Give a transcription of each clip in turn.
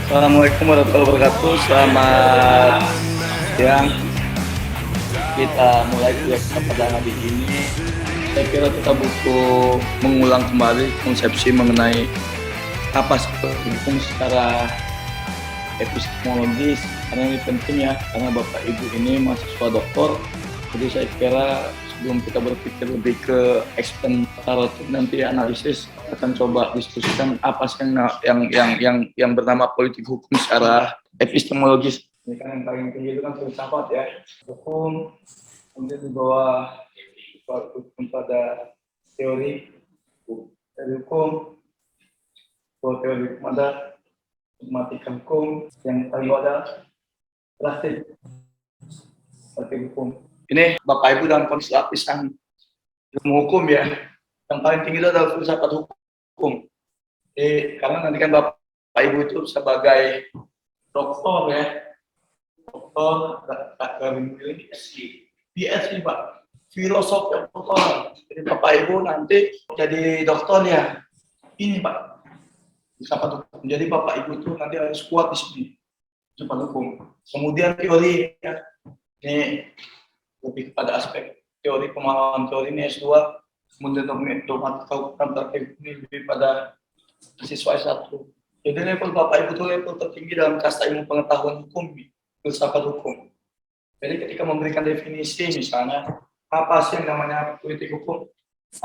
Assalamualaikum warahmatullahi wabarakatuh. Selamat siang. Kita mulai kuliah kita pada hari ini. Saya kira kita butuh mengulang kembali konsepsi mengenai apa sih hukum secara epistemologis, karena ini penting ya, karena Bapak Ibu ini mahasiswa doktor. Jadi saya kira sebelum kita berpikir lebih ke eksploratif nanti analisis, akan coba diskusikan apa sih yang bernama politik hukum secara epistemologis. Ini kan yang paling tinggi itu kan filsafat ya, hukum, kemudian di bawah hukum pada teori hukum, teori hukum ada matematika hukum, yang paling ada praktik hukum. Ini Bapak Ibu dalam konteks lapisan ilmu hukum ya, yang paling tinggi itu adalah filsafat hukum. Karena nanti kan Bapak Ibu itu sebagai doktor ya, doktor dari PhD Pak, filosofi doktor. Jadi Bapak Ibu nanti jadi doktor ya, ini Pak, filsafat hukum. Jadi Bapak Ibu itu nanti harus kuat di sini, filsafat hukum. Kemudian teori ya, ini lebih kepada aspek teori, pemahaman teori ini S2, kemudian dogmatika hukum ini lebih pada siswa S1. Jadi level Bapak Ibu itu level tertinggi dalam kasta ilmu pengetahuan hukum, filsafat hukum. Jadi ketika memberikan definisi misalnya, apa sih yang namanya politik hukum,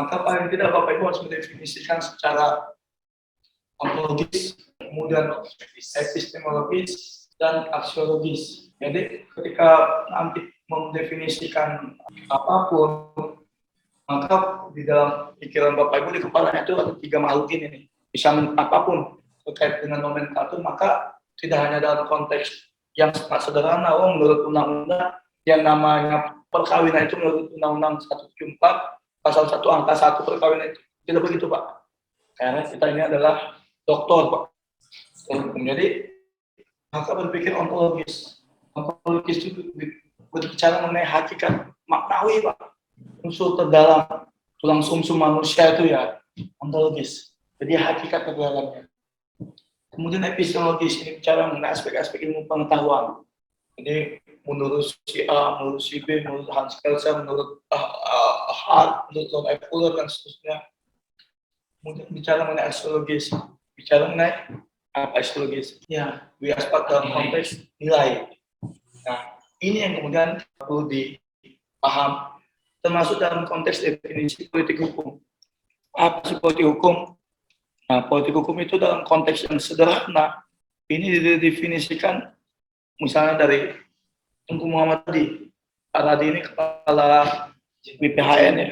maka paling tidak Bapak Ibu harus mendefinisikan secara ontologis, kemudian epistemologis, dan aksiologis. Jadi ketika nanti mendefinisikan apapun, maka di dalam pikiran Bapak Ibu di kepalanya itu ada tiga makhluk ini nih. Bisa apapun terkait dengan nomenklatur, maka tidak hanya dalam konteks yang sangat sederhana, menurut undang-undang yang namanya perkawinan itu menurut undang-undang 174 pasal 1 angka 1 perkawinan itu tidak begitu Pak. Karena kita ini adalah doktor Pak. Jadi maka berpikir ontologis. Ontologis itu berbicara mengenai hakikat maknawi Pak, unsur terdalam tulang sumsum manusia itu ya ontologis, jadi hakikat terdalamnya. Kemudian epistemologis ini bicara mengenai aspek-aspek ilmu pengetahuan, jadi menurut si A, menurut si B, menurut Hans Kelsen, menurut Hart, menurut John F. Fuller dan seterusnya. Kemudian bicara mengenai aksiologis, bicara mengenai apa aksiologis ya, di aspek dalam konteks nilai. Nah, ini yang kemudian perlu dipaham, termasuk dalam konteks definisi politik hukum. Apa sih politik hukum? Nah, politik hukum itu dalam konteks yang sederhana, ini didefinisikan misalnya dari Tengku Muhammad Radi. Pak Radi ini kepala BPHN ya.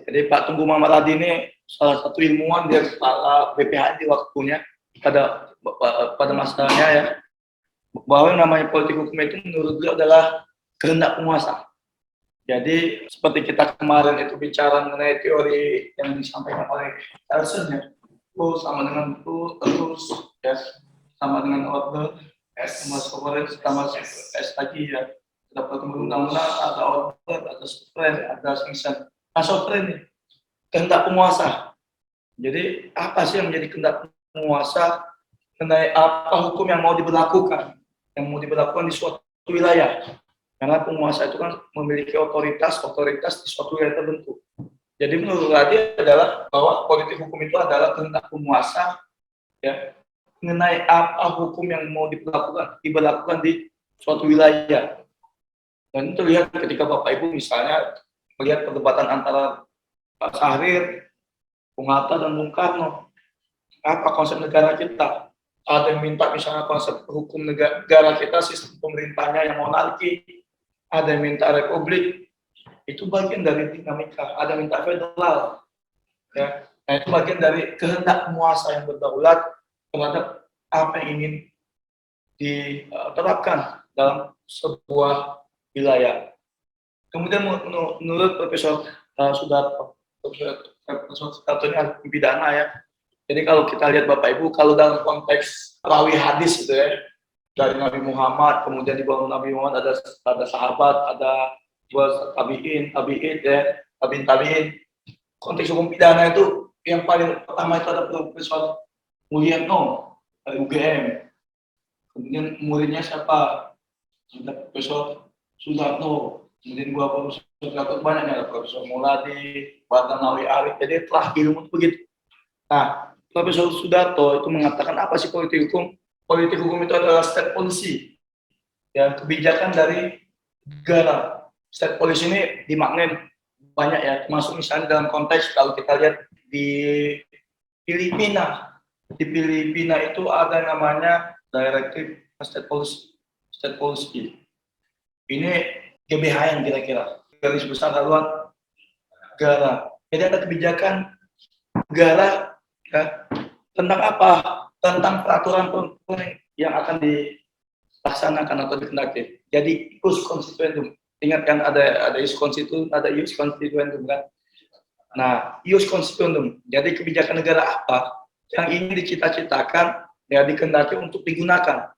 Jadi Pak Tengku Muhammad Radi ini salah satu ilmuwan, dia kepala BPHN di waktunya pada masanya ya, bahwa yang namanya politik hukum itu menurut beliau adalah kehendak penguasa. Jadi seperti kita kemarin itu bicara mengenai teori yang disampaikan oleh Kelsen ya, sama dengan itu terus ya, sama dengan order S sama sovereign sama S lagi ya, dapat undang-undang ada order, ada sovereign, ada sanction. Nah sovereign nih kehendak penguasa. Jadi apa sih yang menjadi kehendak penguasa, mengenai apa hukum yang mau diberlakukan di suatu wilayah. Karena penguasa itu kan memiliki otoritas di suatu wilayah tertentu. Jadi menurut Radi adalah bahwa politik hukum itu adalah kehendak penguasa ya, mengenai apa hukum yang mau diberlakukan di suatu wilayah. Dan itu lihat ketika Bapak Ibu misalnya melihat perdebatan antara Pak Syahrir, Bung Hatta dan Bung Karno. Apa konsep negara kita? Ada yang minta misalnya konsep hukum negara kita, sistem pemerintahnya yang monarki, ada yang minta republik, itu bagian dari dinamika. Ada yang minta federal, ya. Nah itu bagian dari kehendak penguasa yang berdaulat terhadap apa yang ingin diterapkan dalam sebuah wilayah. Kemudian menurut Profesor Sudarto, Profesor Sudarto ini ahli pidana ya. Jadi kalau kita lihat Bapak Ibu, kalau dalam konteks rawi hadis gitu ya, dari Nabi Muhammad, kemudian di bawah Nabi Muhammad ada sahabat, ada tabiin ya, tabiin. Konteks hukum pidana itu yang paling pertama itu ada Profesor Mulyono dari UGM. kemudian muridnya siapa? Ada Profesor Sudarto, kemudian gua Profesor Gatot banyaknya, ada Profesor Muladi, Batanawi Arif, jadi telah ilmu itu begitu. Nah, Profesor Sudarto itu mengatakan apa sih politik hukum? Politik hukum itu adalah state policy, ya kebijakan dari negara. State policy ini dimaknai banyak ya, termasuk misalnya dalam konteks kalau kita lihat di Filipina. Di Filipina itu ada namanya Directive State Policy. State Policy. Ini GBHN kira-kira, garis besar haluan negara. Jadi ada kebijakan negara ya, tentang apa? Tentang peraturan yang akan dilaksanakan atau dikendaki. Jadi ius constituendum. Ingat kan ada ius constituendum, ada ius constituendum kan? Nah, ius constituendum. Jadi kebijakan negara apa yang ingin dicita-citakan ya dikendaki untuk digunakan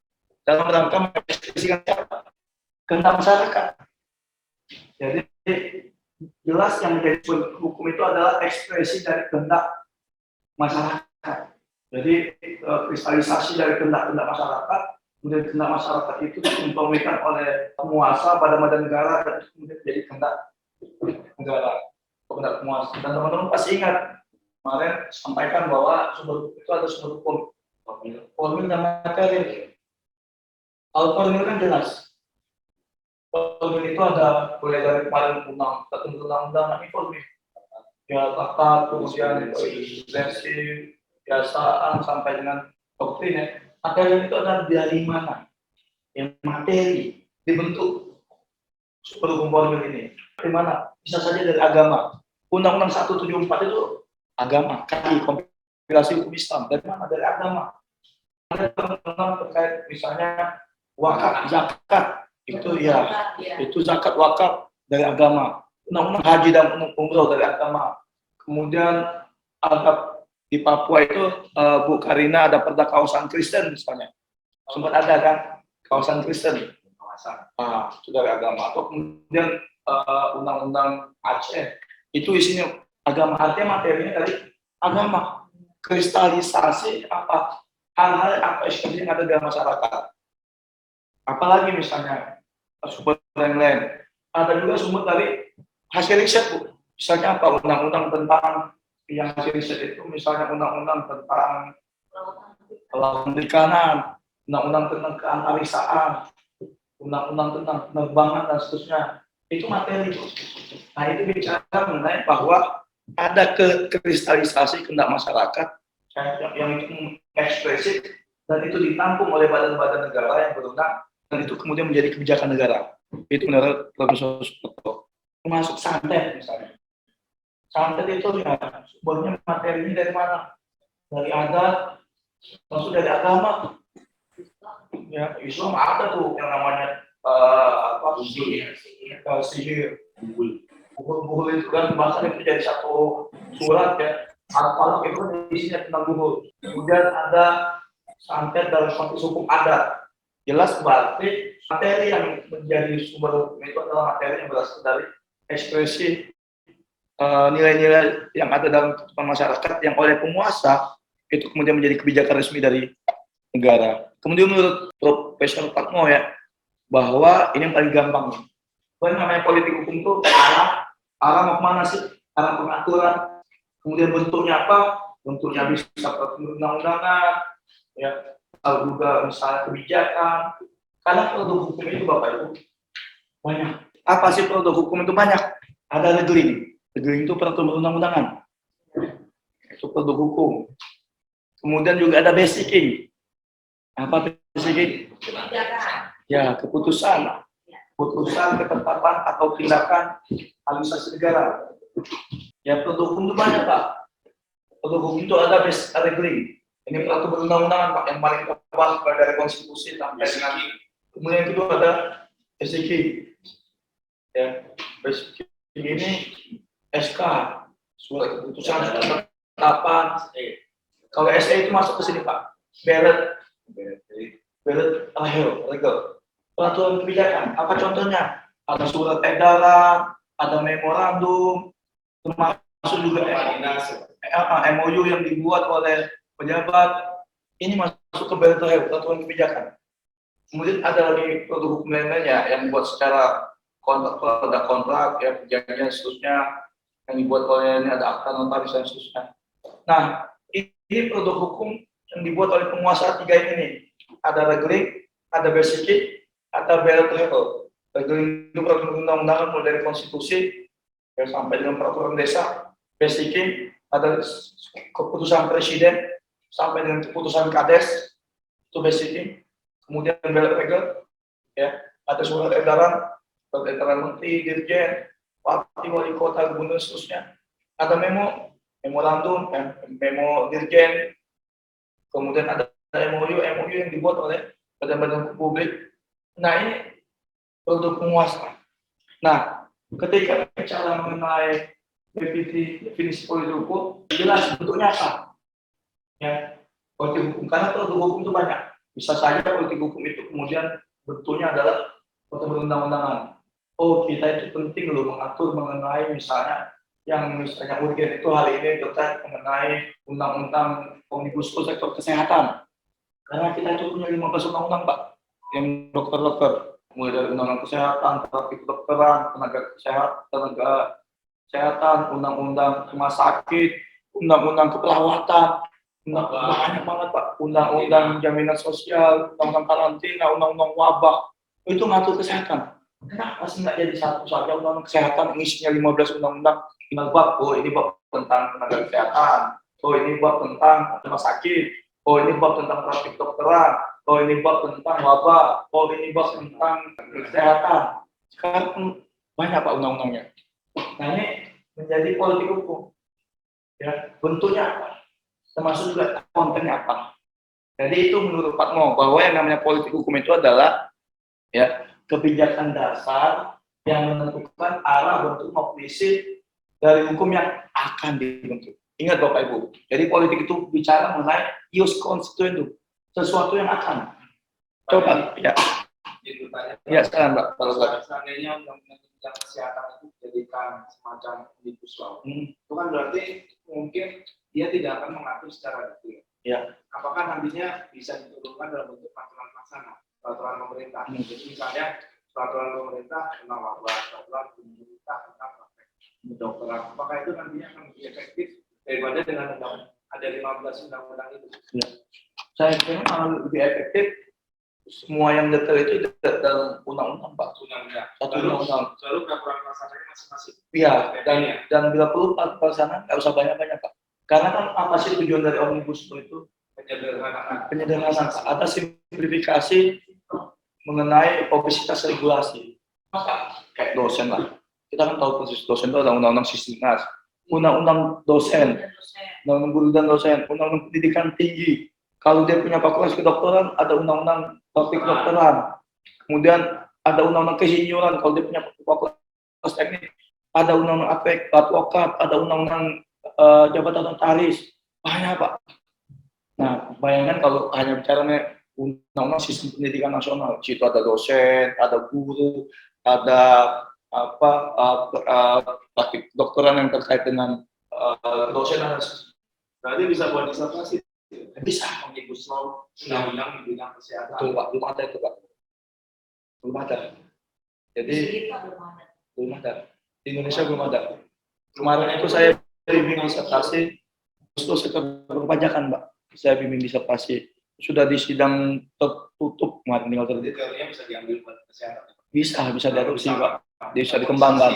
dalam rangka mengekspresikan kehendak masyarakat. Jadi jelas yang menjadi hukum itu adalah ekspresi dari kehendak masyarakat. Jadi kristalisasi dari kehendak masyarakat, kemudian kehendak masyarakat itu diimplementasikan oleh penguasa pada badan negara dan kemudian menjadi kehendak negara, kehendak penguasa. Dan teman-teman pasti ingat kemarin sampaikan bahwa sumber hukum itu ada sumber hukum formil dan materi. Kalau formil kan jelas. Formil itu ada mulai dari kemarin undang-undang ini formil. Ya tata, kemudian legislasi, kebiasaan sampai dengan doktrin ya. Materi itu ada dari mana? Yang materi dibentuk sumber hukum formil ini. Dari mana? Bisa saja dari agama. Undang-Undang 174 itu agama, kompilasi hukum Islam. Dari mana? Dari agama. Ada undang-undang terkait misalnya wakaf, zakat, itu ya, itu zakat wakaf dari agama. Undang-undang haji dan umroh dari agama. Kemudian ada di Papua itu Bu Karina ada perda kawasan Kristen misalnya. Sempat ada kan kawasan Kristen. Itu dari agama. Atau kemudian undang-undang Aceh itu isinya agama, artinya materinya dari agama. Kristalisasi apa hal-hal apa yang ada dalam masyarakat. Apalagi misalnya sumber yang lain. Ada juga sumber dari hasil riset, Bu. Misalnya apa? Undang-undang tentang yang hasil riset itu misalnya undang-undang tentang kelautan perikanan, undang-undang tentang keantariksaan, undang-undang tentang penerbangan dan seterusnya. Itu materi. Nah, itu bicara mengenai bahwa ada kristalisasi kehendak masyarakat yang itu ekspresif dan itu ditampung oleh badan-badan negara yang berwenang dan itu kemudian menjadi kebijakan negara. Itu menurut Profesor Sudarto. Termasuk santet misalnya. Santet itu ya sumbernya materinya dari mana? Dari adat, maksud dari agama. Ya, Islam ada tuh yang namanya sihir. Buhul itu kan bahkan itu jadi satu surat ya. Al-Falaq itu isinya tentang buhul. Kemudian ada santet dalam konteks hukum adat. Jelas berarti materi yang menjadi sumber hukum itu adalah materi yang berasal dari ekspresi nilai-nilai yang ada dalam kehidupan masyarakat yang oleh penguasa itu kemudian menjadi kebijakan resmi dari negara. Kemudian menurut Profesor Patmo ya, bahwa ini yang paling gampang. Apa namanya politik hukum itu arah mau kemana sih? Arah pengaturan. Kemudian bentuknya apa? Bentuknya bisa undang-undangan, ya, atau juga misalnya kebijakan. Karena produk hukum itu Bapak Ibu banyak. Apa sih produk hukum itu banyak? Ada negeri. Negeri itu peraturan undang-undangan. Itu produk hukum. Kemudian juga ada basicing. Apa basicing? Ya, keputusan. Keputusan, ketetapan atau tindakan administrasi negara. Ya, produk hukum itu banyak, Pak. Produk hukum itu ada basic regling. Ini peraturan perundang-undangan, Pak, yang paling tepat dari konstitusi sampai dengan. Kemudian yang kedua ada SDG. Ya, SDG ini SK, surat keputusan, surat ketetapan. Kalau SE itu masuk ke sini, Pak. Ballot legal. Peraturan kebijakan. Apa contohnya? Ada surat edaran, ada memorandum, termasuk juga MOU yang dibuat oleh pejabat. Ini masuk ke ballot legal, peraturan kebijakan. Kemudian ada lagi produk hukum lainnya yang dibuat secara kontrak, ada kontrak, ya perjanjian seterusnya yang dibuat oleh ini ada akta notaris dan seterusnya. Nah, ini produk hukum yang dibuat oleh penguasa tiga ini. Ada regling, ada basic, ada bearer level. Regling itu peraturan undang-undangan mulai dari konstitusi ya, sampai dengan peraturan desa. Basic ada keputusan presiden sampai dengan keputusan kades itu basic. Kemudian bearer level ya, ada surat edaran menteri, dirjen, bupati, wali kota, gubernur seterusnya. Ada memorandum, memo dirjen, kemudian ada MOU yang dibuat oleh badan-badan publik. Nah, ini produk penguasa. Nah, ketika bicara mengenai definisi politik hukum, jelas bentuknya apa? Ya, politik hukum. Karena produk hukum itu banyak. Bisa saja politik hukum itu kemudian bentuknya adalah peraturan undang-undangan. Oh, kita itu penting loh mengatur mengenai misalnya urgen itu hari ini terkait mengenai undang-undang omnibus law sektor kesehatan. Karena kita itu punya 15 undang-undang, Pak, yang dokter-dokter, mulai dari undang-undang kesehatan, terapi kedokteran, tenaga kesehatan, undang-undang rumah sakit, undang-undang keperawatan, banyak banget, Pak, undang-undang jaminan sosial, undang-undang karantina, undang-undang wabah, itu ngatur kesehatan. Kenapa sih nggak jadi satu saja undang-undang kesehatan yang isinya 15 undang-undang, tinggal bab, oh ini bab tentang tenaga kesehatan, oh ini bab tentang rumah sakit, oh ini bab tentang praktik kedokteran, oh ini bab tentang wabah, oh ini bab tentang kesehatan. Sekarang banyak, Pak, undang-undangnya. Nah, ini menjadi politik hukum. Ya, bentuknya apa? Termasuk juga kontennya apa. Jadi itu menurut Pak Mo bahwa yang namanya politik hukum itu adalah ya kebijakan dasar yang menentukan arah, bentuk, maupun isi dari hukum yang akan dibentuk. Ingat Bapak Ibu, jadi politik itu bicara mengenai ius constituendum, sesuatu yang akan. Coba, ya. Ya, sekarang Mbak, kalau seandainya undang-undang kesehatan itu dijadikan semacam omnibus law, itu kan berarti mungkin dia tidak akan mengatur secara detail. Ya. Apakah nantinya bisa diturunkan dalam bentuk peraturan pelaksana, peraturan pemerintah? Jadi misalnya peraturan pemerintah tentang wabah, peraturan pemerintah tentang praktek kedokteran. Apakah itu nantinya akan lebih efektif daripada dengan ada 15 undang-undang itu? Ya. Saya kira malah lebih efektif semua yang detail itu dalam undang-undang, Pak. Satu undang-undang. Lalu peraturan pelaksananya masing-masing. Iya, dan bila perlu pelaksanaan nggak usah banyak-banyak, Pak. Karena kan apa sih tujuan dari omnibus law itu? Penyederhanaan. Ada simplifikasi mengenai obesitas regulasi. Maka kayak dosen lah. Kita kan tahu persis dosen itu ada undang-undang sisdiknas, undang-undang dosen, undang-undang guru dan dosen, undang-undang pendidikan tinggi. Kalau dia punya fakultas kedokteran, ada undang-undang praktik kedokteran. Kemudian ada undang-undang kesinyoran. Kalau dia punya fakultas teknik, ada undang-undang advokat, ada undang-undang jabatan notaris. Banyak, Pak. Nah, bayangkan kalau hanya bicara undang-undang sistem pendidikan nasional, situ ada dosen, ada guru, ada praktik kedokteran yang terkait dengan dosen. Berarti bisa buat disertasi. Bisa omnibus law undang-undang di bidang kesehatan. Betul, Pak, belum ada itu, Pak. Belum ada. Jadi belum ada. Di Indonesia belum ada. Kemarin itu saya bimbing disertasi khusus sektor perpajakan, Pak. Saya bimbing disertasi. Sudah di sidang tertutup kemarin, tinggal tertutup. Teorinya bisa diambil buat kesehatan. Bisa diadopsi, Pak. Bisa dikembangkan.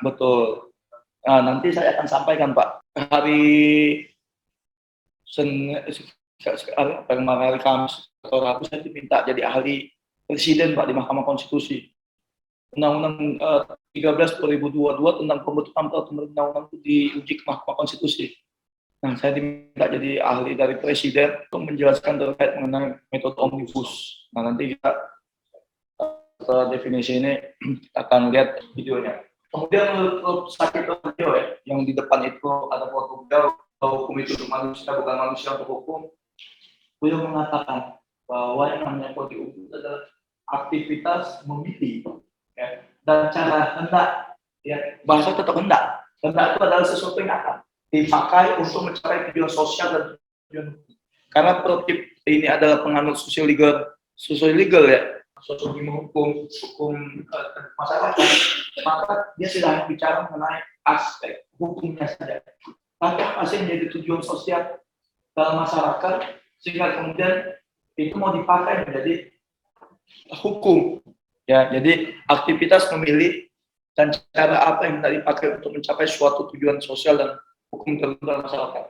Betul. Nah, nanti saya akan sampaikan, Pak. Hari Kamis atau Rabu saya diminta jadi ahli presiden, Pak, di Mahkamah Konstitusi. Undang-Undang 13/2022 tentang pembentukan peraturan undang-undang itu diuji ke Mahkamah Konstitusi. Nah, saya diminta jadi ahli dari presiden untuk menjelaskan terkait mengenai metode omnibus. Nah, nanti kita setelah definisi ini kita akan lihat videonya. Kemudian menurut sakit video ya, yang di depan itu ada Portugal, hukum itu untuk manusia, bukan manusia untuk hukum. Beliau mengatakan bahwa yang namanya politik hukum adalah aktivitas memilih, ya, dan cara hendak, ya, bahasa tetap hendak. Hendak itu adalah sesuatu yang akan dipakai untuk mencapai tujuan sosial dan tujuan hukum. Karena prinsip ini adalah penganut social legal sesuai legal ya, sesuai hukum masyarakat, maka dia tidak hanya bicara mengenai aspek hukumnya saja, tapi apa sih yang menjadi tujuan sosial dalam masyarakat sehingga kemudian itu mau dipakai menjadi hukum. Ya, jadi aktivitas memilih dan cara apa yang tidak dipakai untuk mencapai suatu tujuan sosial dan hukum tertentu dalam masyarakat.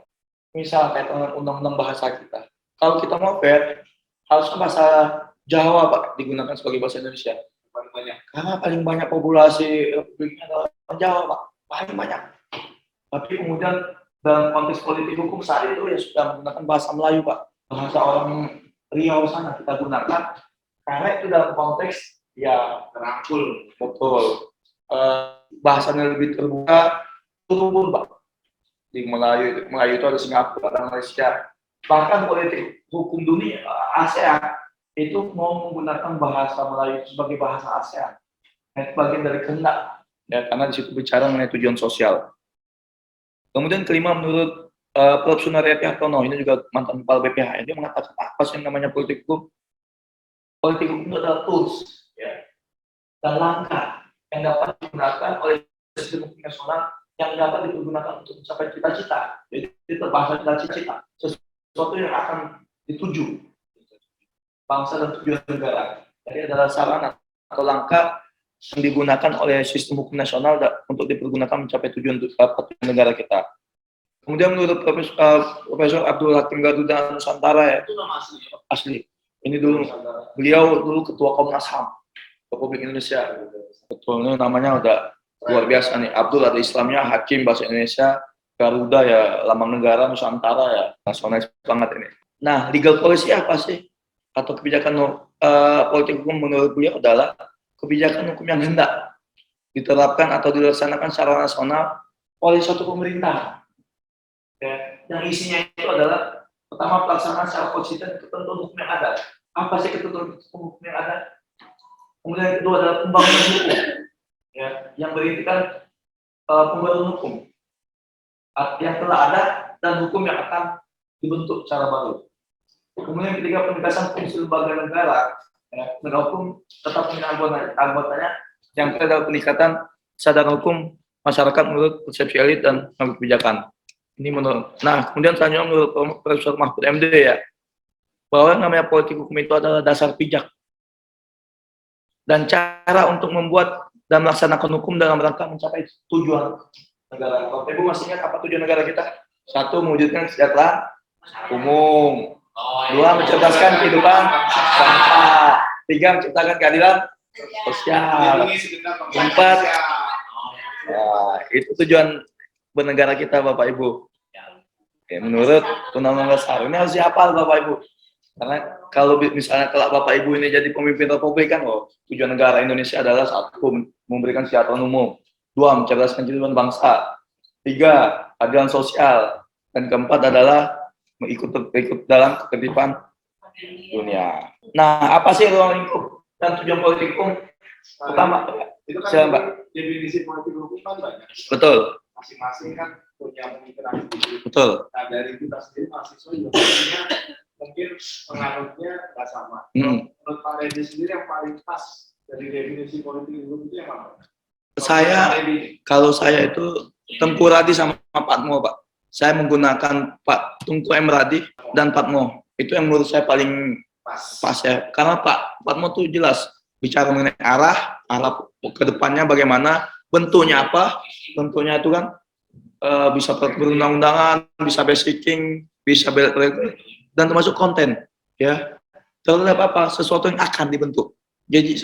Misal kayak dengan undang-undang bahasa kita. Kalau kita mau fair, harusnya bahasa Jawa Pak digunakan sebagai bahasa Indonesia. Karena paling banyak populasi Republiknya adalah orang Jawa Pak, paling banyak. Tapi kemudian dalam konteks politik hukum saat itu ya sudah menggunakan bahasa Melayu Pak, bahasa orang Riau sana kita gunakan karena itu dalam konteks ya Terangkul. betul. Bahasanya lebih terbuka, turun Pak. Di Melayu itu ada Singapura dan Malaysia. Bahkan politik hukum dunia ASEAN itu mau menggunakan bahasa Melayu sebagai bahasa ASEAN. Itu bagian dari kehendak, ya, karena di situ bicara mengenai tujuan sosial. Kemudian kelima, menurut Prof. Sunaryati Hartono, ini juga mantan kepala BPH, dia mengatakan apa sih yang namanya politik hukum? Politik hukum itu adalah tools, ya, dan langkah yang dapat digunakan oleh sistem hukum nasional yang dapat digunakan untuk mencapai cita-cita. Jadi terbahasa cita-cita, sesuatu yang akan dituju bangsa dan tujuan negara. Jadi adalah sarana atau langkah yang digunakan oleh sistem hukum nasional untuk dipergunakan mencapai tujuan negara kita. Kemudian menurut Profesor Abdul Hakim Garuda Nusantara, ya, Itu nama asli. Ini dulu beliau ketua Komnas HAM Republik Indonesia. Betul, ini namanya udah luar biasa nih. Abdul ada Islamnya, Hakim bahasa Indonesia, Garuda ya lambang negara Nusantara ya, nasionalis banget ini. Nah, legal policy apa sih? Atau kebijakan politik hukum menurut beliau adalah kebijakan hukum yang hendak diterapkan atau dilaksanakan secara nasional oleh suatu pemerintah. Ya, yang isinya itu adalah pertama pelaksanaan secara konsisten ketentuan hukum yang ada. Apa sih ketentuan hukum yang ada? Kemudian yang kedua adalah pembangunan hukum, ya, yang berintikan pembaruan hukum yang telah ada dan hukum yang akan dibentuk secara baru. Kemudian ketiga, penegasan fungsi lembaga negara, ya, negara hukum tetap punya anggotanya yang terhadap peningkatan kesadaran hukum masyarakat menurut persepsi elit dan pengambil kebijakan. Ini menurut. Nah, kemudian selanjutnya menurut Profesor Mahfud MD ya, bahwa yang namanya politik hukum itu adalah dasar pijak dan cara untuk membuat dan melaksanakan hukum dalam rangka mencapai tujuan negara. Kalau Ibu masih ingat apa tujuan negara kita? Satu, mewujudkan kesejahteraan umum. Dua, mencerdaskan kehidupan bangsa. Tiga, menciptakan keadilan sosial. Empat, ya, itu tujuan bernegara kita, Bapak Ibu. Oke, menurut Undang-Undang Dasar ini harus dihafal, Bapak Ibu. Karena kalau misalnya kelak Bapak Ibu ini jadi pemimpin republik kan, tujuan negara Indonesia adalah satu, memberikan kesejahteraan umum. Dua, mencerdaskan kehidupan bangsa. Tiga, keadilan sosial. Dan keempat adalah ikut dalam ketertiban dunia. Nah, apa sih ruang lingkup dan tujuan politik hukum? Pertama, itu kan siapa, Mbak? Definisi politik hukum kan banyak. Betul. Masing-masing kan punya pemikiran sendiri. Betul. Nah, dari kita sendiri mahasiswa juga punya mungkin pengaruhnya nggak sama. Menurut Pak Reddy sendiri yang paling pas dari definisi politik hukum itu yang mana? Kalau saya itu Tengku Radi sama Pak Mo, Pak. Saya menggunakan Pak Tungku M. Radi dan Pak Mo. Itu yang menurut saya paling pas ya. Karena Pak Mo itu jelas bicara mengenai arah ke depannya bagaimana, bentuknya apa. Bentuknya itu kan bisa perundang-undangan, bisa basicing, bisa dan termasuk konten, ya. Terhadap apa? Sesuatu yang akan dibentuk. Jadi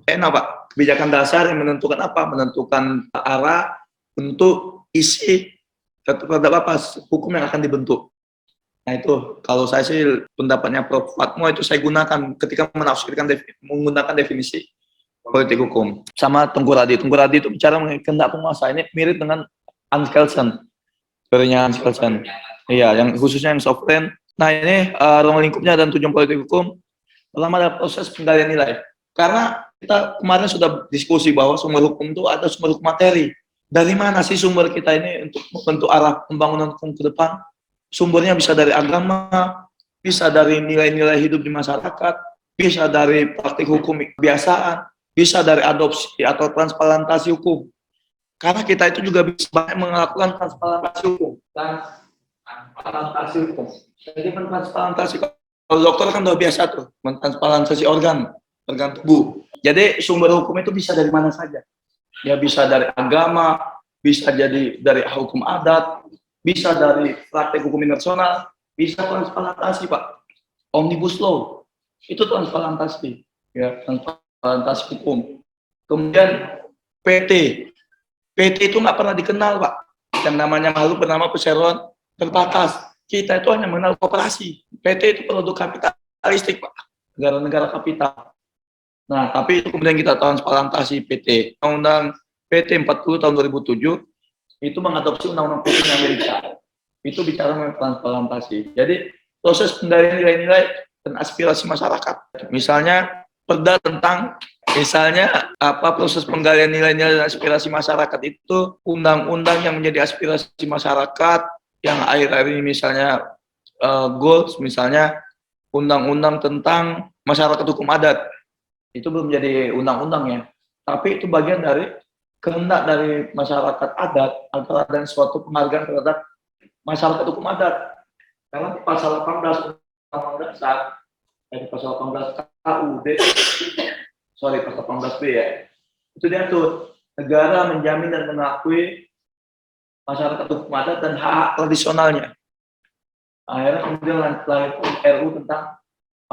enak Pak, kebijakan dasar yang menentukan apa? Menentukan arah, bentuk, isi, terhadap apa? Hukum yang akan dibentuk. Nah itu, kalau saya sih pendapatnya Prof. Fatmo itu saya gunakan ketika menafsirkan menggunakan definisi politik hukum. Sama Tengku Radi. Tengku Radi itu bicara mengenai kehendak penguasa. Ini mirip dengan Hans Kelsen, teorinya Hans Kelsen. Iya, yang khususnya yang sovereign. Nah ini ruang lingkupnya dan tujuan politik hukum. Pertama ada proses penggalian nilai. Karena kita kemarin sudah diskusi bahwa sumber hukum itu ada sumber hukum materi. Dari mana sih sumber kita ini untuk membentuk arah pembangunan hukum ke depan? Sumbernya bisa dari agama, bisa dari nilai-nilai hidup di masyarakat, bisa dari praktik hukum kebiasaan, bisa dari adopsi atau transplantasi hukum. Karena kita itu juga bisa banyak melakukan transplantasi hukum. Transplantasi hukum. Jadi transplantasi, kalau dokter kan udah biasa tuh, mentransplantasi organ tubuh. Jadi sumber hukum itu bisa dari mana saja. Ya bisa dari agama, bisa jadi dari hukum adat, bisa dari praktek hukum internasional, bisa transplantasi Pak. Omnibus Law, itu transplantasi. Ya, transplantasi hukum. Kemudian PT. PT itu nggak pernah dikenal Pak. Yang namanya makhluk bernama perseroan terbatas. Kita itu hanya mengenal kooperasi. PT itu produk kapitalistik Pak. Negara-negara kapital. Nah, tapi itu kemudian kita transplantasi PT. Undang-Undang PT 40 tahun 2007 itu mengadopsi Undang-Undang PT Amerika. Itu bicara mengenai transplantasi. Jadi proses penggalian nilai-nilai dan aspirasi masyarakat. Misalnya perda tentang proses penggalian nilai-nilai dan aspirasi masyarakat itu undang-undang yang menjadi aspirasi masyarakat yang akhir-akhir ini misalnya goals misalnya undang-undang tentang masyarakat hukum adat. Itu belum jadi undang-undang ya, tapi itu bagian dari kehendak dari masyarakat adat agar ada suatu penghargaan terhadap masyarakat hukum adat. Karena pasal 18 Undang-Undang Dasar, pasal 18 KUD, pasal 18B ya, itu diatur negara menjamin dan mengakui masyarakat hukum adat dan hak tradisionalnya. Akhirnya kemudian lahir RU tentang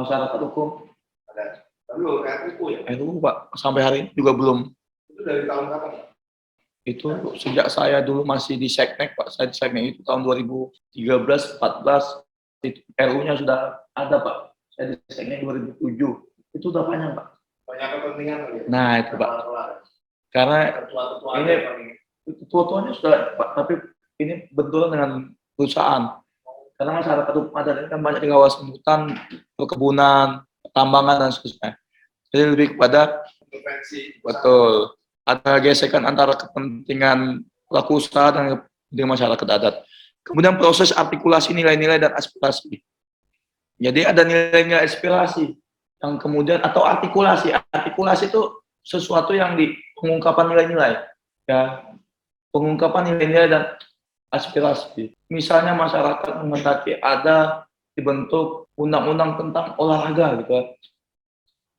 masyarakat hukum adat. Lalu RUU ya? RUU Pak, sampai hari ini juga belum. Itu dari tahun kapan? Itu sejak saya dulu masih di Seknek Pak, saya di Seknek itu tahun 2013, 14, RU-nya sudah ada Pak. Saya di Seknek 2007, itu udah panjang Pak. Banyak kepentingan lagi. Nah itu Pak, karena ini ketua-tuanya sudah Pak, tapi ini benturan dengan perusahaan. Karena masyarakat hukum adat ini kan banyak di kawasan hutan, perkebunan, tambangan dan seterusnya. Jadi lebih kepada intervensi. Betul. Ada gesekan antara kepentingan pelaku usaha dan kepentingan masyarakat adat. Kemudian proses artikulasi nilai-nilai dan aspirasi. Jadi ada nilai-nilai aspirasi yang kemudian atau artikulasi. Artikulasi itu sesuatu yang di pengungkapan nilai-nilai. Ya, pengungkapan nilai-nilai dan aspirasi. Misalnya masyarakat menghendaki ada dibentuk undang-undang tentang olahraga gitu.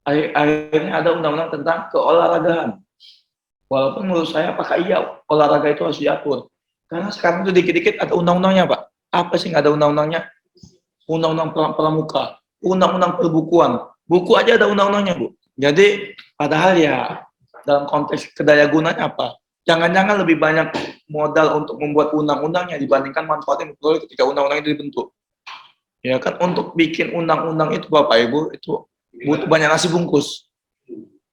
Akhirnya ada undang-undang tentang keolahragaan. Walaupun menurut saya apakah iya olahraga itu harus diatur? Karena sekarang itu dikit-dikit ada undang-undangnya Pak. Apa sih nggak ada undang-undangnya? Undang-undang pramuka, undang-undang perbukuan. Buku aja ada undang-undangnya Bu. Jadi padahal ya dalam konteks kedaya gunanya apa? Jangan-jangan lebih banyak modal untuk membuat undang-undangnya dibandingkan manfaat yang diperoleh ketika undang-undang itu dibentuk. Ya kan untuk bikin undang-undang itu Bapak Ibu itu butuh banyak nasi bungkus.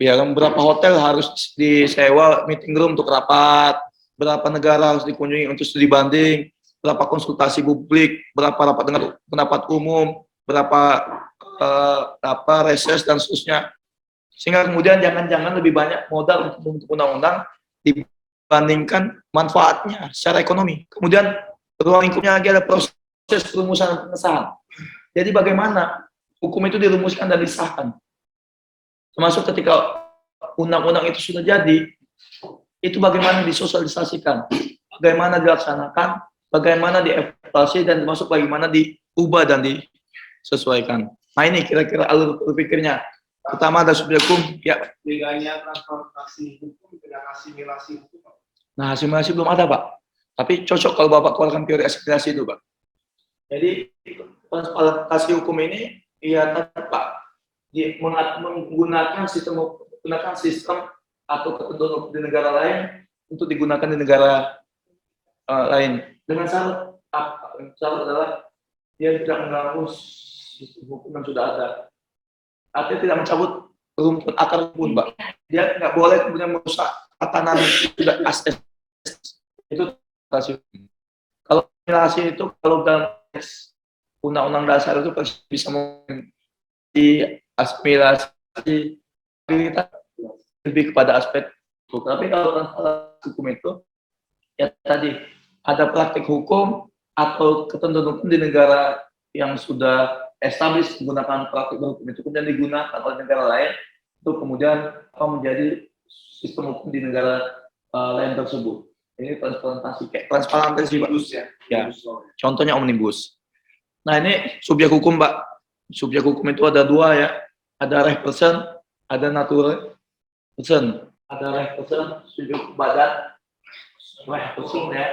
Ya kan berapa hotel harus disewa meeting room untuk rapat, berapa negara harus dikunjungi untuk studi banding, berapa konsultasi publik, berapa rapat dengan pendapat umum, berapa reses dan seterusnya. Sehingga kemudian jangan-jangan lebih banyak modal untuk membentuk undang-undang dibandingkan manfaatnya secara ekonomi. Kemudian ruang lingkupnya lagi ada proses perumusan dan pengesahan. Jadi bagaimana hukum itu dirumuskan dan disahkan. Termasuk ketika undang-undang itu sudah jadi, itu bagaimana disosialisasikan, bagaimana dilaksanakan, bagaimana dievaluasi, dan termasuk bagaimana diubah dan disesuaikan. Nah ini kira-kira alur berpikirnya. Pertama ada subjek hukum, ya. Bedanya transportasi hukum dengan asimilasi hukum. Nah asimilasi belum ada Pak, tapi cocok kalau Bapak keluarkan teori asimilasi itu Pak. Jadi transplantasi hukum ini, ya tadi Pak, menggunakan sistem atau ketentuan di negara lain untuk digunakan di negara lain dengan syarat apa? Syarat adalah dia tidak mengganggu sistem hukum yang sudah ada. Artinya tidak mencabut rumpun akar rumpun, Pak. Dia nggak boleh kemudian merusak tatanan sudah asas. Itu asimilasi. Kalau asimilasi itu kalau dalam undang-undang dasar itu bisa di asimilasi kita lebih kepada aspek hukum. Tapi kalau hukum itu ya tadi ada praktik hukum atau ketentuan hukum di negara yang sudah establish menggunakan praktik hukum itu kemudian digunakan oleh negara lain untuk kemudian menjadi sistem hukum di negara lain tersebut. Ini transplantasi, kayak transplantasi Pak. Ya. Contohnya omnibus. Nah ini subjek hukum Pak. Subjek hukum itu ada dua ya. Ada reh person, ada natural person. Ada reh person, subjek badan. Reh person ya.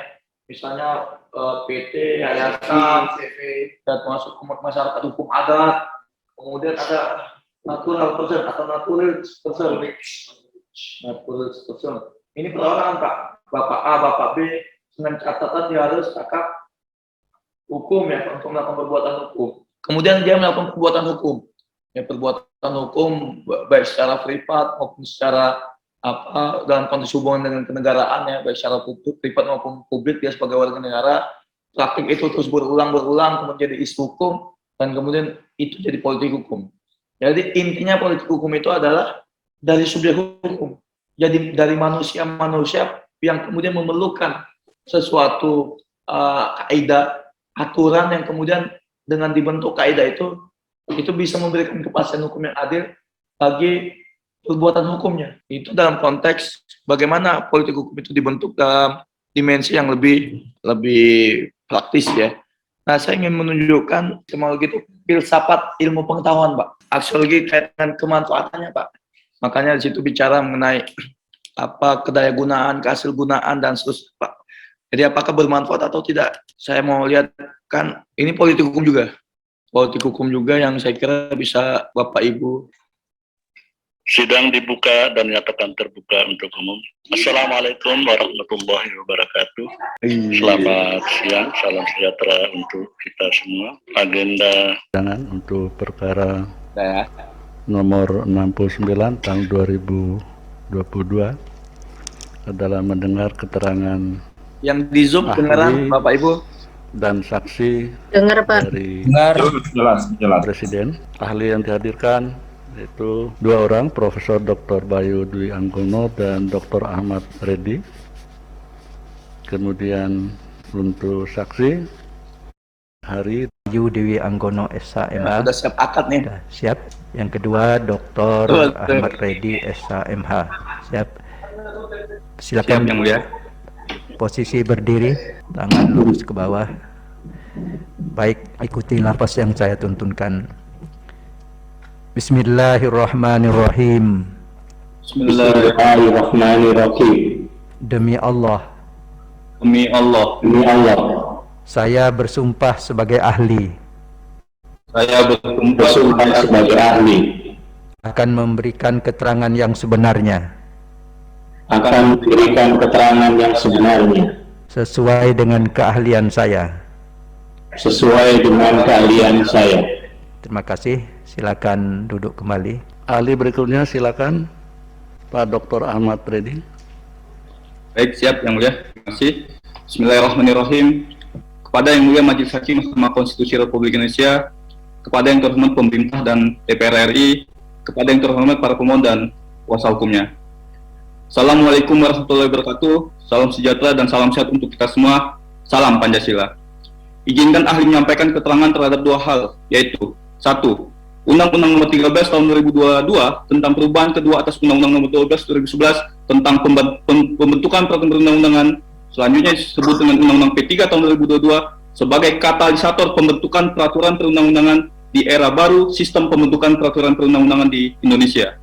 Misalnya PT, yayasan, CV, dan masuk ke masyarakat hukum adat. Kemudian ada natural person atau natural person. Natural person. Ini perorangan Pak. Bapak A, Bapak B, dengan catatan dia harus cakap hukum ya, untuk melakukan perbuatan hukum. Kemudian dia melakukan perbuatan hukum. Ya, perbuatan hukum baik secara privat maupun secara dalam konteks hubungan dengan kenegaraan ya, baik secara privat maupun publik dia sebagai warga negara. Praktik itu terus berulang kemudian jadi isu hukum dan kemudian itu jadi politik hukum. Jadi intinya politik hukum itu adalah dari subjek hukum. Jadi dari manusia yang kemudian memerlukan sesuatu kaidah, aturan yang kemudian dengan dibentuk kaidah itu bisa memberikan kepastian hukum yang adil bagi perbuatan hukumnya. Itu dalam konteks bagaimana politik hukum itu dibentuk dalam dimensi yang lebih praktis ya. Nah, saya ingin menunjukkan teknologi itu filsafat ilmu pengetahuan, Pak. Aksiologi kaitan kemanfaatannya, Pak. Makanya di situ bicara mengenai kedaya gunaan, kehasil gunaan dan seterusnya, Pak. Jadi apakah bermanfaat atau tidak? Saya mau lihat kan ini politik hukum juga. Politik hukum juga yang saya kira bisa Bapak Ibu. Sidang dibuka dan nyatakan terbuka untuk umum. Assalamualaikum warahmatullahi wabarakatuh. Selamat siang, salam sejahtera untuk kita semua. Agenda sidang untuk perkara nomor 69 tahun 2022 adalah mendengar keterangan yang di Zoom beneran Bapak Ibu dan saksi dengar Pak dari jelas. Presiden. Ahli yang dihadirkan yaitu dua orang, Profesor Dr. Bayu Dwi Anggono dan Dr. Ahmad Reddy. Kemudian untuk saksi Hari Bayu Dewi Anggono SHMH. Sudah siap akad nih. Sudah siap. Yang kedua Dr. Ahmad Reddy SHMH. Siap. Silakan yang mulia. Posisi berdiri, tangan lurus ke bawah. Baik, ikuti lafaz yang saya tuntunkan. Bismillahirrahmanirrahim. Bismillahirrahmanirrahim. Demi Allah. Demi Allah. Demi Allah. Saya bersumpah sebagai ahli. Saya bersumpah sebagai ahli. Akan memberikan keterangan yang sebenarnya. Akan memberikan keterangan yang sebenarnya. Sesuai dengan keahlian saya. Sesuai dengan keahlian saya. Terima kasih. Silakan duduk kembali. ahli berikutnya, silakan Pak Dr. Ahmad Reddy. Baik, siap yang mulia. Terima kasih. Bismillahirrahmanirrahim. Kepada yang mulia Majelis Hakim Mahkamah Konstitusi Republik Indonesia, kepada yang terhormat pemerintah dan DPR RI, kepada yang terhormat para pemohon dan kuasa hukumnya. Assalamualaikum warahmatullahi wabarakatuh. Salam sejahtera dan salam sehat untuk kita semua. Salam Pancasila. Izinkan ahli menyampaikan keterangan terhadap dua hal, yaitu: 1. Undang-Undang Nomor 13 Tahun 2022 tentang perubahan kedua atas Undang-Undang Nomor 12 2011 tentang pembentukan peraturan perundang-undangan, selanjutnya disebut dengan Undang-Undang P3 Tahun 2022 sebagai katalisator pembentukan peraturan perundang-undangan di era baru sistem pembentukan peraturan perundang-undangan di Indonesia.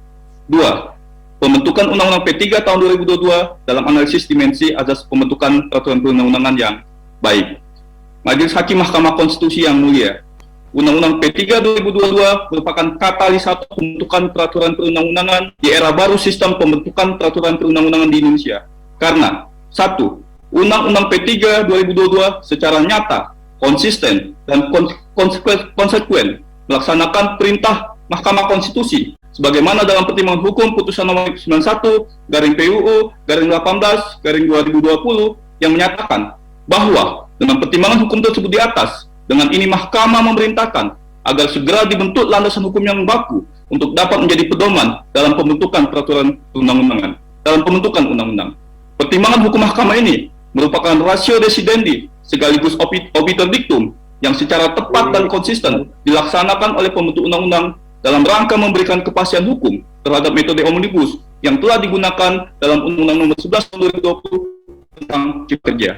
2. Pembentukan Undang-Undang P3 tahun 2022 dalam analisis dimensi azas pembentukan peraturan perundang-undangan yang baik. Majelis Hakim Mahkamah Konstitusi yang mulia, Undang-Undang P3 2022 merupakan katalisator pembentukan peraturan perundang-undangan di era baru sistem pembentukan peraturan perundang-undangan di Indonesia. Karena 1. Undang-Undang P3 2022 secara nyata, konsisten, dan konsekuen melaksanakan perintah Mahkamah Konstitusi sebagaimana dalam pertimbangan hukum putusan nomor 91/PUU/18/2020 yang menyatakan bahwa dengan pertimbangan hukum tersebut di atas, dengan ini Mahkamah memerintahkan agar segera dibentuk landasan hukum yang baku untuk dapat menjadi pedoman dalam pembentukan peraturan perundang-undangan, dalam pembentukan undang-undang. Pertimbangan hukum Mahkamah ini merupakan ratio decidendi sekaligus obiter dictum yang secara tepat dan konsisten dilaksanakan oleh pembentuk undang-undang dalam rangka memberikan kepastian hukum terhadap metode omnibus yang telah digunakan dalam Undang-Undang Nomor 11 Tahun 2020 tentang Cipta Kerja.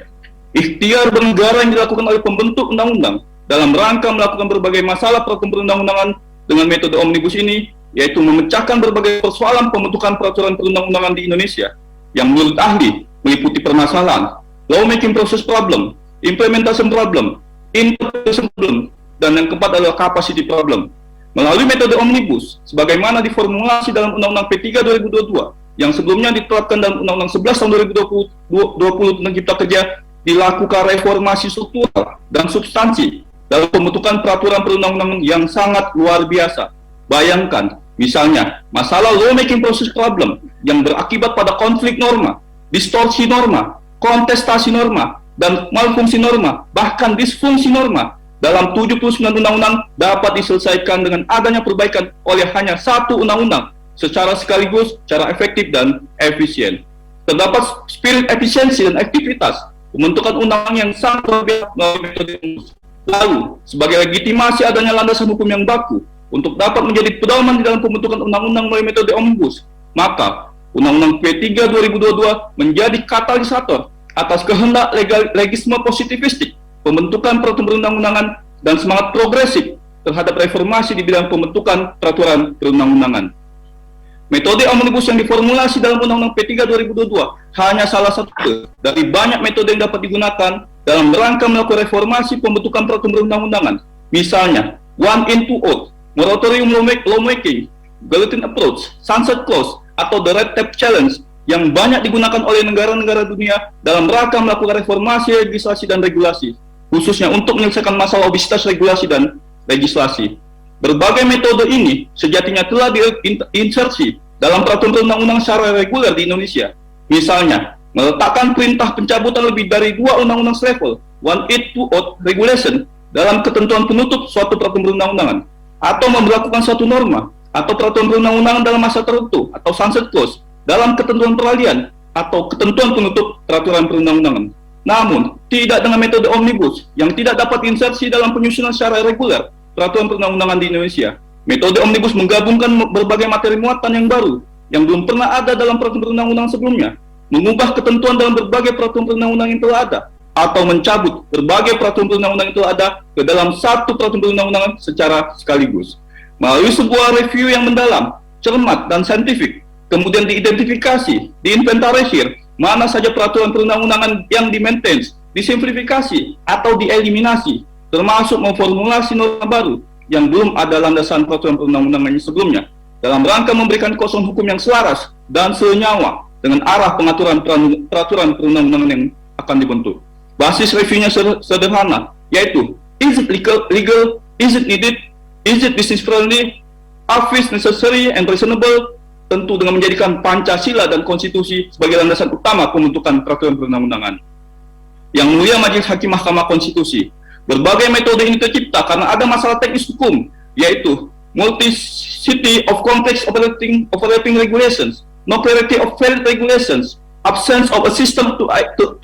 Ikhtiar bernegara yang dilakukan oleh pembentuk undang-undang dalam rangka melakukan berbagai masalah peraturan perundang-undangan dengan metode omnibus ini, yaitu memecahkan berbagai persoalan pembentukan peraturan perundang-undangan di Indonesia yang menurut ahli meliputi permasalahan lawmaking process problem, implementation problem, interpretation problem, dan yang keempat adalah capacity problem. Melalui metode omnibus, sebagaimana diformulasi dalam Undang-Undang P3 2022 yang sebelumnya ditetapkan dalam Undang-Undang 11 tahun 2020 tentang Cipta Kerja, dilakukan reformasi struktural dan substansi dalam pembentukan peraturan perundang-undangan yang sangat luar biasa. Bayangkan, misalnya, masalah lawmaking process problem yang berakibat pada konflik norma, distorsi norma, kontestasi norma, dan malfungsi norma, bahkan disfungsi norma dalam 79 undang-undang dapat diselesaikan dengan adanya perbaikan oleh hanya satu undang-undang secara sekaligus, secara efektif dan efisien. Terdapat spirit efisiensi dan aktivitas pembentukan undang yang sangat luar biasa melalui metode omnibus. Lalu, sebagai legitimasi adanya landasan hukum yang baku untuk dapat menjadi pedoman di dalam pembentukan undang-undang melalui metode omnibus, maka Undang-Undang P3 2022 menjadi katalisator atas kehendak legisme positivistik, pembentukan peraturan perundang-undangan, dan semangat progresif terhadap reformasi di bidang pembentukan peraturan perundang-undangan. Metode omnibus yang diformulasi dalam Undang-Undang P3 2022 hanya salah satu dari banyak metode yang dapat digunakan dalam rangka melakukan reformasi pembentukan peraturan perundang-undangan. Misalnya, one in two out, moratorium lawmaking, guillotine approach, sunset clause, atau the red tape challenge yang banyak digunakan oleh negara-negara dunia dalam rangka melakukan reformasi legislasi dan regulasi, khususnya untuk menyelesaikan masalah obesitas regulasi dan legislasi. Berbagai metode ini sejatinya telah diinsersi dalam peraturan perundang-undang secara reguler di Indonesia. Misalnya, meletakkan perintah pencabutan lebih dari 2 undang-undang selevel, 182 regulation, dalam ketentuan penutup suatu peraturan perundang-undangan, atau memberlakukan suatu norma atau peraturan perundang-undangan dalam masa tertentu, atau sunset clause, dalam ketentuan peralihan atau ketentuan penutup peraturan perundang-undangan. Namun, tidak dengan metode omnibus yang tidak dapat diinsersi dalam penyusunan secara reguler peraturan perundang-undangan di Indonesia. Metode omnibus menggabungkan berbagai materi muatan yang baru yang belum pernah ada dalam peraturan perundang-undangan sebelumnya, mengubah ketentuan dalam berbagai peraturan perundang-undangan yang telah ada, atau mencabut berbagai peraturan perundang-undangan yang telah ada ke dalam satu peraturan perundang-undangan secara sekaligus. Melalui sebuah review yang mendalam, cermat, dan saintifik, kemudian diidentifikasi, diinventarisir mana saja peraturan perundang-undangan yang di-maintain, disimplifikasi, atau dieliminasi, termasuk memformulasi norma baru yang belum ada landasan peraturan perundang-undangan sebelumnya, dalam rangka memberikan kosong hukum yang selaras dan senyawa dengan arah pengaturan peraturan perundang-undangan yang akan dibentuk. Basis reviewnya sederhana, yaitu is it legal, is it needed, is it business friendly, are fees necessary and reasonable, tentu dengan menjadikan Pancasila dan Konstitusi sebagai landasan utama pembentukan peraturan perundang-undangan. Yang Mulia Majelis Hakim Mahkamah Konstitusi, berbagai metode ini tercipta karena ada masalah teknis hukum, yaitu multiplicity of complex operating regulations, no clarity of valid regulations, absence of a system to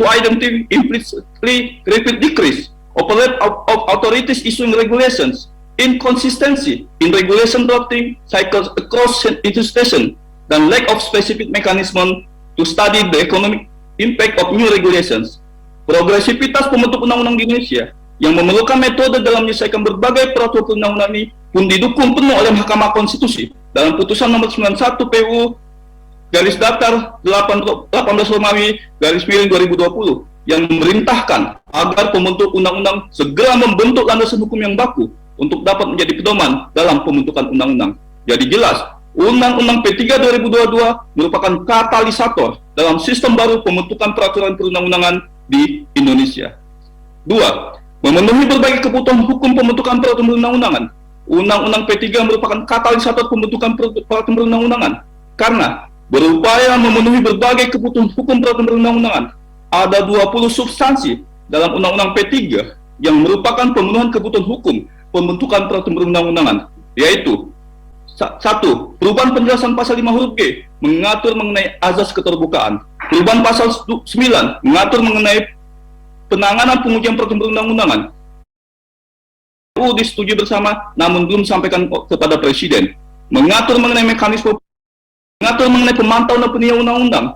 identify implicitly repeat decrease, overlap of authorities issuing regulations, inconsistency in regulation drafting cycles across institutions, dan lack of specific mechanism to study the economic impact of new regulations. Progresivitas pembentuk undang-undang di Indonesia yang memerlukan metode dalam menyelesaikan berbagai peraturan perundang-undangan ini pun didukung penuh oleh Mahkamah Konstitusi dalam putusan nomor 91 PU garis datar 18 Romawi garis miring 2020 yang memerintahkan agar pembentuk undang-undang segera membentuk landasan hukum yang baku untuk dapat menjadi pedoman dalam pembentukan undang-undang. Jadi jelas, Undang-Undang P3 2022 merupakan katalisator dalam sistem baru pembentukan peraturan perundang-undangan di Indonesia. 2. Memenuhi berbagai kebutuhan hukum pembentukan peraturan perundang-undangan. Undang-Undang P3 merupakan katalisator pembentukan peraturan perundang-undangan karena berupaya memenuhi berbagai kebutuhan hukum peraturan perundang-undangan. Ada 20 substansi dalam Undang-Undang P3 yang merupakan pemenuhan kebutuhan hukum pembentukan peraturan perundang-undangan, yaitu 1. Perubahan penjelasan pasal 5 huruf G mengatur mengenai azas keterbukaan. Perubahan pasal 9 mengatur mengenai penanganan pengujian peraturan perundang-undangan. disetujui bersama, namun belum disampaikan kepada Presiden. Mengatur mengenai mekanisme, mengatur mengenai pemantauan dan penilaian undang-undang,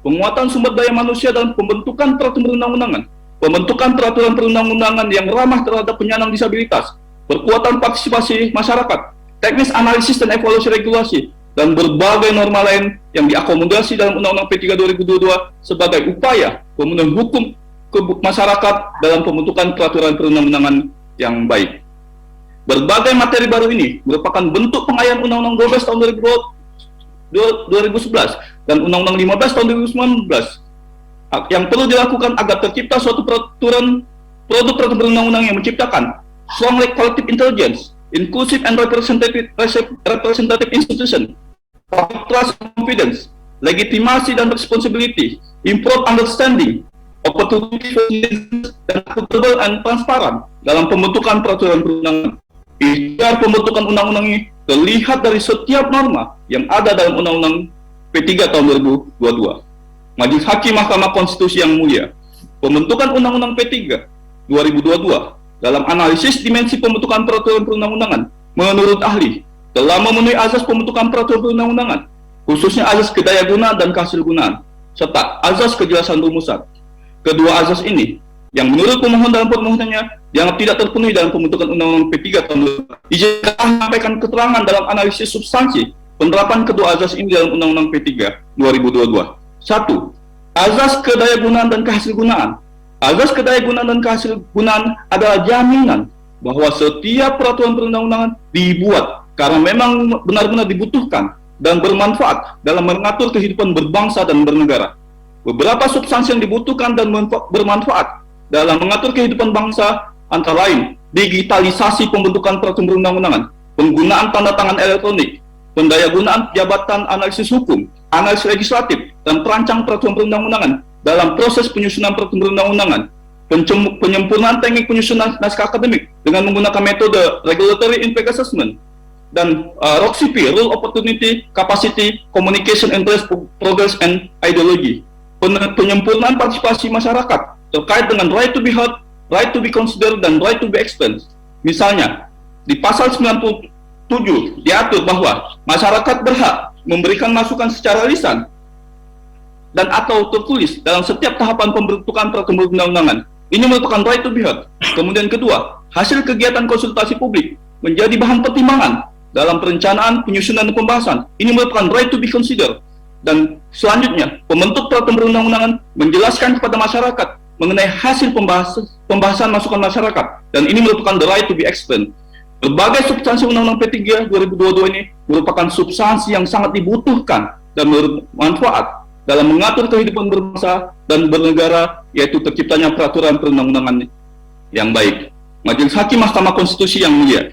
penguatan sumber daya manusia dalam pembentukan peraturan perundang-undangan, pembentukan peraturan perundang-undangan yang ramah terhadap penyandang disabilitas, perkuatan partisipasi masyarakat, teknis analisis dan evaluasi regulasi, dan berbagai norma lain yang diakomodasi dalam Undang-Undang P3 2022 sebagai upaya pemenuhan hukum ke masyarakat dalam pembentukan peraturan perundang-undangan yang baik. Berbagai materi baru ini merupakan bentuk pengayaan Undang-Undang 12 tahun 2011 dan Undang-Undang 15 tahun 2019 yang perlu dilakukan agar tercipta suatu produk peraturan perundang-undangan yang menciptakan strong collective intelligence, inclusive and representative institution, trust and confidence, legitimasi dan responsibility, improved understanding, opportunity for citizens, dan accountable and transparent dalam pembentukan peraturan perundangan. Ikhtiar pembentukan undang-undang ini terlihat dari setiap norma yang ada dalam Undang-Undang P3 tahun 2022. Majelis Hakim Mahkamah Konstitusi yang mulia, pembentukan Undang-Undang P3 2022 dalam analisis dimensi pembentukan peraturan perundang-undangan menurut ahli telah memenuhi azas pembentukan peraturan perundang-undangan, khususnya azas kedayagunaan dan kehasilgunaan, serta azas kejelasan rumusan. Kedua azas ini yang menurut pemohon dalam permohonannya dianggap tidak terpenuhi dalam pembentukan Undang-Undang P3 tahun 2022. Izinkan menyampaikan keterangan dalam analisis substansi penerapan kedua azas ini dalam Undang-Undang P3 2022. 1. Azas kedayagunaan dan kehasilgunaan. Azas kedayagunaan dan kehasilgunaan adalah jaminan bahwa setiap peraturan perundang-undangan dibuat karena memang benar-benar dibutuhkan dan bermanfaat dalam mengatur kehidupan berbangsa dan bernegara. Beberapa substansi yang dibutuhkan dan bermanfaat dalam mengatur kehidupan bangsa antara lain digitalisasi pembentukan peraturan perundang-undangan, penggunaan tanda tangan elektronik, pendayagunaan jabatan analisis hukum, analisis legislatif, dan perancang peraturan perundang-undangan dalam proses penyusunan peraturan perundang-undangan, penyempurnaan teknik penyusunan naskah akademik dengan menggunakan metode Regulatory Impact Assessment, dan ROCP, Rule Opportunity, Capacity, Communication, Interest, Progress, and Ideology. Penyempurnaan partisipasi masyarakat terkait dengan right to be heard, right to be considered, dan right to be explained. Misalnya, di pasal 97 diatur bahwa masyarakat berhak memberikan masukan secara lisan dan atau tertulis dalam setiap tahapan pembentukan peraturan perundang-undangan. Ini merupakan right to be heard. Kemudian kedua, hasil kegiatan konsultasi publik menjadi bahan pertimbangan dalam perencanaan, penyusunan, dan pembahasan. Ini merupakan right to be considered. Dan selanjutnya, pembentuk peraturan perundang-undangan menjelaskan kepada masyarakat mengenai hasil pembahasan masukan masyarakat, dan ini merupakan the right to be explained. Berbagai substansi Undang-Undang P3 2022 ini merupakan substansi yang sangat dibutuhkan dan bermanfaat dalam mengatur kehidupan berbangsa dan bernegara, yaitu terciptanya peraturan perundang-undangan yang baik. Majelis Hakim Mahkamah Konstitusi yang mulia,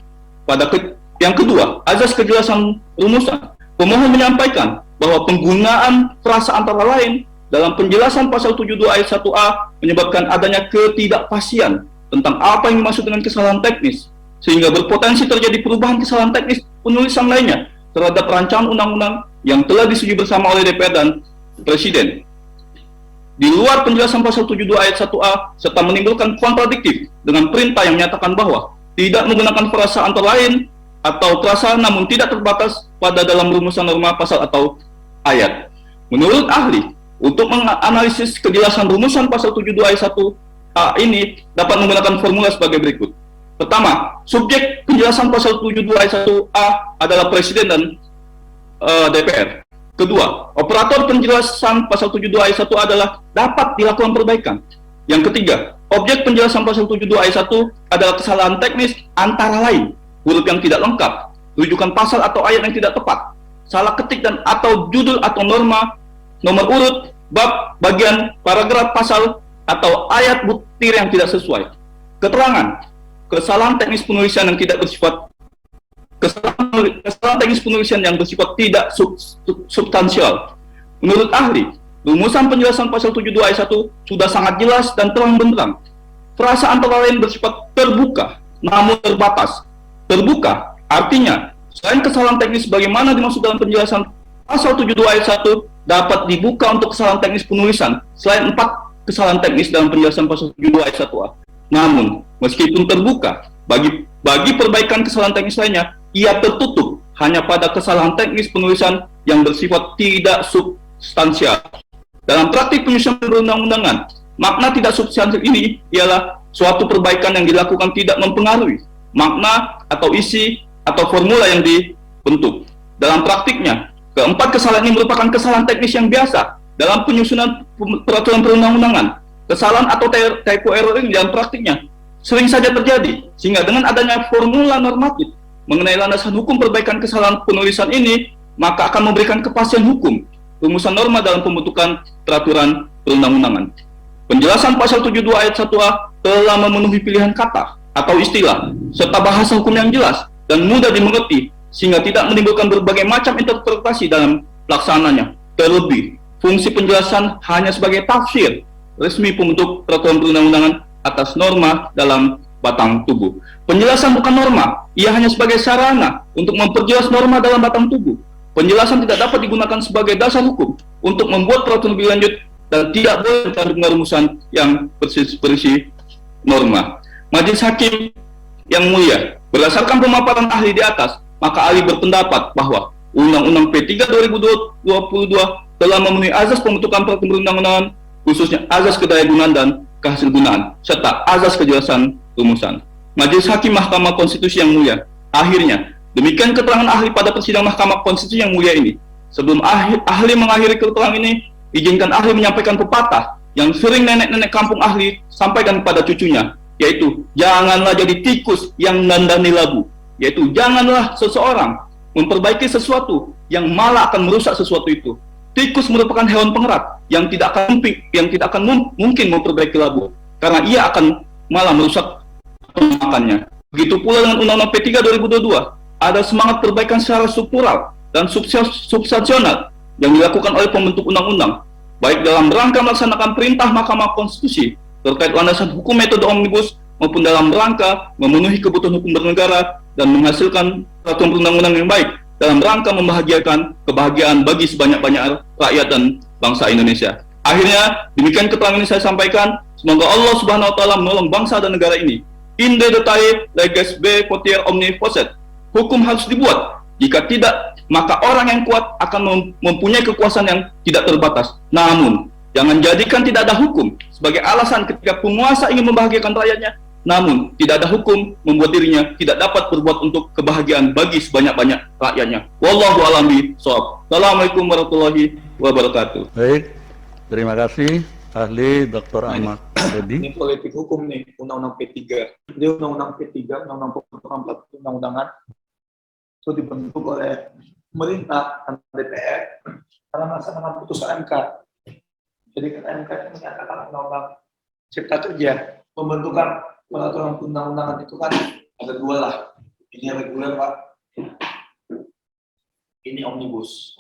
yang kedua, azas kejelasan rumusan. Pemohon menyampaikan bahwa penggunaan frasa antara lain dalam penjelasan pasal 72 ayat 1A menyebabkan adanya ketidakpastian tentang apa yang dimaksud dengan kesalahan teknis, sehingga berpotensi terjadi perubahan kesalahan teknis penulisan lainnya terhadap rancangan undang-undang yang telah disetujui bersama oleh DPR dan Presiden. Di luar penjelasan pasal 72 ayat 1A serta menimbulkan kontradiktif dengan perintah yang menyatakan bahwa tidak menggunakan frasa antara lain atau frasa namun tidak terbatas pada dalam rumusan norma pasal atau ayat. Menurut ahli, untuk menganalisis kejelasan rumusan pasal 72 ayat 1A ini dapat menggunakan formula sebagai berikut. Pertama, subjek penjelasan pasal 72 ayat 1A adalah Presiden dan DPR. Kedua, operator penjelasan pasal 72 ayat 1 adalah dapat dilakukan perbaikan. Yang ketiga, objek penjelasan pasal 72 ayat 1 adalah kesalahan teknis antara lain huruf yang tidak lengkap, rujukan pasal atau ayat yang tidak tepat, salah ketik dan atau judul atau norma, nomor urut, bab, bagian, paragraf, pasal, atau ayat butir yang tidak sesuai. Keterangan, kesalahan teknis penulisan yang tidak bersifat kesalahan teknis penulisan yang bersifat tidak substansial. Menurut ahli, rumusan penjelasan pasal 72 ayat 1 sudah sangat jelas dan terang benderang. Frasa antara lain bersifat terbuka, namun terbatas. Terbuka artinya, selain kesalahan teknis bagaimana dimaksud dalam penjelasan pasal 72 ayat 1 dapat dibuka untuk kesalahan teknis penulisan, selain 4 kesalahan teknis dalam penjelasan pasal 72 ayat 1A. Namun, meskipun terbuka bagi perbaikan kesalahan teknis lainnya, ia tertutup hanya pada kesalahan teknis penulisan yang bersifat tidak substansial. Dalam praktik penyusunan perundang-undangan, makna tidak substansial ini ialah suatu perbaikan yang dilakukan tidak mempengaruhi makna atau isi atau formula yang dibentuk. Dalam praktiknya, keempat kesalahan ini merupakan kesalahan teknis yang biasa dalam penyusunan peraturan perundang-undangan. Kesalahan atau typo error ini dalam praktiknya sering saja terjadi, sehingga dengan adanya formula normatif mengenai landasan hukum perbaikan kesalahan penulisan ini, maka akan memberikan kepastian hukum rumusan norma dalam pembentukan peraturan perundang-undangan. Penjelasan pasal 72 ayat 1A telah memenuhi pilihan kata atau istilah serta bahasa hukum yang jelas dan mudah dimengerti, sehingga tidak menimbulkan berbagai macam interpretasi dalam pelaksanaannya. Terlebih, fungsi penjelasan hanya sebagai tafsir resmi pembentuk peraturan perundang-undangan atas norma dalam batang tubuh. Penjelasan bukan norma, ia hanya sebagai sarana untuk memperjelas norma dalam batang tubuh. Penjelasan tidak dapat digunakan sebagai dasar hukum untuk membuat peraturan lebih lanjut dan tidak boleh mengandung rumusan yang berisi norma. Majelis Hakim yang mulia, berdasarkan pemaparan ahli di atas, maka ahli berpendapat bahwa Undang-Undang P3 2022 telah memenuhi azas pembentukan peraturan perundang-undangan, khususnya azas kedayagunaan dan kehasilgunaan, serta azas kejelasan rumusan. Majelis Hakim Mahkamah Konstitusi yang mulia, akhirnya, demikian keterangan ahli pada persidangan Mahkamah Konstitusi yang mulia ini. Sebelum ahli mengakhiri keterangan ini, izinkan ahli menyampaikan pepatah yang sering nenek-nenek kampung ahli sampaikan pada cucunya, yaitu, janganlah jadi tikus yang nandani labu. Yaitu, janganlah seseorang memperbaiki sesuatu yang malah akan merusak sesuatu itu. Tikus merupakan hewan pengerat yang tidak akan mungkin memperbaiki labu, karena ia akan malah merusak pemakannya. Begitu pula dengan Undang-Undang P3 2022, ada semangat perbaikan secara struktural dan substansional yang dilakukan oleh pembentuk undang-undang, baik dalam rangka melaksanakan perintah Mahkamah Konstitusi terkait landasan hukum metode omnibus maupun dalam rangka memenuhi kebutuhan hukum bernegara dan menghasilkan peraturan perundang-undangan yang baik dalam rangka membahagiakan kebahagiaan bagi sebanyak-banyak rakyat dan bangsa Indonesia. Akhirnya, demikian keterangan ini saya sampaikan. Semoga Allah Subhanahu wa taala menolong bangsa dan negara ini. Inde detail leges B potier omni poset. Hukum harus dibuat. Jika tidak, maka orang yang kuat akan mempunyai kekuasaan yang tidak terbatas. Namun, jangan jadikan tidak ada hukum sebagai alasan ketika penguasa ingin membahagiakan rakyatnya. Namun, tidak ada hukum membuat dirinya tidak dapat berbuat untuk kebahagiaan bagi sebanyak-banyak rakyatnya. Wallahu a'lam bishawab. Assalamualaikum warahmatullahi wabarakatuh. Baik, terima kasih ahli Dr. Ahmad Reddy. Ini politik hukum nih, Undang-Undang P3. Jadi Undang-Undang P3, Undang-Undang Perundang-undangan itu dibentuk oleh pemerintah dan DPR karena melaksanakan putusan MK. Jadi kan MK itu menyatakan Undang-Undang Cipta Kerja, pembentukan peraturan perundang-undangan itu kan ada dua lah. Ini reguler, Pak. Ini omnibus.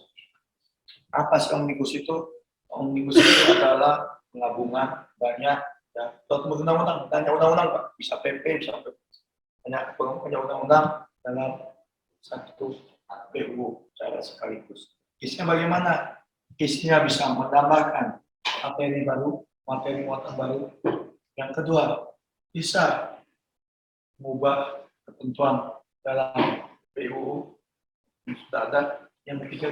Apa sih omnibus itu? Omnibus itu adalah penggabungan banyak ya, perundang-undang, banyak undang-undang, Pak. Bisa PP, bisa PP. Banyak undang-undang dalam satu PUU secara sekaligus. Isinya bagaimana? Isinya bisa menambahkan materi baru, materi muatan baru. Yang kedua, bisa mengubah ketentuan dalam PUU yang sudah ada. Yang ketiga,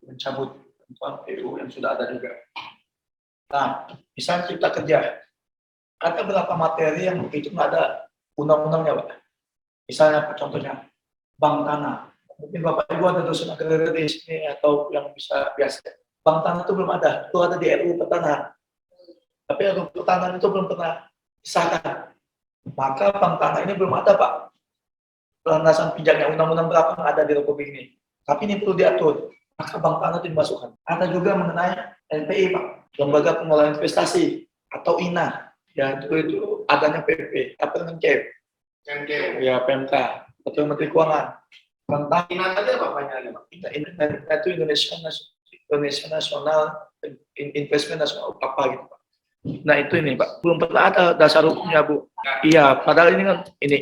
mencabut ketentuan PUU yang sudah ada juga. Nah, misalnya Cipta Kerja, ada beberapa materi yang itu nggak ada undang-undangnya, Pak. Misalnya, contohnya, bank tanah. Mungkin Bapak Ibu ada dosen agraria di sini atau yang bisa biasa. Bank tanah itu belum ada, itu ada di RUU Pertanahan. Tapi RUU Pertanahan itu belum pernah disahkan. Maka bank tanah ini belum ada, Pak. Landasan pijaknya undang-undang berapa yang ada di Republik ini. Tapi ini perlu diatur. Maka bank tanah itu dimasukkan. Ada juga mengenai LPI, Pak. Lembaga Pengelolaan Investasi atau INA. Ya, itu adanya PP. Apa dengan CEP? Ya, PMK. Atau Menteri Keuangan. Tentang INA tadi apa banyak, Pak? INA itu Indonesia Nasional Investment Nasional apa gitu, Pak. Nah itu ini, Pak, belum pernah ada dasar hukumnya, Bu. Iya, padahal ini kan ini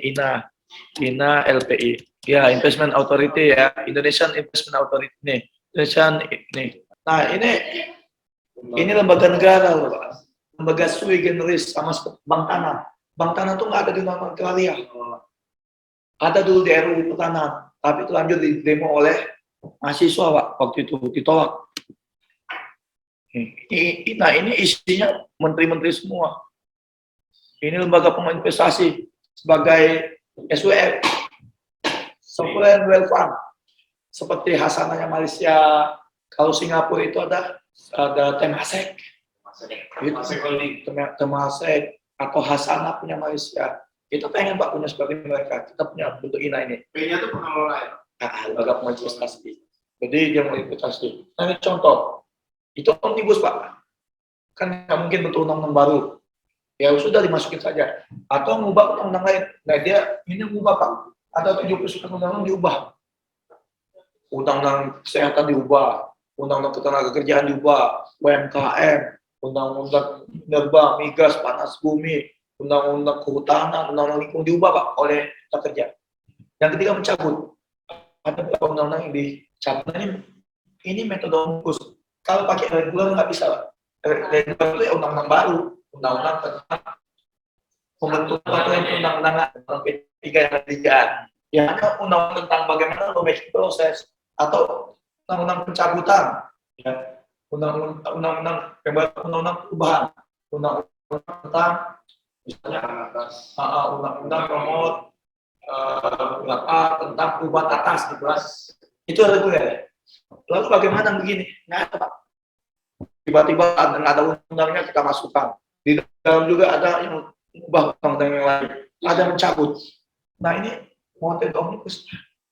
INA LPI, ya Investment Authority ya, Indonesian Investment Authority nih, Indonesian ini. Nah ini lembaga negara, loh, Pak. Lembaga sui generis sama seperti bank tanah. Bank tanah itu nggak ada di Undang-Undang Agraria. Ada dulu di RUU Pertanahan, tapi itu lanjut di demo oleh mahasiswa, Pak, waktu itu ditolak. Nah, ini isinya menteri-menteri semua. Ini lembaga penginvestasi sebagai SWF, Sovereign Wealth Fund, seperti hasanahnya Malaysia. Kalau Singapura itu ada Temasek, Temasek atau Hasanah punya Malaysia. Kita pengen Pak punya seperti mereka. Kita punya bentuk INA ini. P-nya itu pengelola ya? Lembaga penginvestasi. Jadi dia mau investasi. Nah, ini contoh. Itu omnibus Pak. Kan nggak mungkin bentuk undang-undang baru. Ya sudah dimasukin saja. Atau mengubah undang-undang lain. Nah dia ini mengubah Pak. Ada 70 undang-undang diubah. Undang-undang kesehatan diubah. Undang-undang ketenagakerjaan diubah. UMKM. Undang-undang minerba, migas, panas bumi. Undang-undang kehutanan, undang-undang lingkungan diubah Pak oleh Cipta Kerja. Yang ketiga mencabut. Ada beberapa undang-undang yang dicabut. Nah, ini metode omnibus. Kalau pakai reguler nggak bisa Pak. Reguler itu ya undang-undang baru. Undang-undang tentang pembentukan atau undang-undang P3 yang ketigaan. Ya ada undang-undang tentang bagaimana domestic proses atau undang-undang pencabutan, ya. Undang-undang perubahan, undang-undang tentang misalnya undang-undang nomor berapa tentang perubahan atas dibahas. Itu reguler. Lalu bagaimana begini? Nggak ada Pak. Tiba-tiba ada undang-undangnya kita masukkan. Di dalam juga ada yang ubah undang-undang yang lain, ada yang mencabut. Nah ini model omnibus.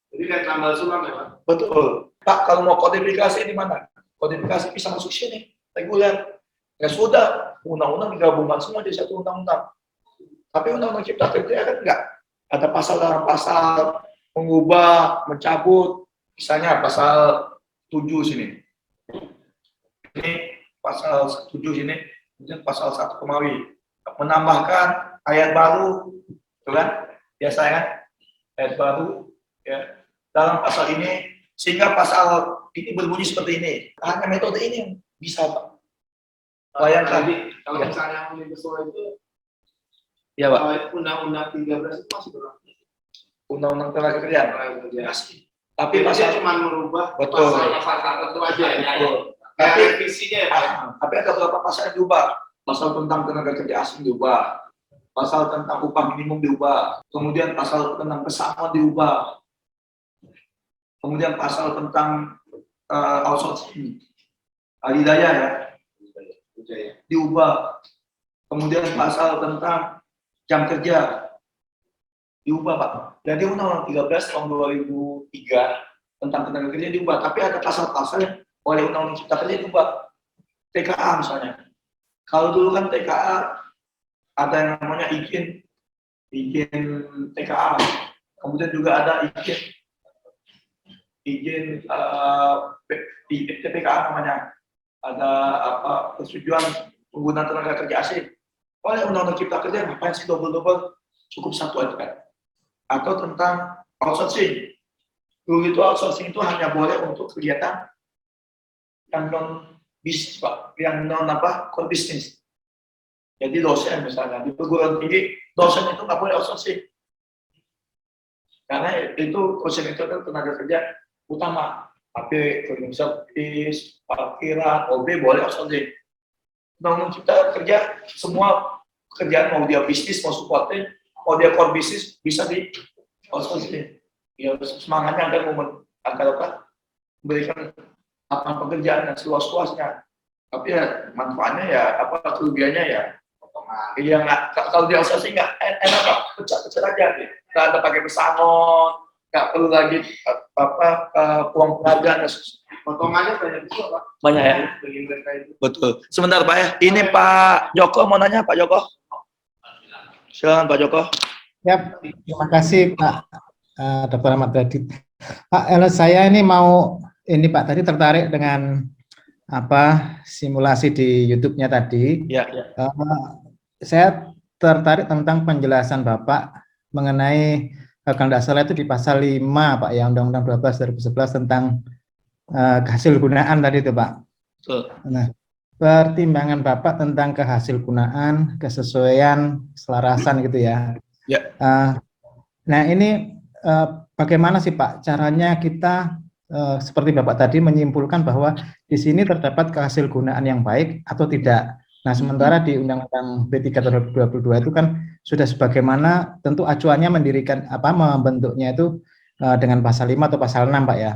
Jadi kayak tambal sulam ya Pak? Betul. Pak, kalau mau kodifikasi di mana? Kodifikasi bisa masuk sini, reguler. Ya sudah, undang-undang digabungkan semua di satu undang-undang. Tapi undang-undang Cipta Kerja kan enggak. Ada pasal dalam pasal, mengubah, mencabut. Misalnya pasal 7 sini. Ini pasal 7 sini. Kemudian pasal 1 kemawi menambahkan ayat baru, gitu kan? Biasa kan? Ayat baru ya dalam pasal ini sehingga pasal ini berbunyi seperti ini. Hanya metode ini yang bisa Pak. Bayangkan Kalau ya. misalnya omnibus law itu Ya Pak. Undang-undang 13 itu masih berlaku. Undang-undang tenaga kerjaan. Masih. Tapi Jadi pasal cuma merubah betul. pasal tertentu aja ya. Betul. Tapi Tapi revisinya ya Pak. tapi ada beberapa pasal yang diubah. Pasal tentang tenaga kerja asing diubah. Pasal tentang upah minimum diubah. Kemudian pasal tentang pesangon diubah. Kemudian pasal tentang outsourcing, alidaya ya, diubah. Kemudian pasal tentang jam kerja diubah Pak. Jadi Undang-Undang 13 tahun 2003 tentang tenaga kerja diubah. Tapi ada pasal-pasal yang oleh Undang-Undang Cipta Kerja diubah. TKA misalnya. Kalau dulu kan TKA ada yang namanya izin TKA. Kemudian juga ada izin TPKA namanya. Ada persetujuan penggunaan tenaga kerja asing. Oleh Undang-Undang Cipta Kerja ngapain sih double-double? Cukup satu aja kan. Atau tentang outsourcing. Dulu itu outsourcing itu hanya boleh untuk kegiatan yang non bisnis Pak, yang non core bisnis. Jadi dosen misalnya di perguruan tinggi, dosen itu nggak boleh outsourcing. Karena itu dosen itu adalah tenaga kerja utama. Tapi cleaning service, parkiran, OB boleh outsourcing. Undang-Undang Cipta Kerja semua pekerjaan mau dia bisnis, mau supporting, mau dia core bisnis bisa di outsourcing. Ya semangatnya agar memberikan lapangan pekerjaan yang seluas-luasnya. Tapi ya manfaatnya ya kerugiannya ya iya nggak, kalau di outsourcing nggak enak Pak, pecah aja nggak ada pakai pesangon, nggak perlu lagi uang penghargaan. Potongannya banyak juga Pak. Banyak ya. Betul. Sebentar Pak ya, ini Pak Joko mau nanya. Pak Joko, silakan Pak Joko. Ya, terima kasih Pak Dr. Ahmad Reddy. Pak, saya ini mau Pak tadi tertarik dengan simulasi di YouTube-nya tadi. Ya. Saya tertarik tentang penjelasan Bapak mengenai kalau tidak salah itu di pasal 5 Pak ya, Undang-Undang 12 2011 tentang hasil gunaan tadi itu Pak. Betul. Nah, pertimbangan Bapak tentang kehasilgunaan, kesesuaian, keselarasan gitu ya. Ya. Nah ini bagaimana sih Pak caranya kita seperti Bapak tadi menyimpulkan bahwa di sini terdapat kehasilgunaan yang baik atau tidak. Nah sementara di Undang-Undang B3 2022 itu kan sudah sebagaimana tentu acuannya mendirikan membentuknya itu dengan pasal 5 atau pasal 6 Pak ya.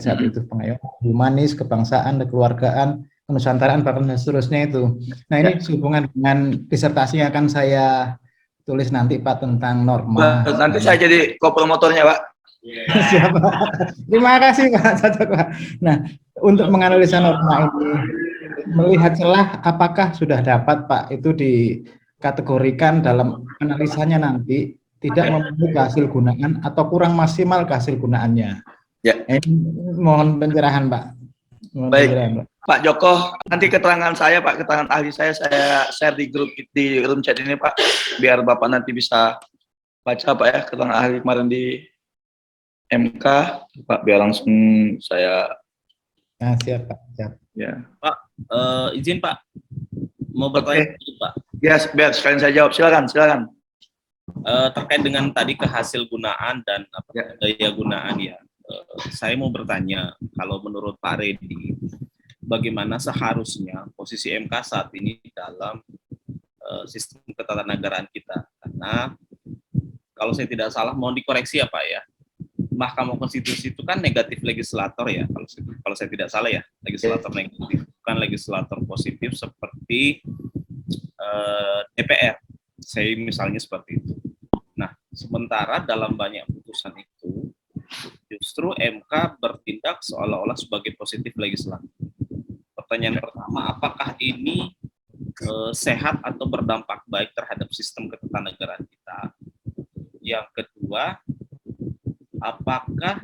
Saat itu pengayoman humanis, kebangsaan, kekeluargaan, kenusantaraan bahkan seterusnya itu. Nah ini sehubungan dengan disertasi yang akan saya tulis nanti Pak tentang norma. Nanti saya jadi co-promotornya Pak. Siapa? Terima kasih Pak. Nah, untuk menganalisa norma ini, melihat celah apakah sudah dapat Pak itu dikategorikan dalam analisanya nanti tidak memenuhi kehasilgunaan atau kurang maksimal kehasilgunaannya. Ya. Mohon pencerahan Pak. Baik, Pak Joko, nanti keterangan saya Pak, keterangan ahli saya share di grup di room chat ini Pak, biar Bapak nanti bisa baca Pak ya keterangan ahli kemarin di MK, Pak, biar langsung saya. Nah, siap Pak. Siap. Ya. Pak, izin Pak, mau bertanya Pak. Ya, biar sekalian saya jawab. Silakan. Terkait dengan tadi kehasilgunaan dan daya gunaan ya, saya mau bertanya, kalau menurut Pak Reddy, bagaimana seharusnya posisi MK saat ini dalam sistem ketatanegaraan kita? Karena kalau saya tidak salah, mohon dikoreksi ya Pak ya, Mahkamah Konstitusi itu kan negatif legislator ya, kalau saya tidak salah ya, legislator negatif, bukan legislator positif seperti DPR, saya misalnya seperti itu. Nah, sementara dalam banyak putusan itu, justru MK bertindak seolah-olah sebagai positif legislator. Pertanyaan pertama, apakah ini sehat atau berdampak baik terhadap sistem ketatanegaraan kita? Yang kedua, apakah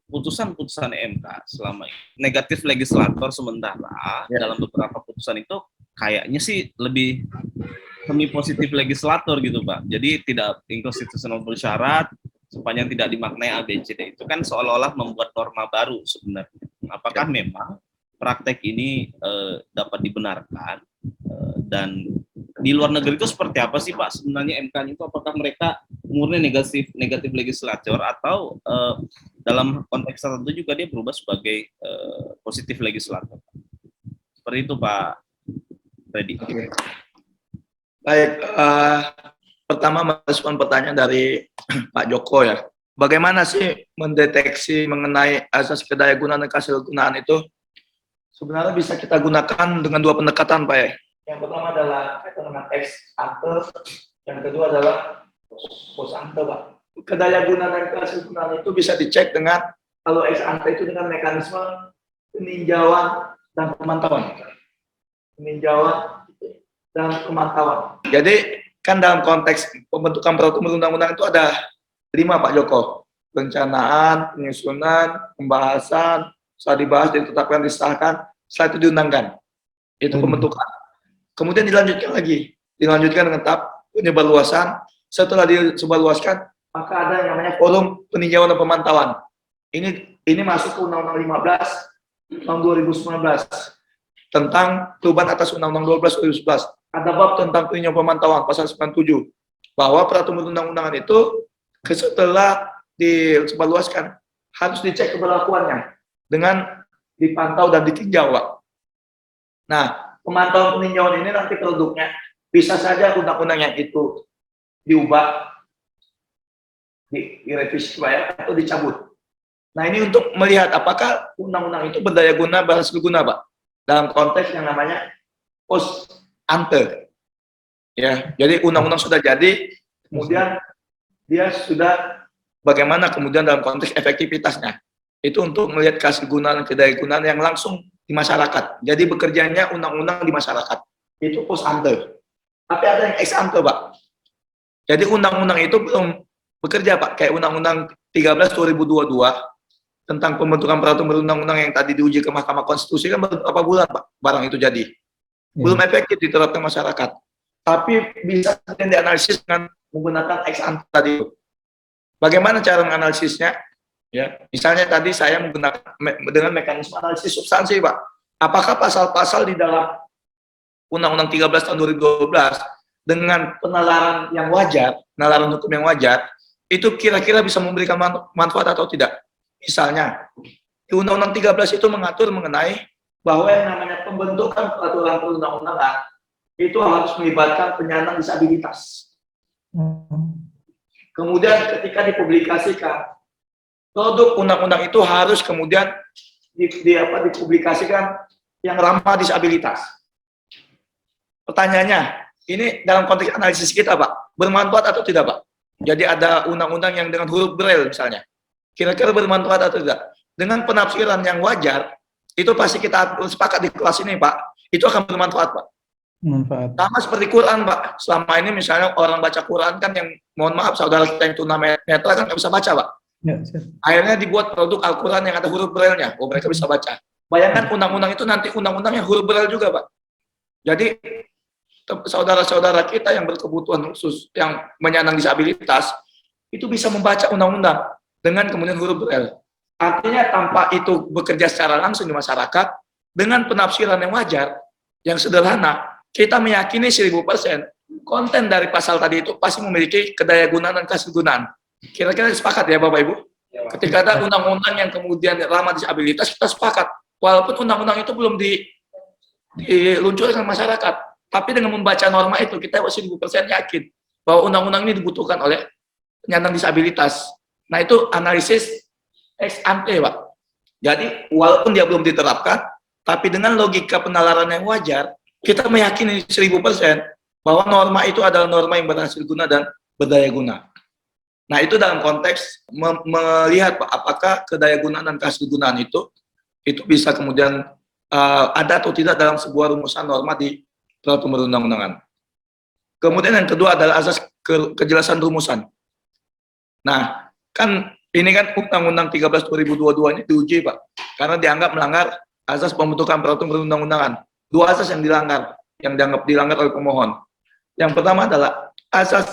putusan-putusan MK selama ini negatif legislator, sementara dalam beberapa putusan itu kayaknya sih lebih semi positif legislator gitu Pak. Jadi tidak inkonstitusional bersyarat sepanjang tidak dimaknai ABCD. Itu kan seolah-olah membuat norma baru sebenarnya. Apakah memang praktek ini dapat dibenarkan dan di luar negeri itu seperti apa sih Pak sebenarnya MK itu? Apakah mereka murni negatif legislator atau dalam konteks tertentu juga dia berubah sebagai positif legislator? Seperti itu Pak Reddy. Baik, pertama merespon pertanyaan dari Pak Joko ya. Bagaimana sih mendeteksi mengenai asas kedayagunaan dan kehasilgunaan itu? Sebenarnya bisa kita gunakan dengan dua pendekatan Pak ya. Yang pertama adalah dengan ex ante, yang kedua adalah post ante Pak. Kedayagunaan dan kehasilgunaan itu bisa dicek dengan, kalau ex ante itu dengan mekanisme peninjauan dan pemantauan. Peninjauan dan pemantauan. Jadi kan dalam konteks pembentukan peraturan undang-undang itu ada 5 Pak Joko. Perencanaan, penyusunan, pembahasan, setelah dibahas, ditetapkan, disahkan, setelah itu diundangkan. Itu pembentukan. Kemudian dilanjutkan lagi. Dilanjutkan dengan tahap penyebarluasan. Setelah disebarluaskan, maka ada yang namanya forum peninjauan dan pemantauan. Ini masuk ke Undang-Undang 15 tahun 2019 tentang perubahan atas Undang-Undang 12 2011. Ada bab tentang peninjauan pemantauan pasal 97 bahwa peraturan undang-undangan itu setelah disebarluaskan harus dicek keberlakuannya dengan dipantau dan ditinjau Pak. Nah, pemantauan peninjauan ini nanti produknya bisa saja undang-undangnya itu diubah, direvisi ya, atau dicabut. Nah, ini untuk melihat apakah undang-undang itu berdaya guna, berhasilguna Pak, dalam konteks yang namanya post ante. Ya, jadi undang-undang sudah jadi, kemudian dia sudah bagaimana kemudian dalam konteks efektivitasnya. Itu untuk melihat kehasilgunaan dan kedayagunaan yang langsung di masyarakat. Jadi bekerjanya undang-undang di masyarakat. Itu post ante. Tapi ada yang ex ante Pak. Jadi undang-undang itu belum bekerja Pak. Kayak Undang-Undang 13 2022 tentang pembentukan peraturan perundang-undang yang tadi diuji ke Mahkamah Konstitusi kan beberapa bulan Pak barang itu jadi. Belum efektif diterapkan masyarakat. Tapi bisa dianalisis dengan menggunakan ex ante tadi. Bagaimana cara menganalisisnya? Ya, misalnya tadi saya menggunakan dengan mekanisme analisis substansi Pak. apakah pasal-pasal di dalam Undang-Undang 13 tahun 2012 dengan penalaran yang wajar, penalaran hukum yang wajar, itu kira-kira bisa memberikan manfaat atau tidak? Misalnya, di Undang-Undang 13 itu mengatur mengenai bahwa yang namanya pembentukan peraturan perundang-undangan itu harus melibatkan penyandang disabilitas. Kemudian ketika dipublikasikan, produk undang-undang itu harus kemudian dipublikasikan yang ramah disabilitas. Pertanyaannya, ini dalam konteks analisis kita, Pak, bermanfaat atau tidak, Pak? Jadi ada undang-undang yang dengan huruf Braille misalnya. Kira-kira bermanfaat atau tidak? Dengan penafsiran yang wajar, itu pasti kita sepakat di kelas ini, Pak, itu akan bermanfaat, Pak. Manfaat. Sama seperti Quran, Pak. Selama ini misalnya orang baca Quran kan yang, mohon maaf, saudara kita yang tunanetra kan nggak bisa baca, Pak. Ya, siap. Akhirnya dibuat produk Al-Quran yang ada huruf Braille-nya. Oh, mereka bisa baca. Bayangkan undang-undang itu nanti undang-undang yang huruf Braille juga, Pak. Jadi, saudara-saudara kita yang berkebutuhan khusus, yang menyandang disabilitas, itu bisa membaca undang-undang dengan kemudian huruf Braille. Artinya tanpa itu bekerja secara langsung di masyarakat, dengan penafsiran yang wajar, yang sederhana, kita meyakini 1000% konten dari pasal tadi itu pasti memiliki kedayagunaan dan kehasilgunaan. Kira-kira sepakat ya Bapak Ibu? Ketika ada undang-undang yang kemudian ramah disabilitas, kita sepakat. Walaupun undang-undang itu belum diluncurkan masyarakat, tapi dengan membaca norma itu, kita 1000% yakin bahwa undang-undang ini dibutuhkan oleh penyandang disabilitas. Nah, itu analisis ex ante, Pak. Jadi, walaupun dia belum diterapkan, tapi dengan logika penalaran yang wajar, kita meyakini 1000% bahwa norma itu adalah norma yang berhasil guna dan berdaya guna. Nah, itu dalam konteks melihat Pak, apakah kedayagunaan dan kehasilgunaan itu bisa kemudian ada atau tidak dalam sebuah rumusan norma di peraturan perundang-undangan. Kemudian yang kedua adalah asas kejelasan rumusan. Nah, kan ini kan Undang-Undang 13 2022 ini diuji, Pak, karena dianggap melanggar asas pembentukan peraturan perundang-undangan. Dua asas yang dilanggar, yang dianggap dilanggar oleh pemohon. Yang pertama adalah asas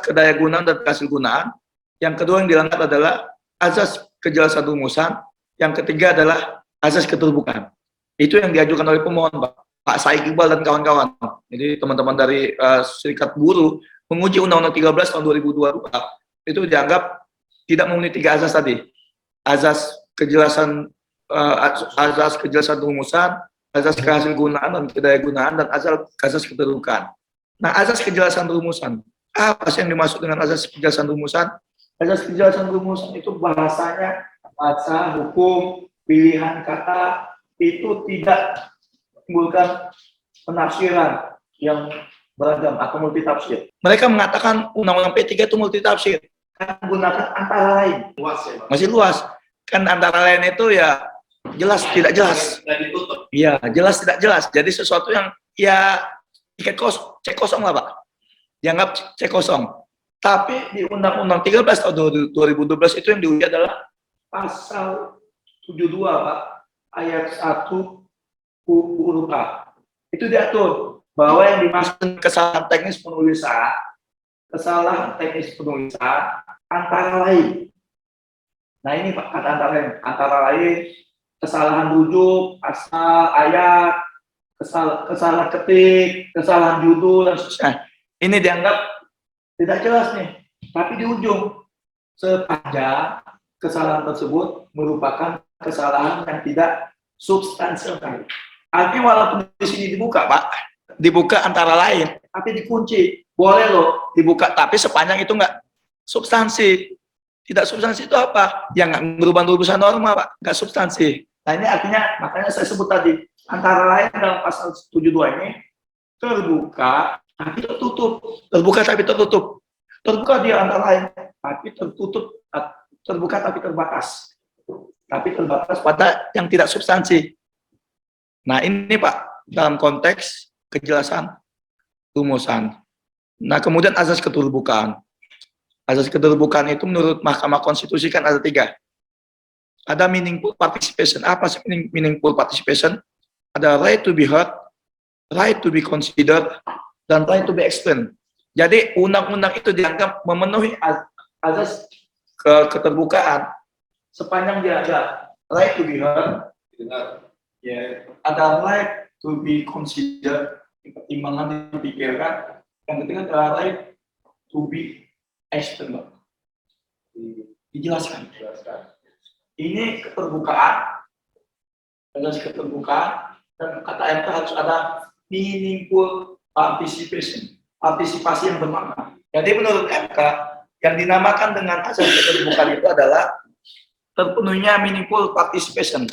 kedayagunaan dan kehasilgunaan. Yang kedua yang dilanggar adalah asas kejelasan rumusan. Yang ketiga adalah asas keterbukaan. Itu yang diajukan oleh pemohon, Pak Said Iqbal dan kawan-kawan. Jadi teman-teman dari Serikat Buruh menguji Undang-Undang 13 tahun 2022 itu dianggap tidak memenuhi tiga asas tadi. Asas kejelasan rumusan, asas kehasilgunaan dan kedayagunaan, dan asas keterbukaan. Nah, asas kejelasan rumusan, apa sih yang dimaksud dengan asas kejelasan rumusan? Asas kejelasan rumusan itu bahasanya, bahasa hukum, pilihan kata, itu tidak menimbulkan penafsiran yang beragam atau multitafsir. Mereka mengatakan Undang-Undang P3 itu multitafsir, kan menggunakan antara lain. Luas ya, Pak? Masih luas. Kan antara lain itu ya jelas tidak jelas. Iya, jelas tidak jelas. Jadi sesuatu yang ya cek kosong lah, Pak. Dianggap cek kosong. Tapi di Undang-Undang 13 tahun 2012 itu yang diuji adalah pasal 72, Pak, ayat 1 huruf A. Itu diatur bahwa yang dimaksud kesalahan teknis penulisan antara lain. Nah, ini Pak, kata antara lain kesalahan rujuk, asal ayat, kesalahan ketik, kesalahan judul, dan seterusnya. Ini dianggap tidak jelas nih, tapi di ujung sepanjang kesalahan tersebut merupakan kesalahan yang tidak substansial. Artinya walaupun di sini dibuka, Pak, dibuka antara lain, tapi dikunci. Boleh loh dibuka, tapi sepanjang itu enggak substansi. Tidak substansi itu apa? Yang nggak merubah rumusan norma, Pak, nggak substansi. Nah, ini artinya, makanya saya sebut tadi, antara lain dalam pasal 72 ini, terbuka tapi tertutup. Terbuka tapi tertutup. Terbuka dia antara lain, tapi tertutup, terbuka tapi terbatas. Tapi terbatas pada yang tidak substansi. Nah, ini Pak, dalam konteks kejelasan rumusan. Nah, kemudian asas keterbukaan. Asas keterbukaan itu menurut Mahkamah Konstitusi kan ada 3. Ada meaningful participation. Apa sih meaningful participation? Ada right to be heard, right to be considered, dan right to be explained. Jadi undang-undang itu dianggap memenuhi asas keterbukaan sepanjang dia ada right to be heard, Ya, ada right to be considered, pertimbangan dipikirkan. Yang ketiga adalah right to be external. Dijelaskan. Ini keterbukaan, dan kata MK harus ada meaningful participation, partisipasi yang bermakna. Jadi menurut MK, yang dinamakan dengan asas keterbukaan itu adalah terpenuhnya meaningful participation.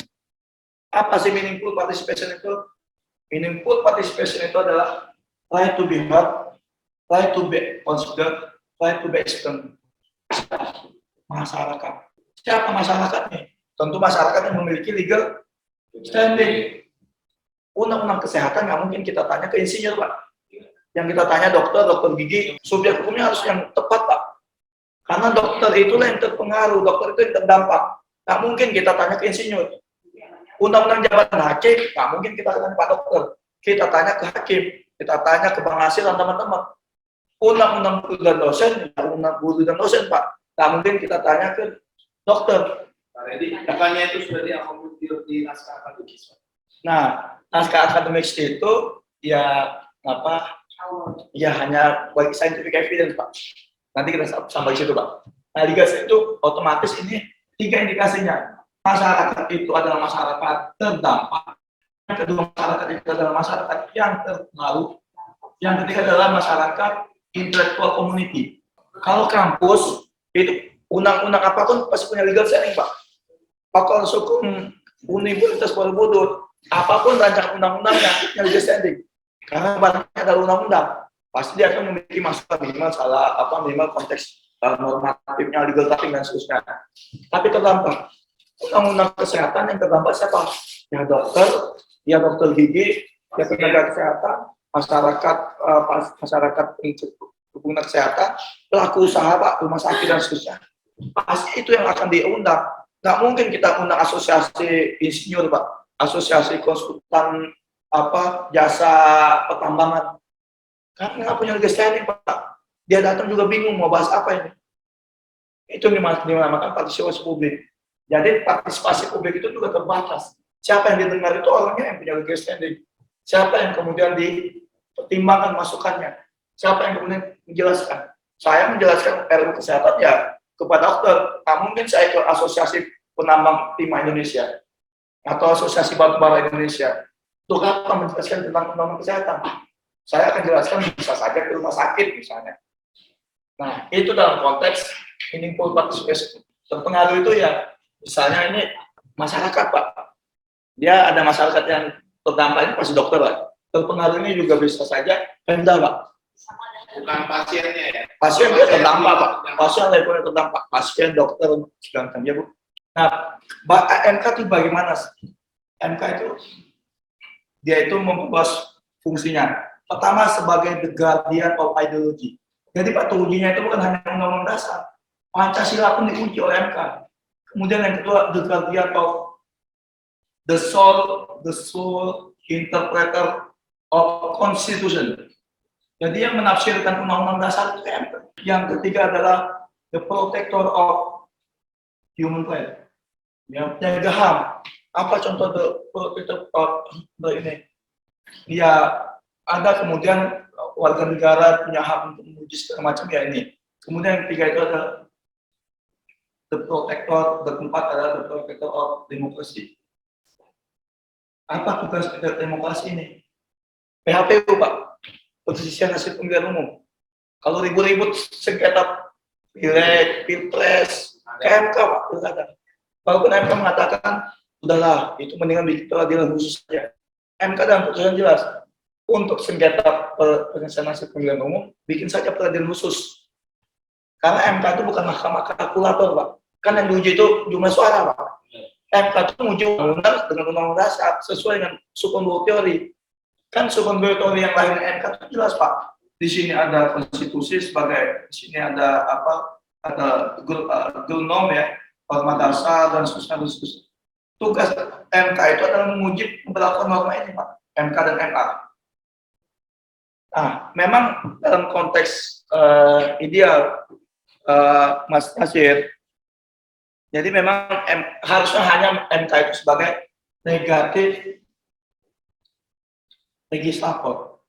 Apa sih meaningful participation itu? Meaningful participation itu adalah right to be heard, right to be considered, right to be external. Masyarakat. Siapa masyarakatnya? Tentu masyarakat yang memiliki legal standing. Undang-undang kesehatan nggak mungkin kita tanya ke insinyur, Pak. Yang kita tanya dokter gigi, subjek hukumnya harus yang tepat, Pak. Karena dokter itulah yang terpengaruh, dokter itu yang terdampak. Nggak mungkin kita tanya ke insinyur. Undang-undang jabatan hakim, nggak mungkin kita tanya Pak Dokter. Kita tanya ke hakim, kita tanya ke Bang Hasil dan teman-teman. Undang-undang guru dan dosen, undang guru dan dosen, Pak. Nggak mungkin kita tanya ke dokter. Jadi, bukannya itu sudah diakomodir di naskah akademis. Nah, naskah akademis itu ya apa? Ya hanya bagi scientific evidence, Pak. Nanti kita sampai situ, Pak. Nah, legasi itu otomatis ini 3 indikasinya. Masyarakat itu adalah masyarakat terdampak. Yang kedua, masyarakat itu adalah masyarakat yang terpengaruh. Yang ketiga adalah masyarakat intellectual community. Kalau kampus itu undang-undang apapun pasti punya legal standing, Pak. Fakultas Hukum Universitas Borobudur, apapun rancangan undang-undangnya punya legal standing. Karena barangnya adalah undang-undang, pasti dia akan memiliki masukan minimal konteks normatifnya, legal standing dan seterusnya. Tapi terdampak. Undang-undang kesehatan yang terdampak siapa? Ya dokter gigi, ya tenaga kesehatan, masyarakat hubungan kesehatan, pelaku usaha, Pak, rumah sakit dan seterusnya. Pasti itu yang akan diundang. Nggak mungkin kita undang asosiasi insinyur, Pak, asosiasi konsultan jasa pertambangan. Karena nggak punya legal standing, Pak. Dia datang juga bingung mau bahas apa ini. Itu dinamakan partisipasi publik. Jadi partisipasi publik itu juga terbatas. Siapa yang didengar itu orangnya yang punya legal standing. Siapa yang kemudian dipertimbangkan masukannya. Siapa yang kemudian menjelaskan. Saya menjelaskan RUU kesehatan ya kepada dokter. Nah, mungkin saya ke asosiasi penambang timah Indonesia atau asosiasi batubara Indonesia. Untuk apa menjelaskan tentang undang-undang kesehatan? Saya akan jelaskan bisa saja ke rumah sakit misalnya. Nah, itu dalam konteks meaningful participation. Terpengaruh itu ya misalnya ini masyarakat, Pak. Dia ada masyarakat yang terdampak ini pasti dokter, Pak. Terpengaruh ini juga bisa saja Pemda, Pak. Bukan pasiennya ya? Pasien dia terdampak, Pak. Pasien levelnya terdampak. Pasien, dokter, sedangkan dia, Bu. Nah, MK itu bagaimana? MK itu dia itu memperluas fungsinya. Pertama sebagai the guardian of ideology. Jadi patologinya itu bukan hanya undang-undang dasar. Pancasila pun diuji oleh MK. Kemudian yang kedua, the guardian of the sole interpreter of constitution. Jadi yang menafsirkan undang-undang dasar itu MK. Yang ketiga adalah the protector of human rights. Yang penjaga HAM. Apa contoh the protector of ini? Ya ada kemudian warga negara punya hak untuk menguji segala macam ya ini. Kemudian yang ketiga itu adalah the protector, the keempat adalah the protector of democracy. Apa tugas demokrasi ini? PHPU, Pak, perselisihan hasil pemilihan umum. Kalau ribut-ribut sengketa pileg, pilpres, KMK, Pak, pilkada. Walaupun MK mengatakan, udahlah, itu mendingan bikin peradilan khusus saja. MK dalam putusan jelas, untuk sengketa penyelesaian hasil pemilihan umum, bikin saja peradilan khusus. Karena MK itu bukan mahkamah kalkulator, Pak. Kan yang diuji itu jumlah suara, Pak. MK itu menguji undang-undang dengan undang-undang dasar sesuai dengan Supernova teori. Kan Supernova teori yang lain MK itu jelas, Pak. Di sini ada konstitusi sebagai, di sini ada ada gulnom ya, norma dasar dan seterusnya. Tugas MK itu adalah menguji pemberlakuan norma ini, Pak. MK dan MA. Nah, memang dalam konteks ideal, Mas Nasir, jadi memang harusnya hanya MK itu sebagai negatif legislator.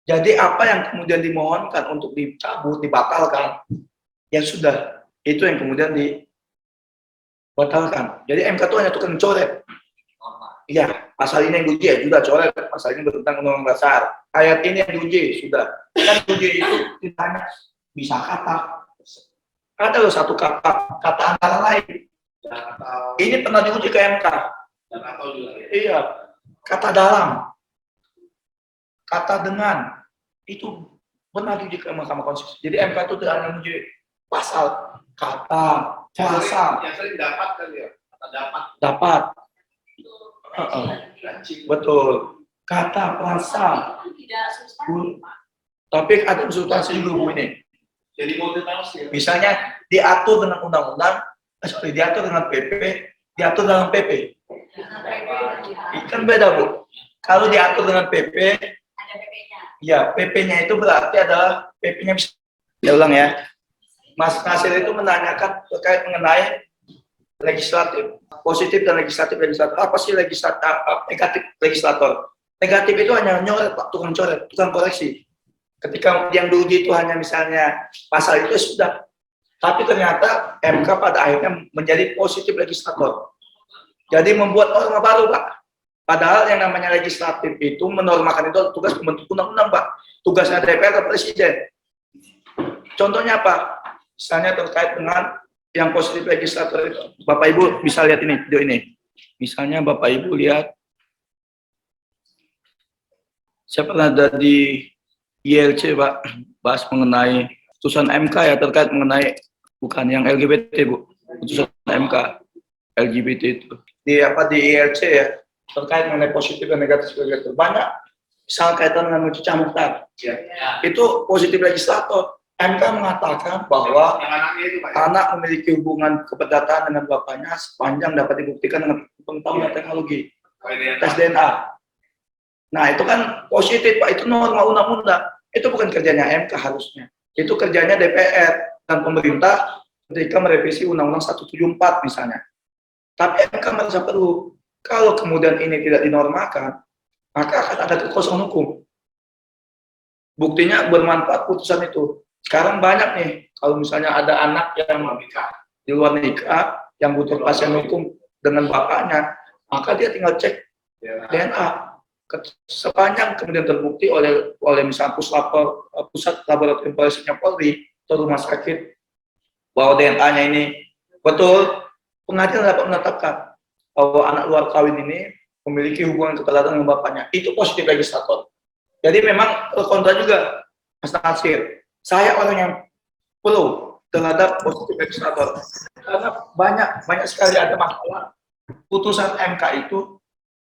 Jadi apa yang kemudian dimohonkan untuk dicabut, dibatalkan, ya sudah, itu yang kemudian dibatalkan. Jadi MK itu hanya tukang coret. Iya, pasal ini yang diuji, ya sudah coret, pasal ini bertentangan undang-undang dasar. Ayat ini yang diuji, sudah. Kan diuji itu ditanya, bisa kata. Ada loh satu kata antara lain. Ini pernah diuji ke MK. Iya, kata dalam, kata dengan, itu pernah diuji ke Mahkamah Konstitusi. Jadi MK itu tidak hanya menguji pasal, kata, pasal. Yang sering dapat kan ya, kata dapat. Dapat. Betul. Kata, pasal. Tapi ada substansi juga Bu ini. Jadi multitafsir. Misalnya diatur dengan undang-undang, diatur dengan PP, diatur dalam PP. Kan beda Bu. Kalau diatur dengan PP, ya PP-nya itu berarti adalah PP-nya bisa. Ya ulang ya. Mas Nasir itu menanyakan terkait mengenai legislatif, positif dan legislatif. Apa sih legislatif, negatif legislator? Negatif itu hanya nyoret Pak, tukang coret, tukang koreksi. Ketika yang diuji itu hanya misalnya pasal itu sudah, tapi ternyata MK pada akhirnya menjadi positif legislator. Jadi membuat norma baru Pak. Padahal yang namanya legislatif itu menormakan itu tugas pembentuk undang-undang Pak. Tugasnya DPR dan Presiden. Contohnya apa? Misalnya terkait dengan yang positif legislator itu. Bapak Ibu bisa lihat ini, video ini. Misalnya Bapak Ibu lihat, saya pernah ada di ILC Pak, bahas mengenai putusan MK ya terkait mengenai bukan yang LGBT Bu, putusan MK LGBT itu di ILC ya terkait mengenai positif dan negatif legislator. Banyak misal kaitan dengan Mucicah Mukhtar itu positif legislator. MK mengatakan bahwa anak memiliki hubungan kepedataan dengan bapaknya sepanjang dapat dibuktikan dengan pengetahuan teknologi tes DNA. Nah itu kan positif Pak, itu norma undang-undang. Itu bukan kerjanya MK harusnya. Itu kerjanya DPR dan pemerintah ketika merevisi Undang-Undang 174 misalnya. Tapi MK merasa perlu. Kalau kemudian ini tidak dinormalkan, maka akan ada kekosongan hukum. Buktinya bermanfaat putusan itu. Sekarang banyak nih, kalau misalnya ada anak yang di luar nikah, yang butuh pasien hukum dengan bapaknya, maka dia tinggal cek DNA. Sepanjang kemudian terbukti oleh misalnya pusat laboratorium forensiknya Polri atau rumah sakit bahwa DNA-nya ini betul, pengadilan dapat menetapkan bahwa anak luar kawin ini memiliki hubungan kekeluargaan dengan bapaknya. Itu positif legislator. Jadi memang kontra juga Mas Nasir. Saya orang yang perlu terhadap positif legislator karena banyak sekali ada masalah putusan MK itu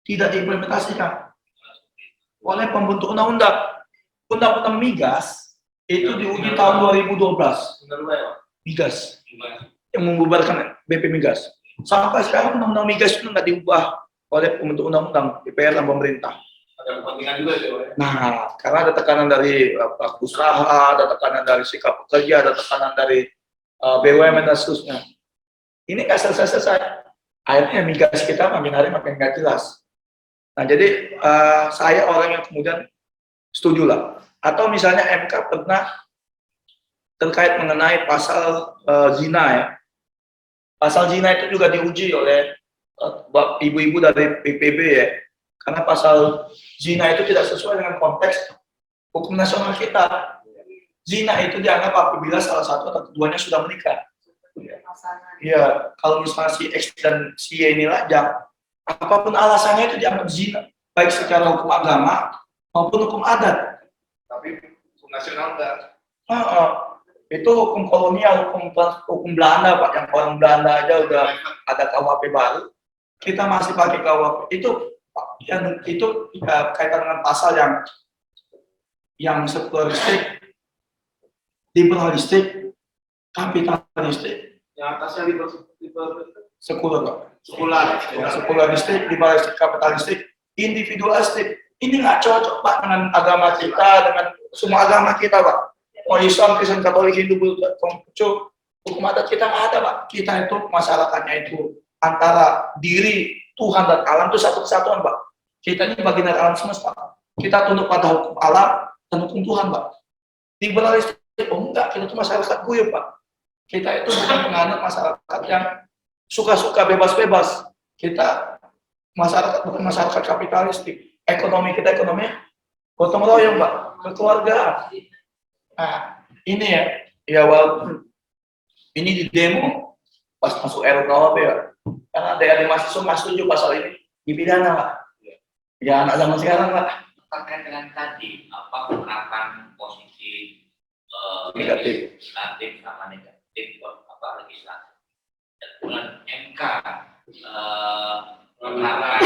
tidak diimplementasikan oleh pembentuk undang-undang. Undang-undang migas itu diuji tahun 2012. Migas yang membubarkan BP Migas. Sampai sekarang undang-undang migas itu nggak diubah oleh pembentuk undang-undang DPR dan pemerintah. Ada kepentingan juga ya. Nah, karena ada tekanan dari pelaku usaha, ada tekanan dari sikap pekerja, ada tekanan dari BUMN dan seterusnya. Ini nggak selesai-selesai. Akhirnya migas kita makin hari makin nggak jelas. Nah, jadi saya orang yang kemudian setuju lah. Atau misalnya MK pernah terkait mengenai pasal zina ya. Pasal zina itu juga diuji oleh ibu-ibu dari PPB ya. Karena pasal zina itu tidak sesuai dengan konteks hukum nasional kita. Zina itu dianggap apabila salah satu atau keduanya sudah menikah. Iya, kalau misalnya si X dan si Y ini lajang, apapun alasannya itu dianggap zina, baik secara hukum agama maupun hukum adat. Tapi hukum nasional enggak. Itu hukum kolonial, hukum Belanda Pak, yang orang Belanda aja udah ada KUHP baru, kita masih pakai KUHP. Itu kaitan dengan pasal yang sekularistik, liberalistik, kapitalistik. Yang atasnya Sekular Pak. Sekularistik, liberalistik, kapitalistik, individualistik. Ini nggak cocok Pak dengan agama kita, dengan semua agama kita Pak. Mau Islam, Kristen, Katolik, Hindu, Buddha, Konghucu, hukum adat kita nggak ada Pak. Kita itu masyarakatnya itu antara diri Tuhan dan alam itu satu kesatuan, Pak. Kita ini bagian dari alam semesta. Kita tunduk pada hukum alam dan hukum Tuhan, Pak. Liberalis, enggak, kita itu masyarakat guyup, Pak. Kita itu bukan penganut masyarakat yang suka-suka bebas-bebas. Kita masyarakat bukan masyarakat kapitalistik. Ekonomi kita ekonomi gotong royong, Pak, kekeluargaan. Nah, ini ya walaupun ini di demo pas masuk RUKHP ya, karena ada mahasiswa nggak setuju pasal ini dipidana, Pak. Ya anak zaman sekarang, Pak. Terkait dengan tadi penerapan posisi Negatif sama negatif legislatif dan kemudian MK penerapan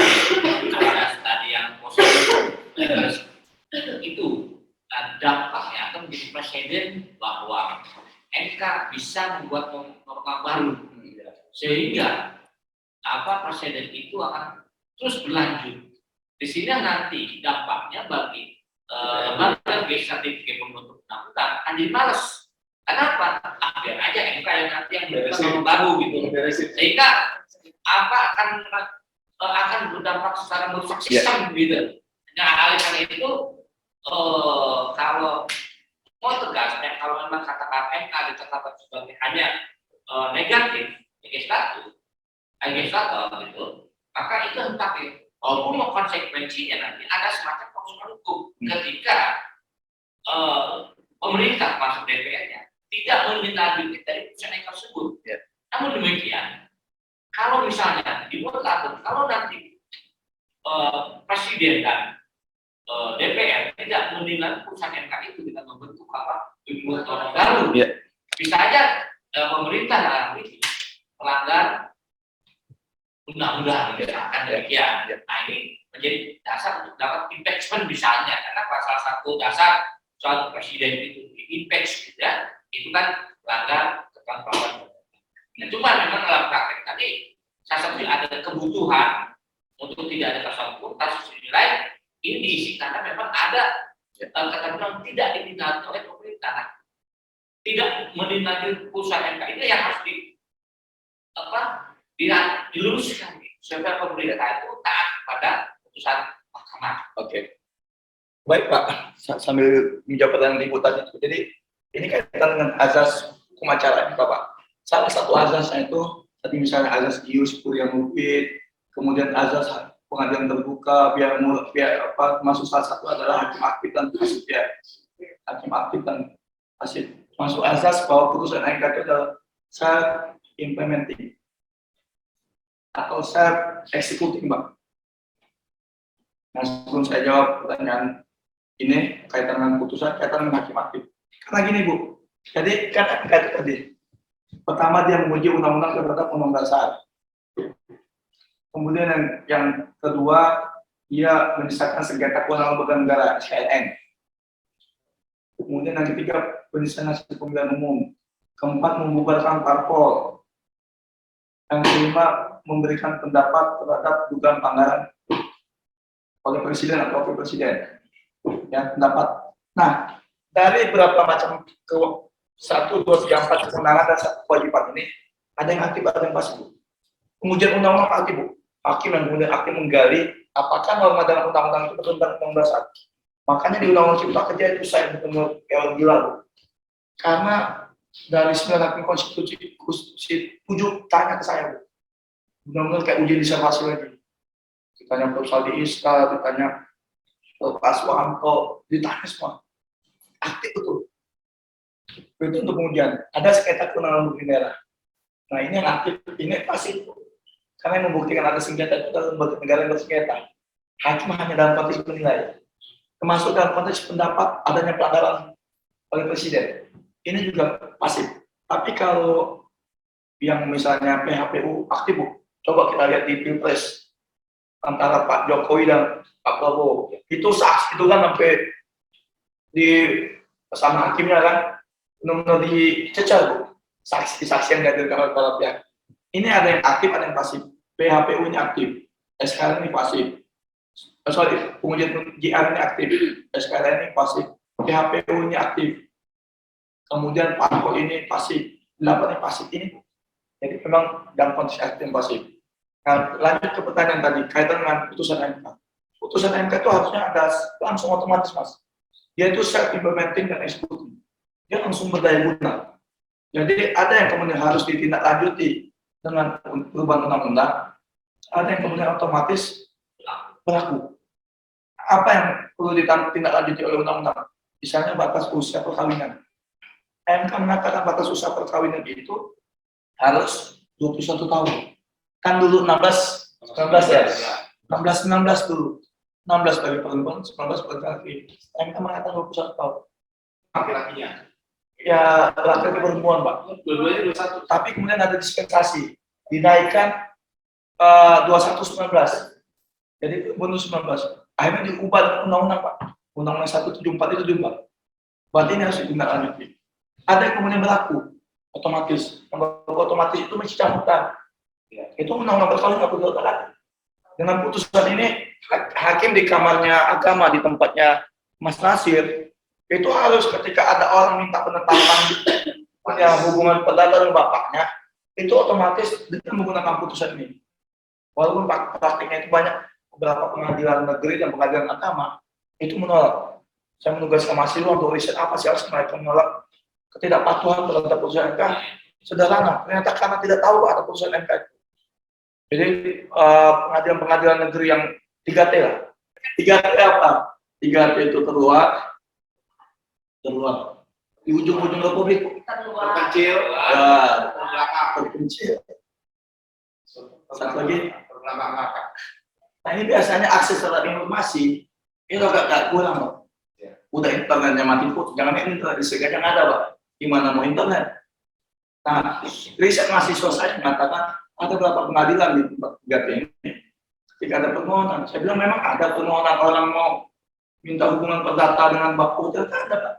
asas tadi yang positif itu dampaknya akan menjadi presiden bahwa MK bisa membuat norma baru sehingga presiden itu akan terus berlanjut. Di sini nanti dampaknya bagi lembaga legislatif yang membentuk undang-undang akan jadi malas. Kenapa? Biar aja MK yang nanti yang membuat norma baru gitu. Sehingga akan berdampak secara merusak sistem gitu. Nah, oleh karena itu kalau mau tegas, kalau memang kata-kata MK ditetapkan sebagai hanya negatif legislator gitu, maka itu hentaki. Walaupun konsekuensinya nanti ada semacam konsumen hukum ketika pemerintah masuk DPR-nya tidak menindaklanjuti dari putusan MK tersebut. Namun demikian, kalau misalnya dibuat aturan, kalau nanti presiden dan DPR tidak menilai putusan MK itu dengan membentuk dibuat norma baru, bisa aja pemerintah ini melanggar undang-undang, misalkan demikian. Nah, ini menjadi dasar untuk dapat impeachment misalnya, karena salah satu dasar soal presiden itu di-impeach, itu kan melanggar ketentuan. Nah, cuma memang dalam praktek tadi, saya setuju ada kebutuhan untuk tidak ada kesalahan hukum, kasus dinilai ini diisi karena memang ada ketentuan tidak ditindaklanjuti oleh pemerintah. Nah, tidak menindaklanjuti putusan MK ini yang harus diluruskan supaya pemerintah itu taat pada putusan mahkamah. Oke. Baik, Pak, sambil menjawab pertanyaan Ibu tadi, jadi ini kaitan dengan azas hukum acara ya, Pak. Salah satu azasnya itu tadi misalnya azas ius yang mufid, kemudian azas pengadilan terbuka, biar masuk salah satu adalah hakim aktif dan pasif ya. Hakim aktif dan pasif. Masuk azas bahwa putusan MK itu adalah self implementing atau self executing, Pak. Nah, sebelum saya jawab pertanyaan ini kaitan dengan putusan, kaitan dengan hakim aktif. Karena gini, Bu. Jadi kan MK itu tadi pertama dia menguji undang-undang terhadap undang-undang dasar. Kemudian yang kedua dia menyelesaikan sengketa kewenangan lembaga negara (SKLN). Kemudian yang ketiga penyelesaian hasil pemilihan umum. Keempat membubarkan parpol. Yang kelima memberikan pendapat terhadap dugaan pelanggaran oleh presiden atau wakil presiden. Ya, pendapat. Nah, dari berapa macam 1, 2, 3, 4 kewenangan dan kewajiban ini, ada yang aktif, ada yang pasif. Pengujian undang-undang aktif, Bu. Hakim yang kemudian aktif menggali apakah norma dalam undang-undang itu betul tentang undang-undang dasar. Makanya di undang-undang cipta kerja itu saya betul-betul gila, Bu. Karena dari 9 hakim konstitusi 7 tanya ke saya, Bu. Benar-benar kayak ujian disertasi lagi. Ditanya Prof. Saldi Iska, ditanya Pak Aswanto, ditanya semua. Aktif betul. Itu untuk pengujian. Ada sengketa kewenangan lembaga negara. Nah, ini yang aktif, ini pasif. Karena yang membuktikan ada sengketa itu adalah lembaga negara yang bersengketa. Hakim hanya dalam konteks menilai. Termasuk dalam konteks pendapat adanya pelanggaran oleh presiden. Ini juga pasif. Tapi kalau yang misalnya PHPU aktif, Bu. Coba kita lihat di Pilpres antara Pak Jokowi dan Pak Prabowo. Itu saksi itu kan sampai di sama hakimnya kan benar-benar dicecar, Bu. Saksi-saksi yang dihadirkan oleh para pihak. Ini ada yang aktif, ada yang pasif. PHPU ini aktif, SKL ini pasif. Pengujian JR ini aktif, SKL ini pasif. PHPU ini aktif. Kemudian parpol ini pasif. 8 ini pasif ini, Bu. Jadi memang dalam konteks aktif dan pasif. Nah, lanjut ke pertanyaan tadi, kaitan dengan putusan MK. Putusan MK itu harusnya ada langsung otomatis, Mas. Dia itu self-implementing dan executing. Dia langsung berdaya guna. Jadi ada yang kemudian harus ditindaklanjuti dengan perubahan undang-undang, ada yang kemudian otomatis berlaku. Apa yang perlu ditindaklanjuti oleh undang-undang? Misalnya batas usia perkawinan. MK mengatakan batas usia perkawinan itu harus 21 tahun. Kan dulu 19 ya. 16 dulu. 16 bagi perempuan, 19 bagi laki. MK mengatakan 21 tahun. Laki-lakinya. Ya, laki-laki perempuan, Pak. Dua-duanya 21. Tapi kemudian ada dispensasi. Dinaikkan 21-19. Jadi bonus 19. Akhirnya diubah dengan undang-undang, Pak. Undang-undang 174 itu diubah. Berarti ini harus ditindaklanjuti. Ada yang kemudian berlaku otomatis. Yang berlaku otomatis itu mesti campuran. Ya. Itu undang-undang perkawinan nggak perlu lagi. Dengan putusan ini, hakim di kamarnya agama di tempatnya Mas Nasir itu harus ketika ada orang minta penetapan punya hubungan perdata dengan bapaknya, itu otomatis dengan menggunakan putusan ini. Walaupun praktiknya itu banyak, beberapa pengadilan negeri dan pengadilan agama itu menolak. Saya menugaskan mahasiswa untuk riset apa sih harus mereka menolak ketidakpatuhan terhadap putusan MK. Sederhana, ternyata karena tidak tahu ada putusan MK itu. Jadi pengadilan-pengadilan negeri yang 3T lah. 3T apa? 3T itu terluar, di ujung-ujung Republik, Terpencil, terpencil. Satu lagi, terbelakang. nah ini biasanya akses terhadap informasi itu agak kurang, Pak. Udah internetnya mati pun, jangan internet listrik aja nggak ada, Pak. Gimana mau internet? Nah, riset mahasiswa saya mengatakan ada beberapa pengadilan di tempat 3T ini. Ketika ada permohonan, saya bilang memang ada permohonan orang mau minta hubungan perdata dengan bapak, ternyata ada, Pak.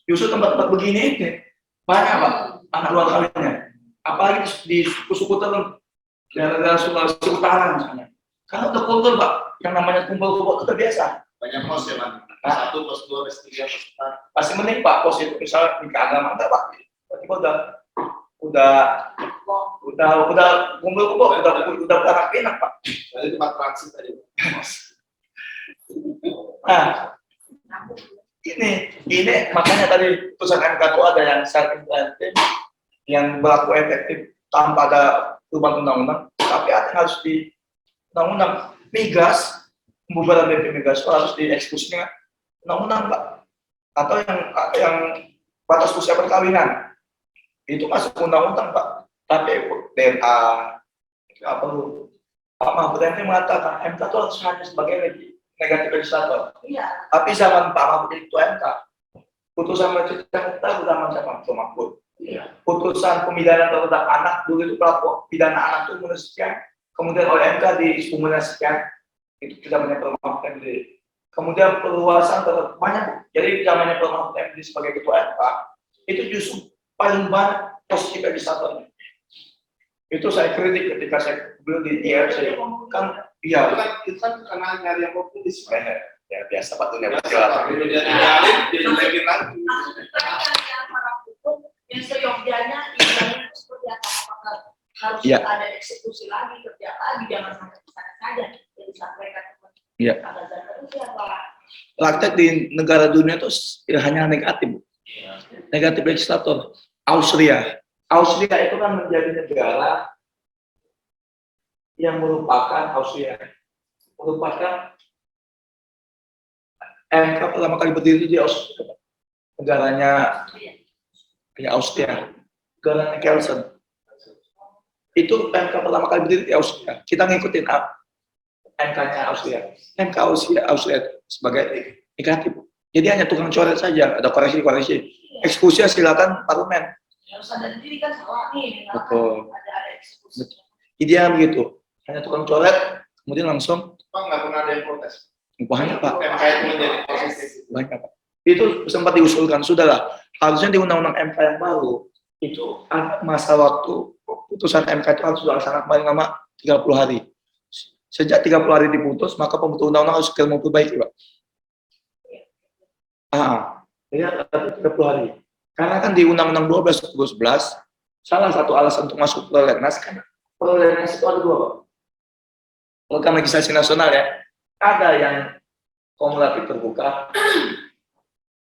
Justru tempat-tempat begini ini banyak, Pak, anak luar kawinnya. Apalagi di suku-suku tertentu, daerah Sulawesi Utara misalnya. Karena udah kultur, Pak, yang namanya kumpul-kumpul itu udah biasa. Banyak pos ya, Pak. 1, pos 2, pos 3, pos 4. Pasti mending, Pak, pos itu misalnya nikah agama enggak, Pak. Berarti udah kumpul-kumpul, udah anak pinak, Pak. Jadi tempat transit tadi. Nah, ini makanya tadi putusan MK itu ada yang self-implementing, yang berlaku efektif tanpa ada perubahan undang-undang, tapi ada yang harus di undang-undang migas, pembubaran BP migas itu harus dieksekusinya undang-undang, Pak. Atau yang batas usia perkawinan itu masuk undang-undang, Pak. Tapi DNA itu apa perlu? Pak Mahfud MD mengatakan MK itu harus hanya sebagai negatif legislator. Iya. Tapi zaman Pak Mahfud itu MK, putusan majelis kita zaman siapa? Pak Mahfud. Iya. Putusan pemidana terhadap anak dulu itu pelaku pidana anak itu umur sekian, kemudian oleh MK di umurnya sekian, itu tidak banyak Pak Mahfud MD. Kemudian perluasan terhadap banyak. Jadi zamannya Pak Mahfud MD sebagai ketua MK itu justru paling banyak positif legislatornya. Itu saya kritik ketika saya beliau di IRC. Kan iya, Itu kan karena nyari yang populis. ya biasa Pak dunia Dia berjalan. jelekin lagi. Yang seyogyanya itu seperti apa? Apakah harus Iya. ada eksekusi lagi, kerja lagi, jangan sampai kesana saja. Jadi sampaikan Iya. Praktek di negara dunia itu hanya negatif, Bu. Negatif legislator. Austria itu kan menjadi negara yang merupakan MK pertama kali berdiri di Austria, negaranya Austria, negaranya Kelsen. Itu MK pertama kali berdiri di Austria. Kita ngikutin MK-nya Austria. MK Austria sebagai negatif. Jadi hanya tukang coret saja, ada koreksi. Eksekusi silakan parlemen. Harus ada diri kan salah nih. Betul. Ada eksekusi. Ideal begitu. Hanya tukang coret, kemudian langsung Pak nggak pernah ada yang protes. banyak, Pak. MK itu menjadi positif. Banyak, Pak. Itu sempat diusulkan, sudahlah. Harusnya di undang-undang MK yang baru itu masa waktu putusan MK itu harus dilaksanakan paling lama 30 hari. Sejak 30 hari diputus, maka pembentuk undang-undang harus segera memperbaiki, Pak. Jadi ada 30 hari. Karena kan di Undang-Undang 12/2011, salah satu alasan untuk masuk prolegnas kan prolegnas itu ada dua, Pak. program legislasi nasional ya, ada yang kumulatif terbuka,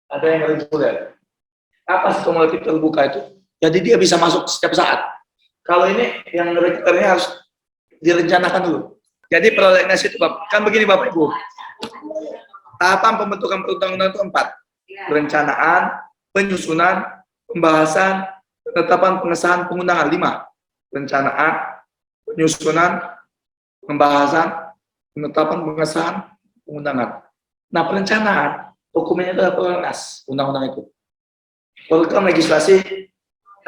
ada yang reguler. Apa sih kumulatif terbuka itu? Jadi dia bisa masuk setiap saat. Kalau ini yang regulernya harus direncanakan dulu. Jadi prolegnas itu kan begini Bapak Ibu. Tahapan pembentukan perundang-undangan itu 4. Perencanaan, penyusunan, pembahasan, penetapan, pengesahan, pengundangan 5. Perencanaan, penyusunan, pembahasan, penetapan, pengesahan, pengundangan. Nah, perencanaan dokumennya itu adalah prolegnas, undang-undang itu. Program legislasi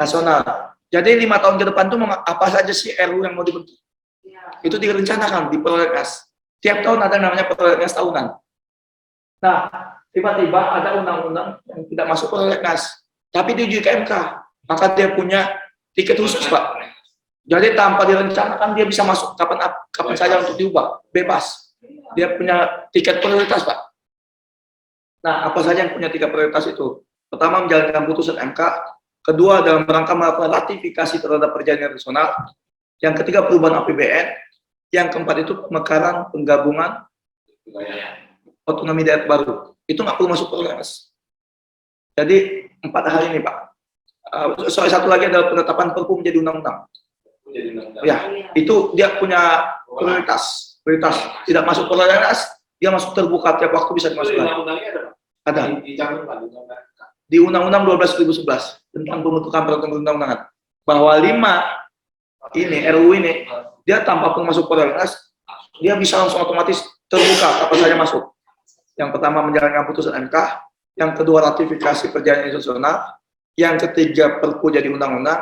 nasional. Jadi 5 tahun ke depan itu apa saja sih RU yang mau dibentuk? Itu direncanakan di prolegnas. Tiap tahun ada namanya prolegnas tahunan. Nah, tiba-tiba ada undang-undang yang tidak masuk prolegnas, tapi diuji ke MK, maka dia punya tiket khusus, Pak. Jadi tanpa direncanakan dia bisa masuk kapan saja untuk diubah, bebas. Dia punya tiket prioritas, Pak. Nah, apa saja yang punya tiket prioritas itu? Pertama, menjalankan putusan MK. Kedua, dalam rangka melakukan ratifikasi terhadap perjanjian nasional. Yang ketiga, perubahan APBN. Yang keempat itu pemekaran penggabungan otonomi daerah baru. Itu nggak perlu masuk prolegnas. Jadi 4 hal ini, Pak. Soal satu lagi adalah penetapan Perpu menjadi undang-undang. Ya, itu dia punya prioritas. Tidak masuk prolegnas, dia masuk terbuka, tiap waktu bisa dimasukkan. Ada. Di Undang-Undang 12.2011 tentang pembentukan perundang-undangan bahwa 5 ini RUU ini dia tanpa masuk prolegnas dia bisa langsung otomatis terbuka apa saja masuk. Yang pertama menjalankan putusan MK, yang kedua ratifikasi perjanjian internasional, yang ketiga Perpu jadi undang-undang,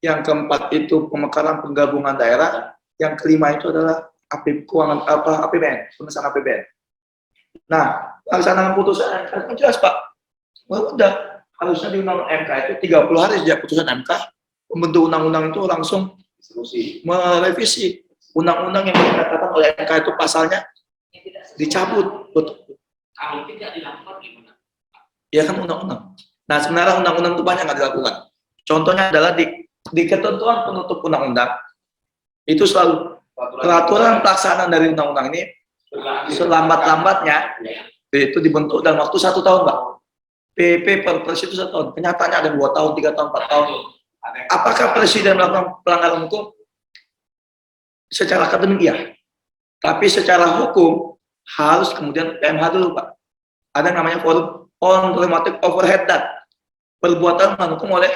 yang keempat itu pemekaran penggabungan daerah, yang kelima itu adalah APBN, pengesahan APBN. Nah, pelaksanaan putusan MK jelas Pak. Wah, udah harusnya di undang-undang MK itu 30 hari sejak putusan MK pembentuk undang-undang itu langsung merevisi undang-undang yang dikatakan oleh MK itu pasalnya dicabut. Betul. Kalau tidak dilakukan gimana? Ya kan undang-undang. Nah sebenarnya undang-undang itu banyak nggak dilakukan. Contohnya adalah di ketentuan penutup undang-undang itu selalu peraturan pelaksanaan dari undang-undang ini selambat-lambatnya itu dibentuk dalam waktu 1 tahun, Pak. PP Perpres itu 1 tahun. Kenyataannya ada 2 tahun, 3 tahun, 4 tahun. Apakah presiden melakukan pelanggaran hukum? Secara akademik iya. Tapi secara hukum harus kemudian PMH dulu, Pak. Ada namanya forum on problematic overhead that perbuatan menghukum oleh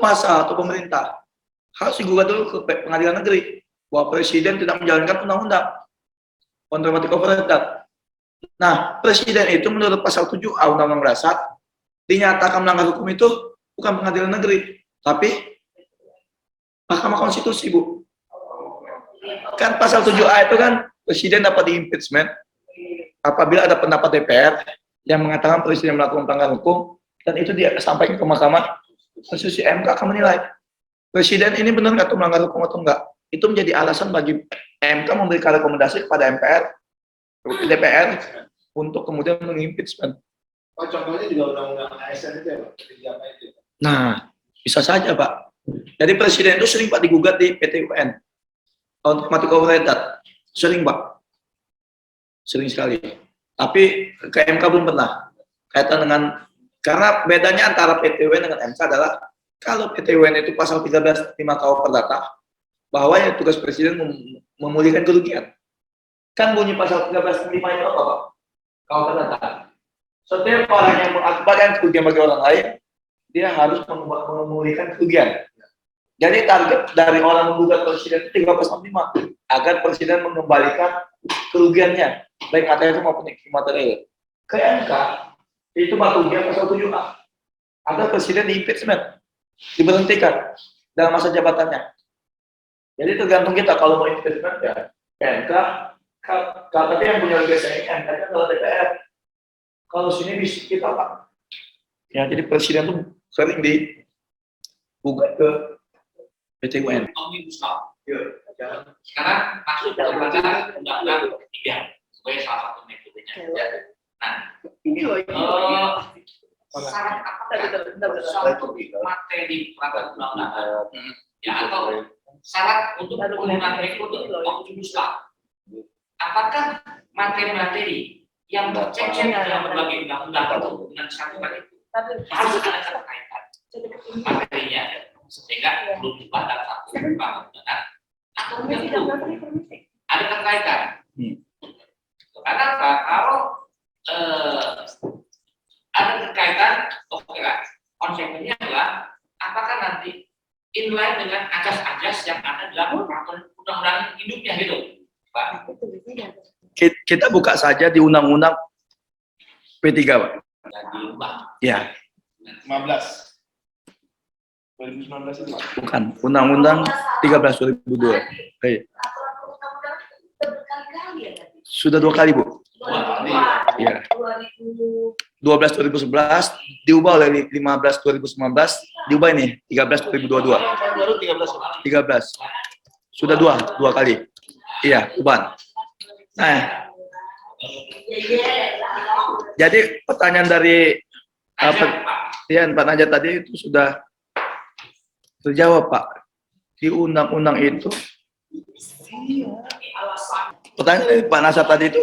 masa atau pemerintah. Harus digugat dulu ke pengadilan negeri bahwa presiden tidak menjalankan undang-undang on problematic overhead that. Nah, presiden itu menurut pasal 7A Undang-Undang Dasar dinyatakan melanggar hukum itu bukan pengadilan negeri, tapi Mahkamah Konstitusi, Bu. Kan pasal 7A itu kan presiden dapat di-impeachment apabila ada pendapat DPR yang mengatakan presiden melakukan pelanggaran hukum dan itu dia sampaikan ke Mahkamah Konstitusi. MK akan menilai presiden ini benar nggak melanggar hukum atau enggak. Itu menjadi alasan bagi MK memberikan rekomendasi kepada DPR untuk kemudian mengimpeachment. Oh, contohnya juga undang-undang ASN itu ya, Pak? Nah, bisa saja, Pak. Jadi presiden itu sering Pak digugat di PT UN. Automatic overhead that. Sering, Pak. Sering sekali. Tapi ke MK belum pernah. Kaitan dengan, karena bedanya antara PT UN dengan MK adalah, kalau PT UN itu pasal 13 5 KUH Perdata, bahwa ya tugas presiden memulihkan kerugian. Kan bunyi pasal 13 5 itu apa, Pak? KUH Perdata. Setiap orang yang mengakibatkan kerugian bagi orang lain, dia harus memulihkan kerugian. Jadi target dari orang menggugat presiden itu 1365 agar presiden mengembalikan kerugiannya baik materi maupun imaterial. Ke MK itu kerugian pasal 7A agar presiden di-impeachment, diberhentikan dalam masa jabatannya. Jadi tergantung kita kalau mau impeachment ya MK. Tapi yang punya legislasi MK adalah DPR. Kalau sini bisa kita Pak. Ya jadi presiden tuh sering digugat ke PT UN. Omnibus Law. Sekarang masuk kepada undang-undang 3 sebagai salah satu metodenya. Nah, Ini loh. syarat apa suatu materi peraturan undang-undangan ya atau syarat untuk penggunaan metode Omnibus Law Apakah materi-materi yang tercecer dalam berbagai undang-undang itu dengan syariat itu harus ada keterkaitan materinya, sehingga belum diubah dalam satu undang-undang atau ada keterkaitan. Karena apa? Kalau ada keterkaitan, oke lah. Konsepnya adalah apakah nanti inline dengan ajas-ajas yang ada dalam peraturan undang-undang induknya gitu, Pak. Kita buka saja di Undang-Undang P3, Pak. Ya. 15. 2019 itu, Pak. Bukan, Undang-Undang 13 2002. Hey. Sudah 2 kali, Bu. Ya. 12 2011 diubah oleh 15 2019, diubah ini 13 2022. Baru 13. 13. Sudah dua kali. Iya, ubah. Nah, jadi pertanyaan dari Pak Najat tadi itu sudah terjawab, Pak. Di undang-undang itu, pertanyaan dari Pak Nasar tadi itu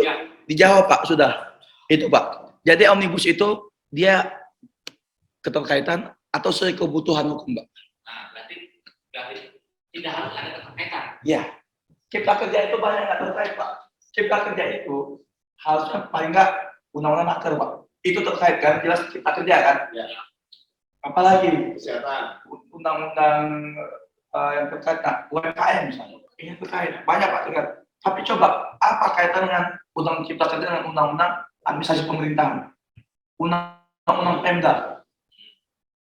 dijawab, Pak, sudah. Itu, Pak. Jadi omnibus itu dia keterkaitan atau sesuai kebutuhan hukum, Pak. Nah, berarti tidak harus ada keterkaitan. Ya, cipta kerja itu banyak nggak terkait, Pak. Cipta kerja itu harusnya paling nggak undang-undang naker, Pak. Itu terkait kan, jelas cipta kerja kan. Ya. Apalagi Kesehatan. undang-undang yang terkait UMKM misalnya. Ini terkait banyak, Pak, terkait. Tapi coba apa kaitan dengan undang cipta kerja dengan undang-undang administrasi pemerintahan, undang-undang Pemda?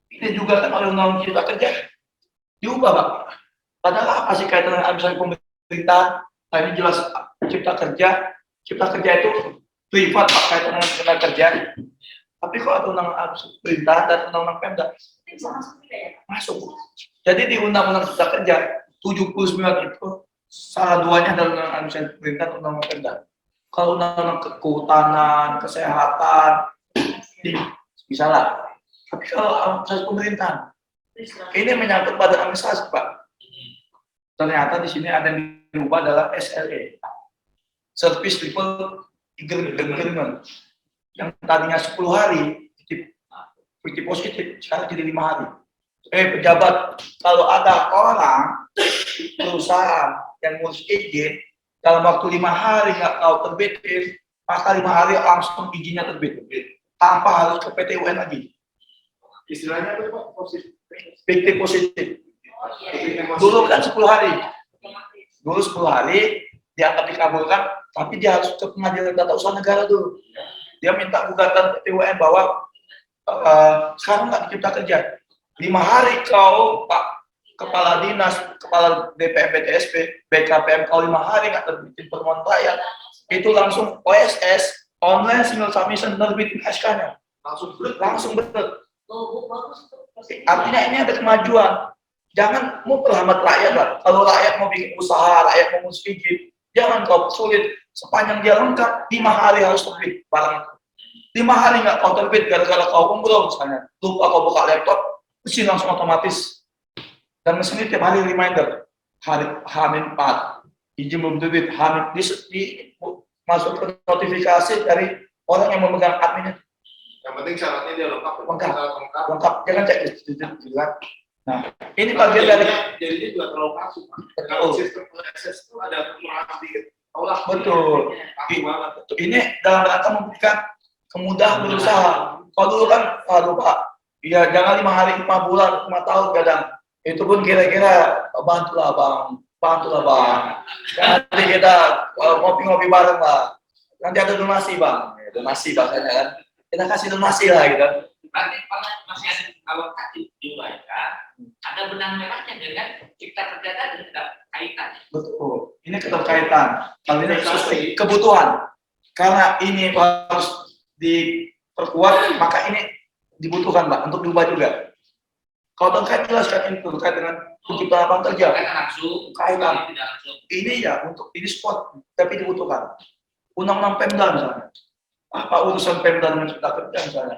Ini juga kan oleh undang-undang cipta kerja diubah, Pak. Padahal apa sih kaitan dengan administrasi pemerintahan? Nah, ini jelas cipta kerja itu privat, Pak, kaitan dengan tenaga kerja. Tapi kok ada undang-undang administrasi pemerintahan dan undang-undang Pemda? Masuk. Jadi di undang-undang cipta kerja 79 itu salah duanya adalah undang-undang administrasi pemerintahan, undang-undang Pemda. Kalau undang-undang kehutanan, kesehatan, bisa lah. Tapi kalau administrasi pemerintahan, ini menyangkut pada administrasi, Pak. Ternyata di sini ada yang diubah dalam SLA, Service Level Agreement, yang tadinya 10 hari, positif, sekarang jadi 5 hari. Pejabat, kalau ada orang, perusahaan yang ngurus izin, dalam waktu 5 hari nggak tahu terbit, maka 5 hari langsung izinnya terbit, tanpa harus ke PT UN lagi. Istilahnya apa, Pak? Positif. Fiktif positif. Dulu kan 10 hari. Dulu 10 hari dianggap dikabulkan, tapi dia harus ke pengadilan tata usaha negara dulu. Dia minta gugatan PT UN bahwa sekarang nggak dicipta kerja. 5 hari kau, Pak Kepala Dinas, Kepala DPM BTSP, BKPM, kau 5 hari nggak terbitin permohonan rakyat, itu langsung OSS, online single submission, terbitin SK-nya. Langsung betul. Artinya ini ada kemajuan. Jangan mau berhambat rakyat lah. Kalau rakyat mau bikin usaha, rakyat mau ngurus izin, jangan kau sulit. Sepanjang dia lengkap, 5 hari harus terbit barang itu. 5 hari nggak kau terbit gara-gara kau umroh misalnya, lupa kau buka laptop, mesin langsung otomatis. Dan mesin ini tiap hari reminder, H-4, izin belum terbit, masuk ke notifikasi dari orang yang memegang adminnya. Yang penting syaratnya dia lengkap. Lengkap, jangan cek Nah, ini bagian dari jadinya juga terlalu kaku. Kalau sistem proses itu ada kekurangan sedikit. Betul. Ini dalam rangka memberikan kemudahan berusaha. Kalau dulu kan, aduh Pak, ya jangan 5 hari, 5 bulan, 5 tahun kadang. Itu pun kira-kira bantulah Bang. Nanti kita ngopi-ngopi bareng Pak. Nanti ada donasi Bang. Donasi bahasanya kan. Kita kasih donasi lah gitu. Berarti masih ada kalau tadi diuraikan, ada benang merahnya dengan cipta kerja dan kaitan. Betul. Ini keterkaitan. Kalau ini sesuai kebutuhan. Karena ini harus diperkuat, maka ini dibutuhkan, Pak, untuk diubah juga. Kalau terkait jelaskan ini terkait dengan penciptaan lapangan kerja. Kaitan. Ini ya untuk ini spot, tapi dibutuhkan. Undang-undang Pemda misalnya. Apa urusan Pemda dengan cipta kerja misalnya?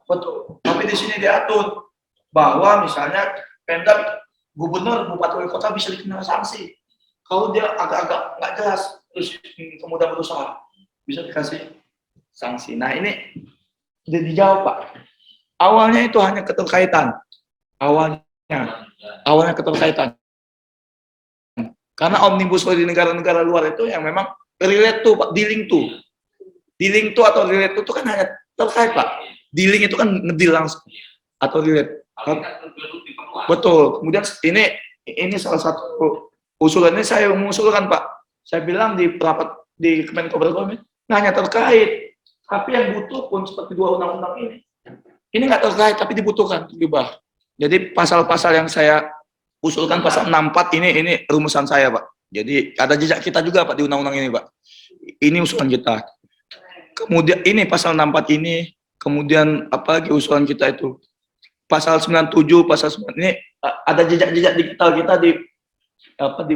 Betul. Tapi di sini diatur bahwa misalnya Pemda, gubernur, bupati, wali kota bisa dikenal sanksi Kalau dia agak-agak nggak jelas, terus kemudian berusaha, bisa dikasih sanksi. Nah ini udah dijawab Pak. Awalnya itu hanya keterkaitan. Awalnya keterkaitan. Karena omnibus law di negara-negara luar itu yang memang relate to Pak, dealing to atau relate to itu kan hanya terkait Pak. Dealing itu kan ngedil langsung atau relate. Betul. Kemudian ini salah satu usulan ini saya mengusulkan Pak. Saya bilang di rapat di Kemenko Perekonomian hanya terkait, tapi yang butuh pun seperti dua undang-undang ini nggak terkait tapi dibutuhkan diubah. Jadi pasal-pasal yang saya usulkan pasal 64 ini rumusan saya Pak. Jadi ada jejak kita juga Pak di undang-undang ini Pak. Ini usulan kita. Kemudian ini pasal 64 ini, kemudian apa lagi usulan kita itu? Pasal 97, pasal 9 ini ada jejak-jejak digital kita di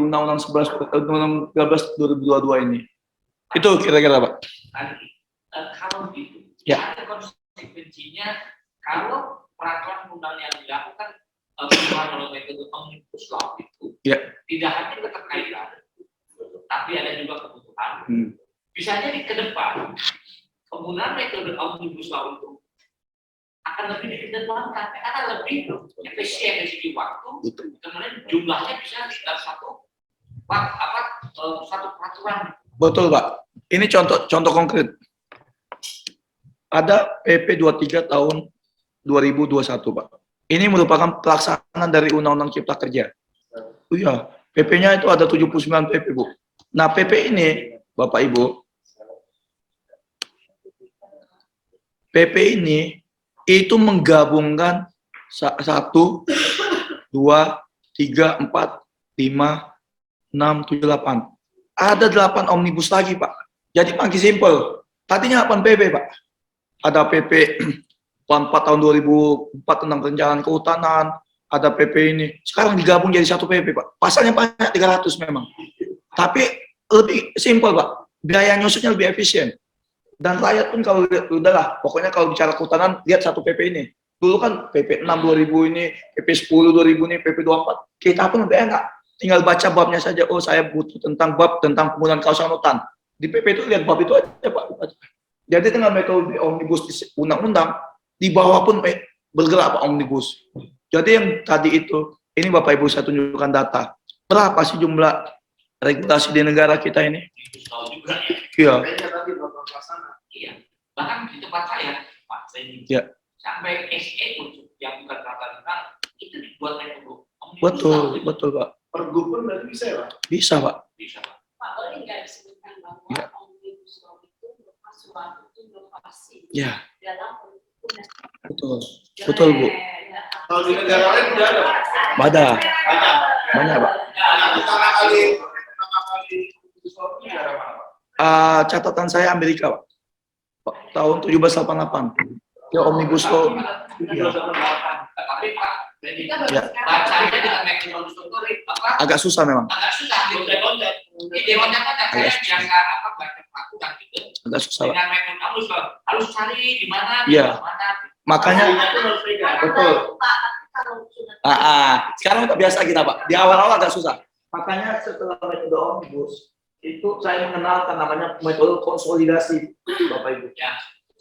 Undang-Undang 11 Undang-Undang 13 2022 ini. Itu kira-kira Pak. Kalau gitu, ya. ada konsekuensinya kalau peraturan undang yang dilakukan perubahan oleh metode omnibus law itu tidak hanya keterkaitan, tapi ada juga kebutuhan. Bisa jadi ke depan penggunaan metode omnibus law itu akan lebih dikedepankan karena lebih efisien dari segi waktu, kemudian jumlahnya bisa sekitar satu peraturan. Betul Pak. Ini contoh konkret. Ada PP 23 tahun 2021 Pak. Ini merupakan pelaksanaan dari Undang-Undang Cipta Kerja. Oh iya, PP-nya itu ada 79 PP Bu. Nah PP ini Bapak Ibu, PP ini itu menggabungkan 1, 2, 3, 4, 5, 6, 7, 8. Ada 8 omnibus lagi Pak. Jadi makin simpel. Tadinya 8 PP Pak. Ada PP 4 tahun 2004 tentang perencanaan kehutanan. Ada PP ini. Sekarang digabung jadi 1 PP Pak. Pasalnya banyak 300 memang. Tapi lebih simpel Pak. Biaya nyusunnya lebih efisien. Dan rakyat pun kalau lihat, udahlah, pokoknya kalau bicara kehutanan, lihat 1 PP ini. Dulu kan PP 6 2000 ini, PP 10 2000 ini, PP 24. Kita pun lebih enak. Tinggal baca babnya saja. Oh, saya butuh tentang bab tentang penggunaan kawasan hutan. Di PP itu lihat bab itu aja Pak. Jadi dengan metode omnibus di undang-undang, di bawah pun bergerak Pak omnibus. Jadi yang tadi itu, ini Bapak Ibu saya tunjukkan data. Berapa sih jumlah regulasi di negara kita ini? Iya. Iya. Bahkan di tempat saya, Pak, sampai SE pun yang bukan rata-rata itu dibuat metode omnibus. Betul Pak. Pergub pun berarti bisa ya Pak? Bisa Pak. Bisa Pak. Pak, boleh nggak disebutkan bahwa omnibus law itu merupakan suatu inovasi dalam hukum. Betul Bu. Kalau di negara lain udah ada Pak? Banyak Pak. Pertama kali omnibus law itu negara mana Pak? Catatan saya Amerika Pak. Tahun 1788. Ya omnibus law. Tapi Pak, bacanya dengan metode struktur Agak susah memang. agak susah. Idealnya kan saya biasa baca peraturan gitu. Agak susah Pak. Dengan metode harus cari di mana, mana. Makanya betul. Sekarang udah biasa kita Pak. Di awal-awal agak susah. Makanya setelah metode omnibus itu saya mengenalkan namanya metode konsolidasi Bapak Ibu.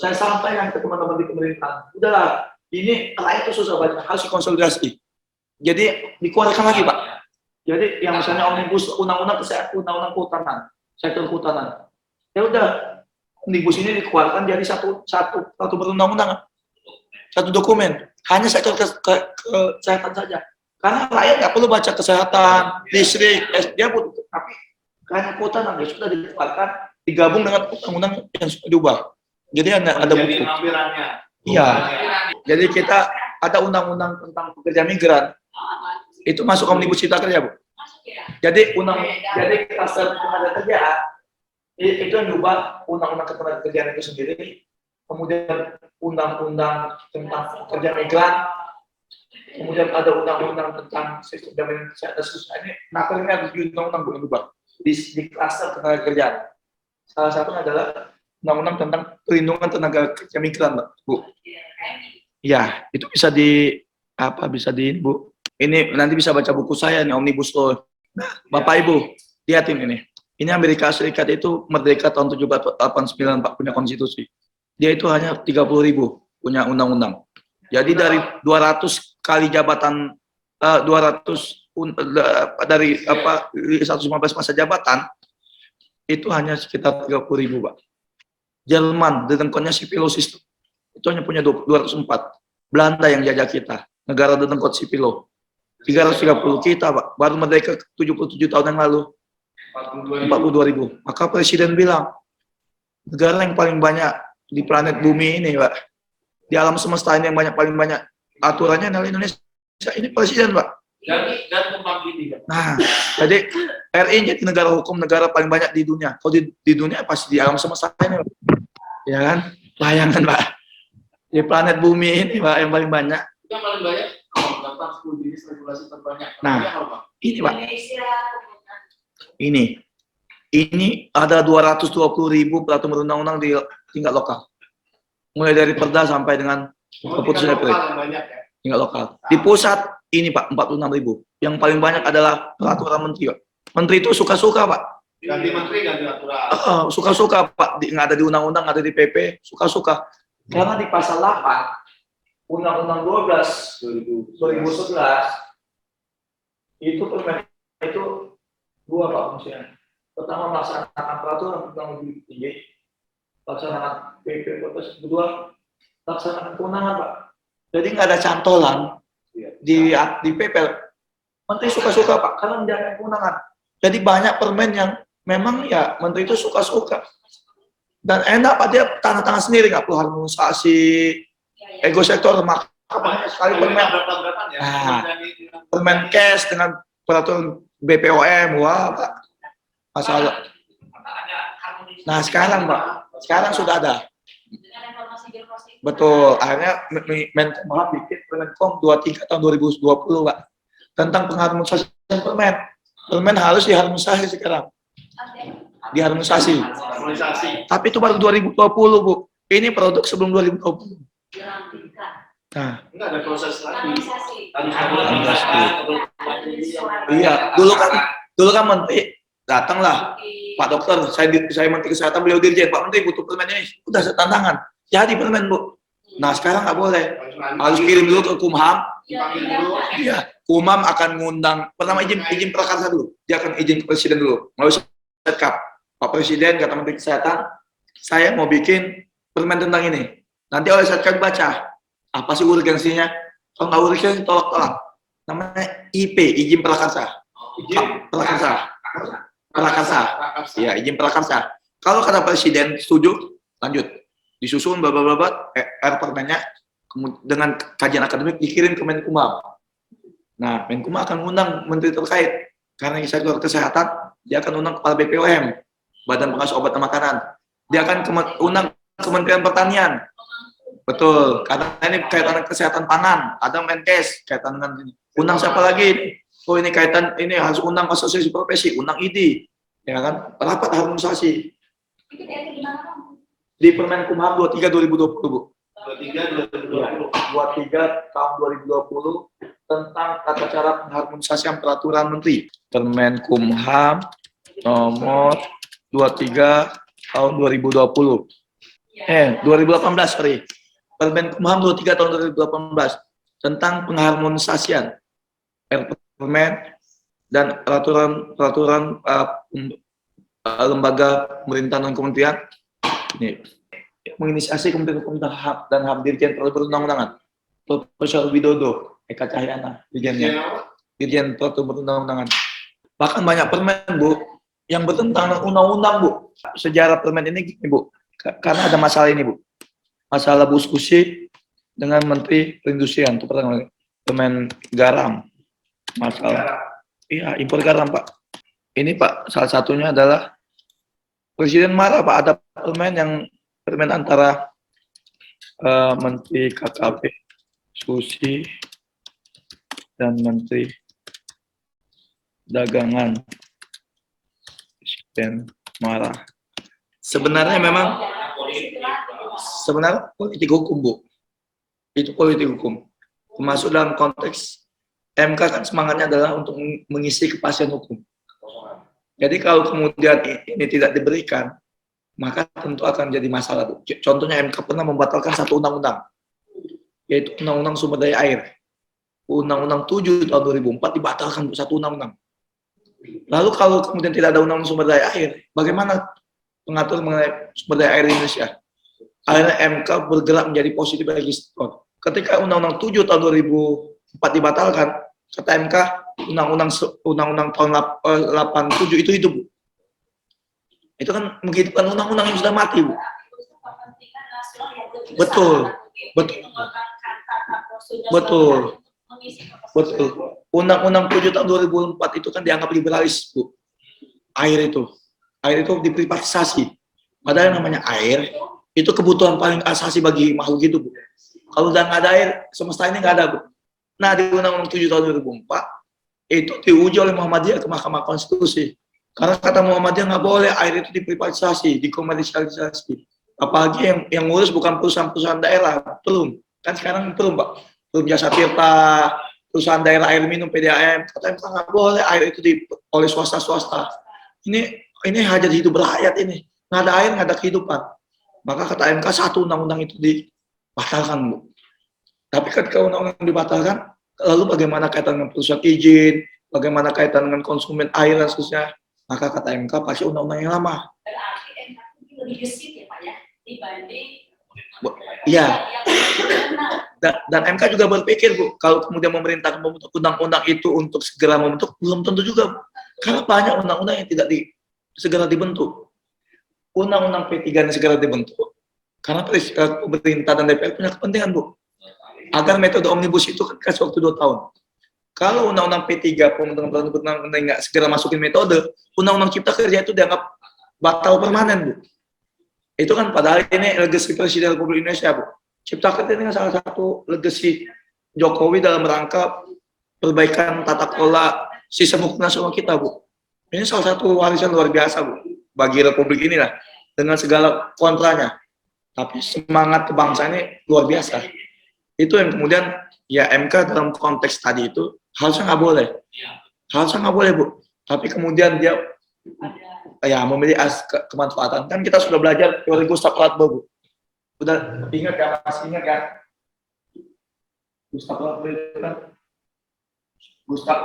Saya sampaikan ke teman-teman di pemerintahan. Udahlah, ini rakyat itu susah banget, harus konsolidasi. Jadi dikeluarkan lagi Pak. Jadi yang misalnya omnibus undang-undang kesehatan, undang-undang kehutanan, sektor kehutanan. Ya udah, omnibus ini dikeluarkan jadi satu perundang-undangan, satu dokumen. Hanya sektor kesehatan saja. Karena rakyat nggak perlu baca kesehatan, listrik, dia butuh. Tapi hanya kehutanan ya sudah dikeluarkan, digabung dengan undang-undang yang sudah diubah. Jadi ada buku. Iya. Jadi kita ada undang-undang tentang pekerja migran. Itu masuk omnibus cipta kerja, Bu. Jadi jadi kluster tenaga kerjaan itu yang diubah undang-undang ketenaga kerjaan itu sendiri. Kemudian undang-undang tentang pekerja migran. Kemudian ada undang-undang tentang sistem jaminan kesehatan sosial. Ini nakalnya harus di undang-undang Bu yang diubah di kluster tenaga kerjaan. Salah satunya adalah undang-undang tentang perlindungan tenaga kerja migran, Bu. Ya, itu bisa Bu. Ini nanti bisa baca buku saya nih Omnibus Law. Nah, Bapak Ibu, Lihatin ini. Ini Amerika Serikat itu merdeka tahun 1789 Pak, punya konstitusi. Dia itu hanya 30.000 punya undang-undang. Jadi dari 200 kali jabatan 115 masa jabatan itu hanya sekitar 30.000 Pak. Jerman dedengkotnya sipilo sistem itu hanya punya 204. Belanda yang jajah kita, negara dedengkot sipilo 330 kita Pak, baru merdeka 77 tahun yang lalu 42.000. Maka presiden bilang negara yang paling banyak di planet bumi ini Pak, di alam semesta ini yang paling banyak aturannya adalah Indonesia. Ini presiden Pak. Dan tumpang tindih. Nah, jadi RI jadi negara hukum, negara paling banyak di dunia. Kalau di dunia pasti di alam semesta ini Pak. Ya kan? Bayangkan Pak, di planet bumi ini Pak yang paling banyak. Itu yang paling banyak daftar 10 jenis regulasi terbanyak. Nah, ini Pak. Ini ada 220.000 peraturan perundang-undang di tingkat lokal. Mulai dari perda sampai dengan keputusan DPR. Tingkat lokal. Di pusat ini Pak 46.000. Yang paling banyak adalah peraturan menteri Pak. Menteri itu suka-suka Pak. Ganti menteri, ganti aturan. Suka-suka Pak. Nggak ada di undang-undang, ada di PP, suka-suka. Karena di pasal 8 Undang-Undang 12 2011 itu permen itu dua Pak fungsinya. Pertama melaksanakan peraturan tentang lebih tinggi, laksanakan PP, kedua laksanakan kewenangan Pak. Jadi nggak ada cantolan di PP. Menteri suka-suka Pak, karena menjalankan kewenangan. Jadi banyak permen yang memang ya menteri itu suka-suka. Dan enak Pak, dia tangan-tangan sendiri, nggak perlu harmonisasi, ego sektor, maka banyak sekali permen. Nah, permen cash dengan peraturan BPOM, wah Pak, masalah. Nah sekarang Pak, sekarang sudah ada. Betul, akhirnya Menkumham bikin Permenkom 23 tahun 2020 Pak, tentang pengharmonisasian permen. Permen harus diharmonisasi sekarang. Diharmonisasi. Tapi itu baru 2020 Bu. Ini produk sebelum 2020. Nah, enggak ada proses lagi. Iya, dulu kan menteri datanglah Pak Dokter, saya menteri kesehatan, beliau dirjen, Pak Menteri butuh permen ini, udah tantangan, jadi permen Bu. Nah sekarang nggak boleh, harus kirim dulu ke Kumham. Iya, Kumham akan ngundang, pertama izin prakarsa dulu, dia akan izin ke presiden dulu, mau setkap. Pak Presiden kata Menteri Kesehatan, saya mau bikin permen tentang ini. Nanti oleh setkap baca, apa sih urgensinya? Kalau nggak urgensi tolak-tolak. Namanya IP, izin prakarsa. Prakarsa. Ya, izin prakarsa. Kalau kata presiden setuju, lanjut. Disusun babat permennya dengan kajian akademik dikirim ke Menkumham. Nah, Menkumham akan undang menteri terkait. Karena ini sektor kesehatan, dia akan undang kepala BPOM, Badan Pengawas Obat dan Makanan. Dia akan undang Kementerian Pertanian. Betul, karena ini kaitan kesehatan pangan, ada Menkes kaitan dengan ini. Undang siapa lagi? Oh ini kaitan, ini harus undang asosiasi profesi, undang ID, ya kan? Rapat harmonisasi. Di Permenkumham 23 2020 Bu. 23 tahun 2020 tentang tata cara pengharmonisasian peraturan menteri. Permenkumham nomor 23 tahun 2020. 2018 sorry. Permenkumham 23 tahun 2018 tentang pengharmonisasian permen dan peraturan lembaga pemerintahan dan kementerian. Ini menginisiasi Kementerian Hukum dan HAM Dirjen Perundang-undangan. Profesor Widodo Eka Cahyana dirjennya. Dirjen Perundang-undangan. Bahkan banyak permen Bu yang bertentangan undang-undang Bu. Sejarah permen ini gini Bu. Karena ada masalah ini Bu. Masalah diskusi dengan Menteri Perindustrian, itu pertama permen garam, masalah, iya impor garam Pak. Ini Pak, salah satunya adalah Presiden marah Pak, ada permen antara Menteri KKP Susi dan Menteri Dagangan. Presiden marah. Sebenarnya politik hukum Bu, itu politik hukum, termasuk dalam konteks MK kan semangatnya adalah untuk mengisi kepastian hukum. Jadi kalau kemudian ini tidak diberikan, maka tentu akan jadi masalah. Contohnya MK pernah membatalkan satu undang-undang, yaitu Undang-Undang Sumber Daya Air. Undang-Undang 7 tahun 2004 dibatalkan satu undang-undang. Lalu kalau kemudian tidak ada Undang-Undang Sumber Daya Air, bagaimana pengatur mengenai sumber daya air di Indonesia? Akhirnya MK bergerak menjadi positif legislator. Ketika Undang-Undang 7 tahun 2004 dibatalkan, kata MK, Undang-Undang tahun 87 itu hidup, Bu. Itu kan menghidupkan undang-undang yang sudah mati, Bu. Betul. Undang-Undang 7 tahun 2004 itu kan dianggap liberalis, Bu. Air itu diprivatisasi. Padahal yang namanya air itu kebutuhan paling asasi bagi makhluk hidup, Bu. Kalau udah nggak ada air, semesta ini nggak ada, Bu. Nah, di Undang-Undang 7 tahun 2004 itu diuji oleh Muhammadiyah ke Mahkamah Konstitusi. Karena kata Muhammadiyah nggak boleh air itu diprivatisasi, dikomersialisasi. Apalagi yang ngurus bukan perusahaan-perusahaan daerah, belum. Kan sekarang belum, Pak. Belum Jasa Tirta, perusahaan daerah air minum PDAM, kata MK nggak boleh air itu oleh swasta-swasta. Ini hajat hidup rakyat ini. Nggak ada air, nggak ada kehidupan. Maka kata MK satu undang-undang itu dibatalkan, Bu. Tapi ketika undang-undang dibatalkan, lalu bagaimana kaitan dengan perusahaan izin, bagaimana kaitan dengan konsumen air dan seterusnya, maka kata MK pasti undang-undang yang lama. Berarti MK itu lebih gesit ya Pak ya, dibanding Iya. Dan MK juga berpikir, Bu, kalau kemudian memerintah membentuk undang-undang itu untuk segera membentuk, belum tentu juga, Bu. Karena banyak undang-undang yang tidak segera dibentuk. Undang-undang P3 yang segera dibentuk, karena pemerintah dan DPR punya kepentingan, Bu. Agar metode omnibus itu kasih waktu 2 tahun. Kalau undang-undang P3 undang-undang nggak segera masukin metode, undang-undang Cipta Kerja itu dianggap batal permanen, Bu. Itu kan padahal ini legasi Presiden Republik Indonesia, Bu. Cipta Kerja ini salah satu legasi Jokowi dalam rangka perbaikan tata kelola sistem hukum nasional kita, Bu. Ini salah satu warisan luar biasa, Bu, bagi Republik ini lah, dengan segala kontranya. Tapi semangat kebangsaan ini luar biasa. Itu yang kemudian ya MK dalam konteks tadi itu harusnya nggak boleh, Bu. Tapi kemudian dia ya memilih kemanfaatan. Kan kita sudah belajar teori Gustav Rothbard, Bu. Udah ingat kan, masih ingat kan? Gustav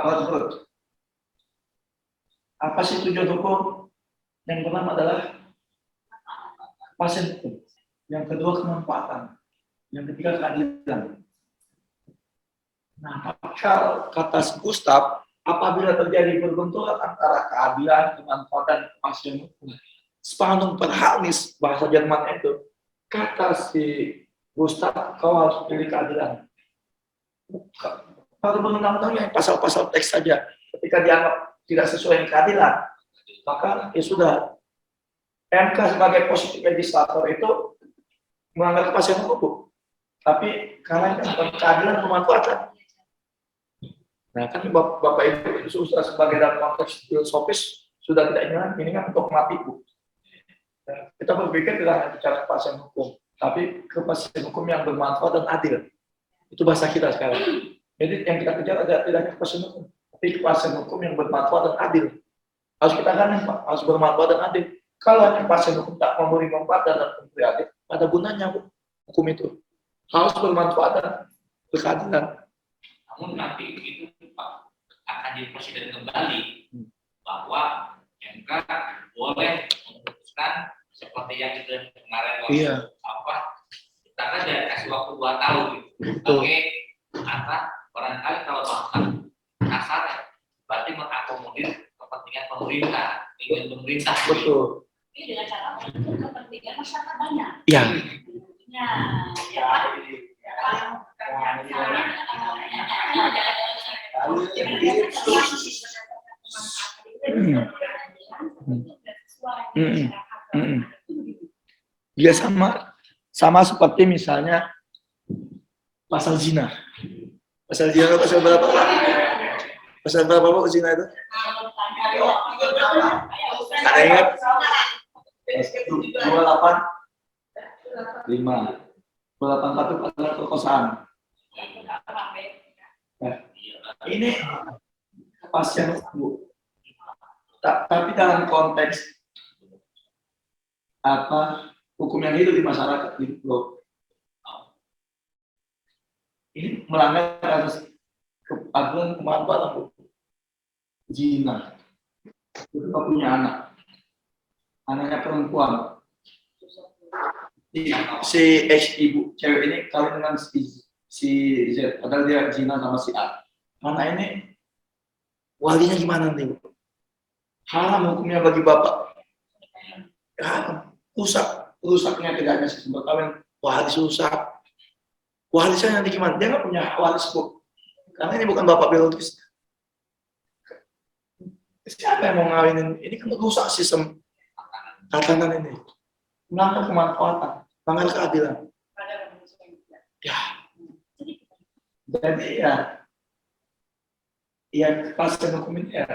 Rothbard. Apa sih tujuan hukum? Yang pertama adalah pasien hukum. Yang kedua kemanfaatan. Yang ketiga keadilan. Nah, kata Gustav, apabila terjadi perbenturan antara keadilan, kemanfaatan, dan pasien hukum, Spannung Verhältnis, bahasa Jerman itu, kata si Gustav, kau harus pilih keadilan. Kalau undang-undang yang pasal-pasal teks saja, ketika dianggap tidak sesuai dengan keadilan, maka ya sudah. MK sebagai positif legislator itu melanggar kepastian hukum. Tapi karena keadilan kemanfaatan. Nah kan Bapak Ibu itu sudah sebagai dalam konteks filosofis sudah tidak ingat ini kan dogmatik, Bu. Nah, kita berpikir tidak hanya bicara kepastian hukum, tapi kepastian hukum yang bermanfaat dan adil. Itu bahasa kita sekarang. Jadi yang kita kejar adalah tidak hanya kepastian hukum, tapi kepastian hukum yang bermanfaat dan adil. Harus kita kan, Pak, harus bermanfaat dan adil. Kalau hanya kepastian hukum tak memberi manfaat dan memberi adil, pada gunanya, Bu, hukum itu harus bermanfaat dan berkeadilan. Namun nanti itu Pak akan dipresiden kembali bahwa MK boleh memutuskan seperti yang itu kemarin waktu kita kan dia kasih waktu 2 tahun gitu. Oke, barangkali kalau bahkan kasar berarti mengakomodir kepentingan pemerintah, ingin pemerintah. Betul. Ini dengan cara mengatur kepentingan masyarakat banyak. Iya. Ya sama seperti misalnya pasal zina. Pasal zina itu pasal berapa? Pasal berapa Pak zina itu? Ada ingat? 28 adalah perkosaan. Nah, ini kepastian hukum. Tapi dalam konteks apa hukum yang hidup di masyarakat di Bro, ini melanggar asas keadilan kemanfaatan, Bu. Zina. Itu punya anak, anaknya perempuan. Si X ibu cewek ini kawin dengan si Z, padahal dia zina sama si A. Anak ini walinya gimana nih, Bu? Haram hukumnya bagi bapak. Haram. Rusaknya tidak hanya sistem perkawinan, waris rusak. Warisnya nanti gimana? Dia nggak punya waris, Bu. Karena ini bukan bapak biologis. Siapa yang mau ngawinin? Ini kan rusak sistem tatanan ini. Melanggar kemanfaatan, melanggar keadilan. Ya. Jadi ya kepastian hukum ini ya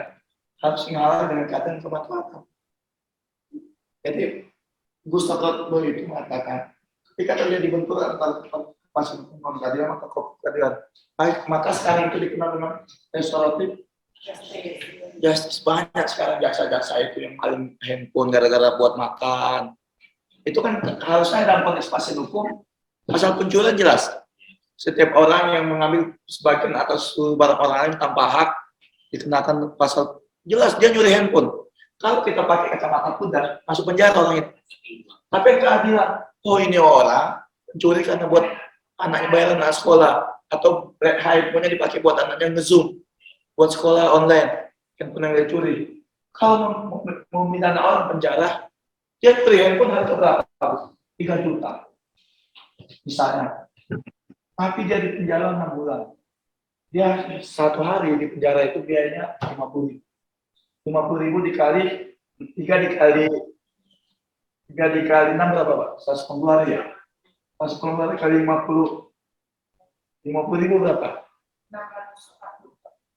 harus ngalah dengan keadilan kemanfaatan. Jadi Gustav Boy itu mengatakan ketika terjadi benturan antara kepastian hukum dan keadilan maka keadilan. Baik, maka sekarang itu dikenal dengan restoratif justice. Banyak sekarang jaksa-jaksa itu yang paling handphone gara-gara buat makan. Itu kan harusnya dalam konteks kepastian hukum pasal pencurian jelas. Setiap orang yang mengambil sebagian atas barang orang lain tanpa hak dikenakan pasal jelas, dia nyuri handphone. Kalau kita pakai kacamata kuda, masuk penjara orang itu. Tapi keadilan, oh ini orang mencuri karena buat anaknya bayaran anak sekolah, atau handphonenya dipakai buat anaknya nge-zoom, buat sekolah online, handphone yang dia curi. Kalau mau pidana orang penjara, dia curi handphone harga berapa? 3 juta. Misalnya. Tapi dia di penjara 6 bulan. Dia 1 hari di penjara itu biayanya 50.000. 50.000 dikali 3 dikali 6 berapa, Pak? 110 hari ya? 110 hari kali 50. 50.000 berapa?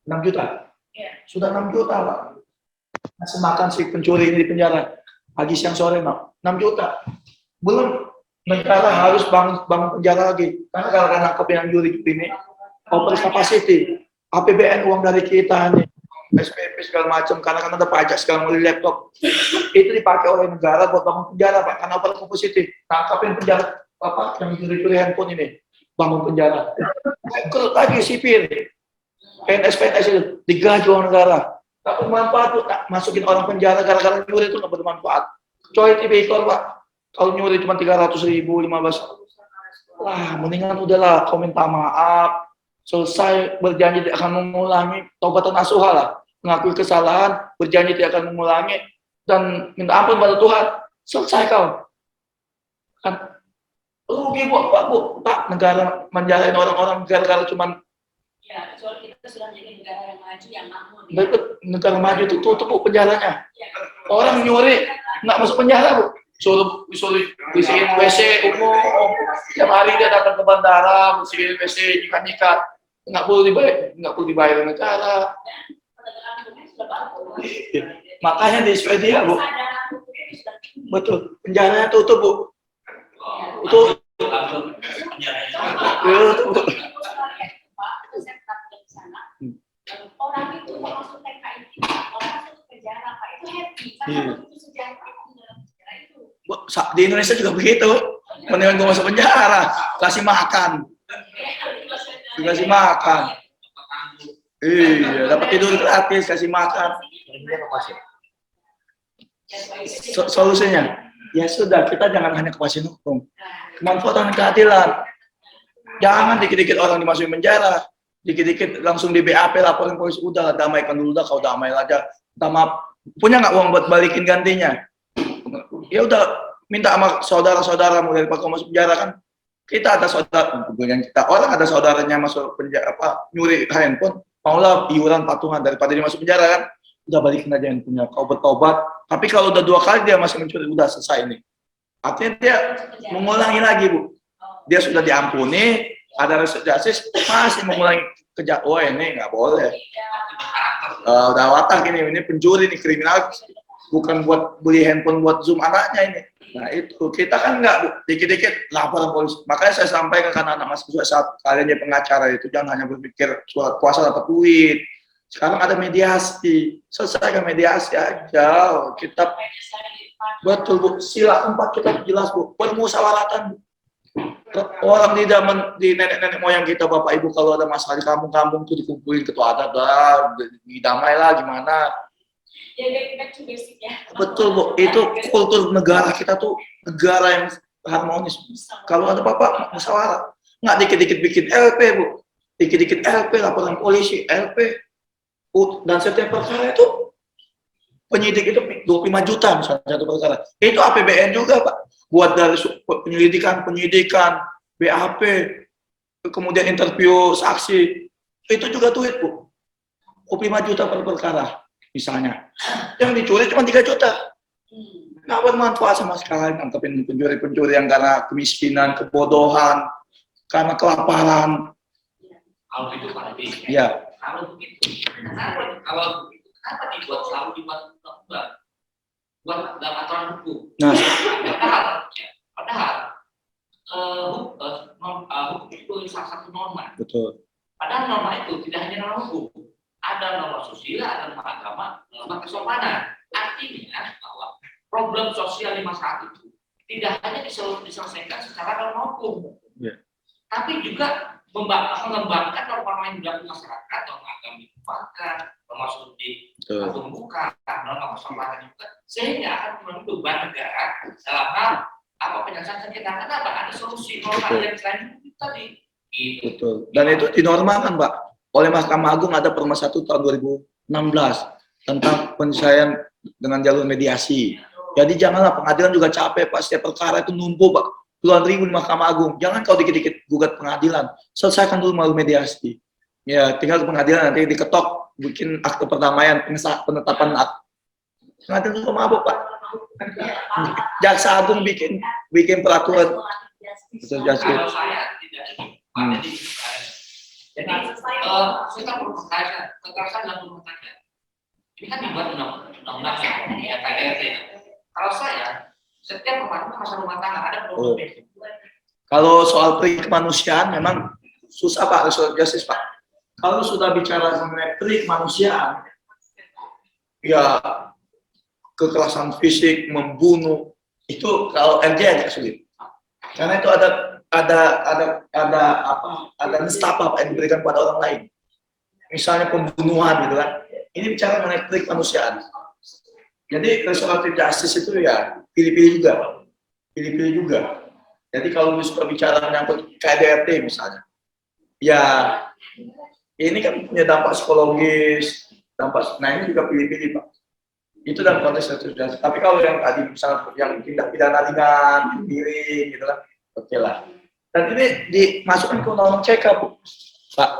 6 juta? Ya. Sudah 6 juta, Pak. Masih makan si pencuri ini di penjara. Pagi, siang, sore, 6 juta. Belum negara harus bangun penjara lagi. Karena kalau nangkep yang juri ini, over capacity. APBN uang dari kita nih. SPP segala macam, karena kan ada pajak segala melalui laptop. Itu dipakai oleh negara buat bangun penjara, Pak. Karena over capacity. Tangkapin penjara, Bapak yang curi-curi handphone ini. Bangun penjara. Kerut lagi sipir. PNS itu digaji oleh negara. Tak bermanfaat, tuh, tak masukin orang penjara gara-gara nyuri itu nggak bermanfaat. Kecuali tipikor, Pak. Kalau nyuri cuma 300.000, 15. Wah, mendingan udahlah, kau minta maaf, selesai, berjanji tidak akan mengulangi, taubatan nasuha lah, mengakui kesalahan, berjanji tidak akan mengulangi, dan minta ampun pada Tuhan, selesai kau. Kan rugi, Pak, negara menjarain orang-orang gara-gara cuma. Ya, kecuali kita sudah menjadi negara yang maju, yang makmur. Ya. Negara maju itu tutup, Bu, penjaranya. Ya. Orang nyuri, nggak masuk penjara, Bu. Suruh bersihin WC umum, tiap hari dia datang ke bandara, bersihin WC, nyikat-nyikat, nggak perlu dibayar negara. Makanya di Swedia, Bu, betul, penjaranya tutup, Bu. Itu orang itu masuk TKI, orang masuk penjara, Pak, itu happy, karena itu sejarah. Di Indonesia juga begitu, mendingan gue masuk penjara, kasih makan, dikasih makan, iya, dapat tidur gratis, kasih makan. Solusinya, ya sudah, kita jangan hanya kepastian hukum, kemanfaatan keadilan, jangan dikit-dikit orang dimasukin penjara, dikit-dikit langsung di BAP laporin polisi, udah damaikan dulu dah, kau damai aja, minta maaf, punya nggak uang buat balikin gantinya? Ya udah minta sama saudara-saudara mulai daripada masuk penjara kan, kita ada saudara, bukan kita, orang ada saudaranya masuk penjara nyuri handphone, maulah iuran patungan daripada dia masuk penjara kan, udah balikin aja yang punya, kau bertobat. Tapi kalau udah 2 kali dia masih mencuri, udah selesai ini, artinya dia mengulangi lagi, Bu. Dia sudah diampuni, ada restitusi, masih mengulangi kejahatan. Oh ini nggak boleh, udah watak ini pencuri, ini kriminal, bukan buat beli handphone buat zoom anaknya ini. Nah itu, kita kan enggak, Bu, dikit-dikit laporan polisi. Makanya saya sampaikan ke anak-anak mahasiswa saat kalian jadi pengacara itu, jangan hanya berpikir surat kuasa dapat duit, Sekarang ada mediasi, selesaikan mediasi aja. Kita betul Bu, sila 4 kita jelas Bu, permusyawaratan Bu. Orang di zaman di nenek-nenek moyang kita, Bapak Ibu, kalau ada masalah di kampung-kampung tuh dikumpulin ketua adat lah, didamai lah gimana. Betul Bu, itu kultur negara kita tuh negara yang harmonis. Kalau ada apa-apa musyawarah, nggak dikit-dikit bikin LP Bu, dikit-dikit LP, laporan polisi, LP, dan setiap perkara itu penyidik itu 25 juta misalnya satu perkara. Itu APBN juga Pak, buat dari penyidikan, BAP, kemudian interview saksi, itu juga duit Bu, 25 juta per perkara misalnya. Yang dicuri cuma 3 juta. Nggak bermanfaat sama sekali, nangkepin pencuri-pencuri yang karena kemiskinan, kebodohan, karena kelaparan. Kalau itu Pak Adi, Ya. Kalau begitu, kenapa selalu dibuat undang-undang, buat dalam aturan hukum? Nah, padahal hukum itu salah satu norma. betul. Padahal norma itu tidak hanya norma hukum, ada norma susila, ada norma agama, norma kesopanan. Artinya bahwa problem sosial di masyarakat itu tidak hanya diselesaikan secara norma hukum, tapi juga mengembangkan norma yang berlaku masyarakat, norma agama dikembangkan, norma studi terbuka, norma kesopanan juga, sehingga akan membantu beban negara dalam hal penyelesaian sengketa. Kenapa? Ada solusi norma yang selain itu tadi. Betul. Dan itu dinormalkan Pak oleh Mahkamah Agung, ada Perma 1 tahun 2016 tentang penyelesaian dengan jalur mediasi. Jadi janganlah, pengadilan juga capek Pak, setiap perkara itu numpuk Pak, puluhan ribu di Mahkamah Agung. Jangan kau dikit-dikit gugat pengadilan, selesaikan dulu melalui mediasi. Ya, tinggal ke pengadilan nanti diketok, bikin akte perdamaian, penetapan akte. Pengadilan juga mabuk Pak. Jaksa Agung bikin peraturan. Betul, kalau saya tidak jadi kita perlu bertanya, kekerasan dalam rumah tangga ini kan dibuat undang-undang ya KDRT. Kalau saya, setiap rumah tangga ada problem. Kalau soal kemanusiaan memang susah Pak, restoratif justice Pak. Kalau sudah bicara mengenai kemanusiaan, ya kekerasan fisik, membunuh, itu kalau RJ agak sulit. Karena itu ada nestapa Pak yang diberikan pada orang lain. Misalnya pembunuhan gitu kan. Ini bicara mengenai kemanusiaan. Jadi restoratif justice itu ya pilih-pilih juga. Jadi kalau suka bicara menyangkut KDRT misalnya, ya ini kan punya dampak psikologis, nah ini juga pilih-pilih Pak. Itu dalam konteks restoratif justice. Tapi kalau yang tadi misalnya yang tindak pidana ringan, miring gitu kan, oke lah. Dan ini dimasukkan ke undang-undang CK Pak.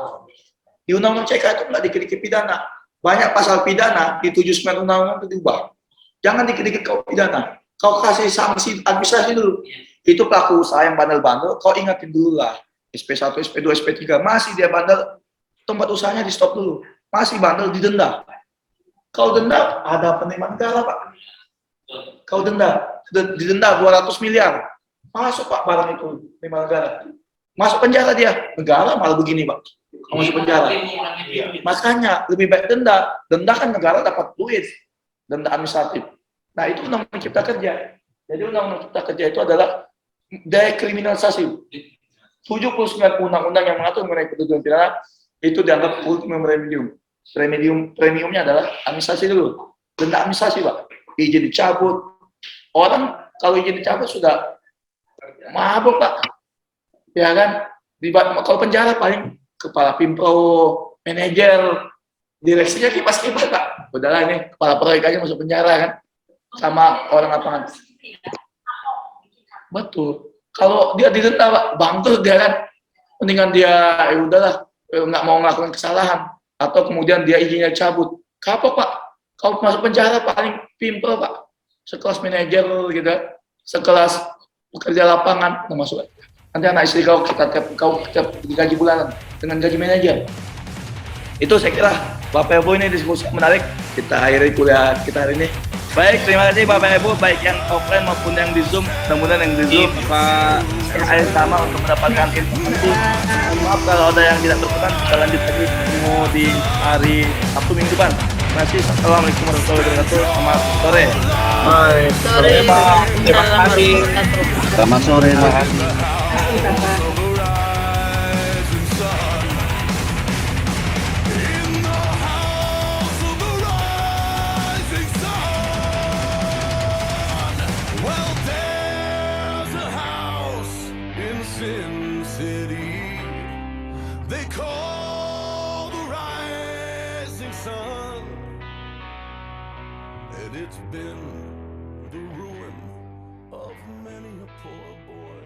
Di undang-undang CK itu nggak dikit-dikit pidana. Banyak pasal pidana di 79 undang-undang itu diubah. Jangan dikit-dikit kau pidana. Kau kasih sanksi administrasi dulu. Itu pelaku usaha yang bandel-bandel, kau ingatin dulu lah. SP1, SP2, SP3, masih dia bandel, tempat usahanya di stop dulu. Masih bandel, didenda. Kau denda, ada penerimaan negara Pak. Kau denda 200 miliar. Masuk Pak barang itu, penerimaan negara. Masuk penjara dia. Negara malah begini Pak. Kau masuk penjara. Makanya lebih baik denda. Denda kan negara dapat duit. Denda administratif. Nah itu undang-undang cipta kerja. Jadi undang-undang cipta kerja itu adalah dekriminalisasi. 79 undang-undang yang mengatur mengenai ketentuan pidana itu dianggap ultimum remedium. Premiumnya adalah administrasi dulu. Denda administrasi Pak. Izin dicabut. Orang kalau izin dicabut sudah mabuk Pak. Ya kan? Kalau penjara paling kepala pimpro, manajer, direksinya kipas-kipas Pak. Udahlah ini kepala proyek aja masuk penjara kan. Sama orang lapangan. Betul. Kalau dia didenda Pak, bangkrut dia kan. Mendingan dia ya udahlah nggak mau ngelakukan kesalahan atau kemudian dia izinnya cabut. Kapok Pak. Kalau masuk penjara paling pimpro Pak. Sekelas manajer gitu. Sekelas pekerja lapangan masuk. Nanti anak istri kau kita digaji bulanan dengan gaji manajer. Itu saya kira Bapak Ibu ini diskusi menarik. Kita akhiri kuliah kita hari ini. Baik, terima kasih Bapak Ibu, baik yang offline maupun yang di Zoom. Mudah-mudahan yang di Zoom Pak saya sama untuk mendapatkan informasi. Maaf kalau ada yang tidak berkenan, kita lanjut lagi ketemu di hari Sabtu minggu depan. Terima kasih. Assalamualaikum warahmatullahi wabarakatuh. Selamat sore. Baik. Sore, Pak. Terima kasih. Selamat sore, Pak. Sin City, they call the rising sun, and it's been the ruin of many a poor boy.